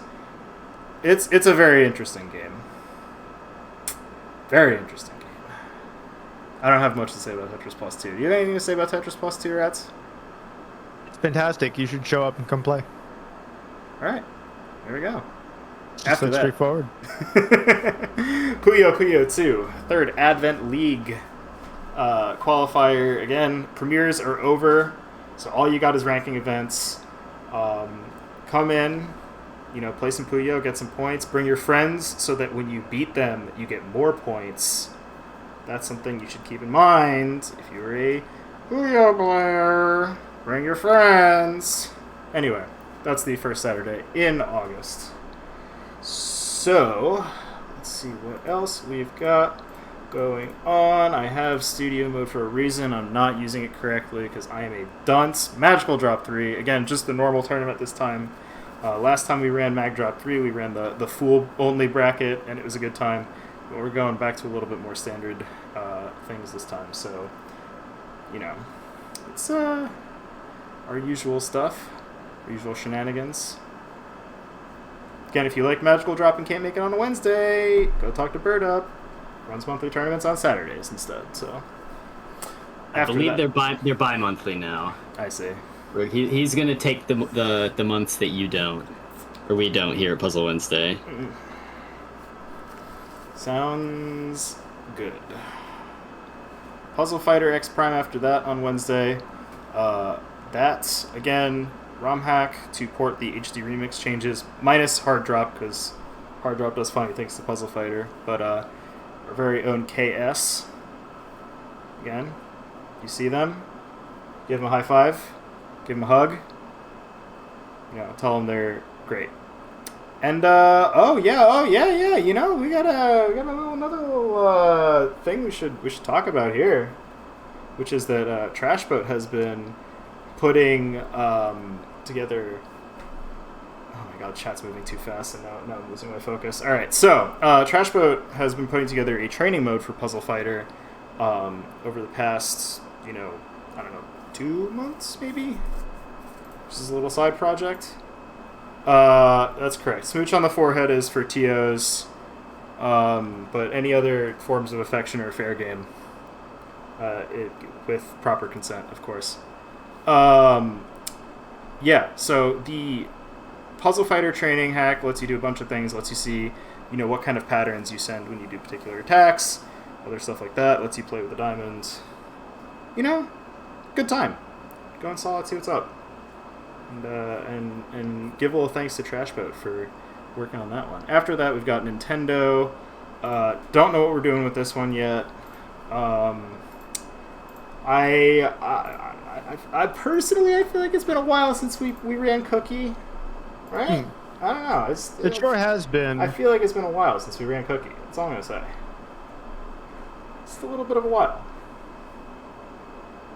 It's a very interesting game. Very interesting game. I don't have much to say about Tetris Plus 2. Do you have anything to say about Tetris Plus 2, Ratttz? It's fantastic. You should show up and come play. All right. There we go. It's After so that, straightforward. Puyo 2, third Advent League qualifier. Again, premieres are over, so all you got is ranking events. Come in, play some Puyo, get some points, bring your friends so that when you beat them, you get more points. That's something you should keep in mind if you're a Puyo player. Bring your friends. Anyway, that's the first Saturday in August. So, let's see what else we've got going on. I have studio mode for a reason. I'm not using it correctly because I am a dunce. Magical Drop 3. Again, just the normal tournament this time. Last time we ran Mag Drop 3, we ran the Fool only bracket, and it was a good time. But we're going back to a little bit more standard things this time. So, it's our usual stuff, our usual shenanigans. Again, if you like Magical Drop and can't make it on a Wednesday, go talk to Bird Up. Runs monthly tournaments on Saturdays instead. So, I believe they're bi-monthly now. I see. He's gonna take the months that you don't, or we don't here at Puzzle Wednesday. Sounds good. Puzzle Fighter X Prime after that on Wednesday. That's again ROM hack to port the HD remix changes minus Hard Drop, because Hard Drop does funny things to Puzzle Fighter. But our very own KS. Again, you see them, give them a high five. Give them a hug. Tell them they're great. And oh yeah. We got another little thing we should talk about here, which is that Trash Boat has been putting together. Oh my god, chat's moving too fast, and now I'm losing my focus. All right, so Trash Boat has been putting together a training mode for Puzzle Fighter over the past, I don't know, 2 months maybe. This is a little side project. That's correct. Smooch on the forehead is for TOs, but any other forms of affection are fair game, with proper consent, of course. Yeah, so the Puzzle Fighter training hack lets you do a bunch of things, lets you see, what kind of patterns you send when you do particular attacks, other stuff like that, lets you play with the diamonds. Good time. Go and saw it, see what's up. And give a little thanks to Trashboat for working on that one. After that, we've got Nintendo. Don't know what we're doing with this one yet. I personally, I feel like it's been a while since we ran Cookie. Right? I don't know. It sure has been. I feel like it's been a while since we ran Cookie. That's all I'm going to say. Just a little bit of a while.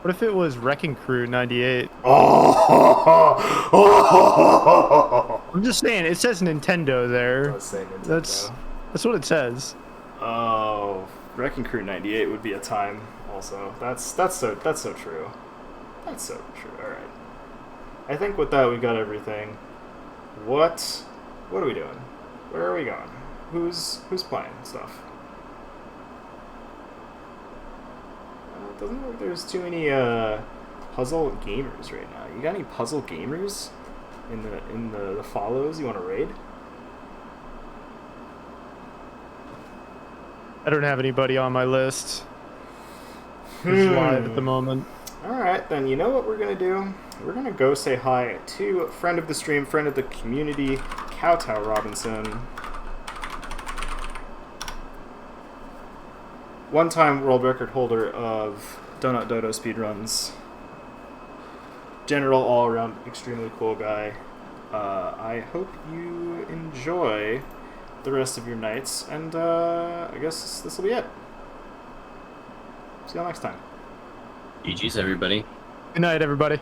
What if it was Wrecking Crew 98? Oh! I'm just saying, it says Nintendo there. It does say Nintendo. That's what it says. Oh, Wrecking Crew 98 would be a time also. That's so true. That's so true. All right. I think with that we've got everything. What are we doing? Where are we going? Who's playing stuff? Doesn't look like there's too many puzzle gamers right now. You got any puzzle gamers? in the follows. You want to raid? I don't have anybody on my list. Who's live at the moment. All right, then you know what we're gonna do? We're gonna go say hi to friend of the stream, friend of the community, Kowtow Robinson. One-time world record holder of Donut Dodo speedruns. General, all-around, extremely cool guy. I hope you enjoy the rest of your nights, and I guess this will be it. See you all next time. GG's, everybody. Good night, everybody.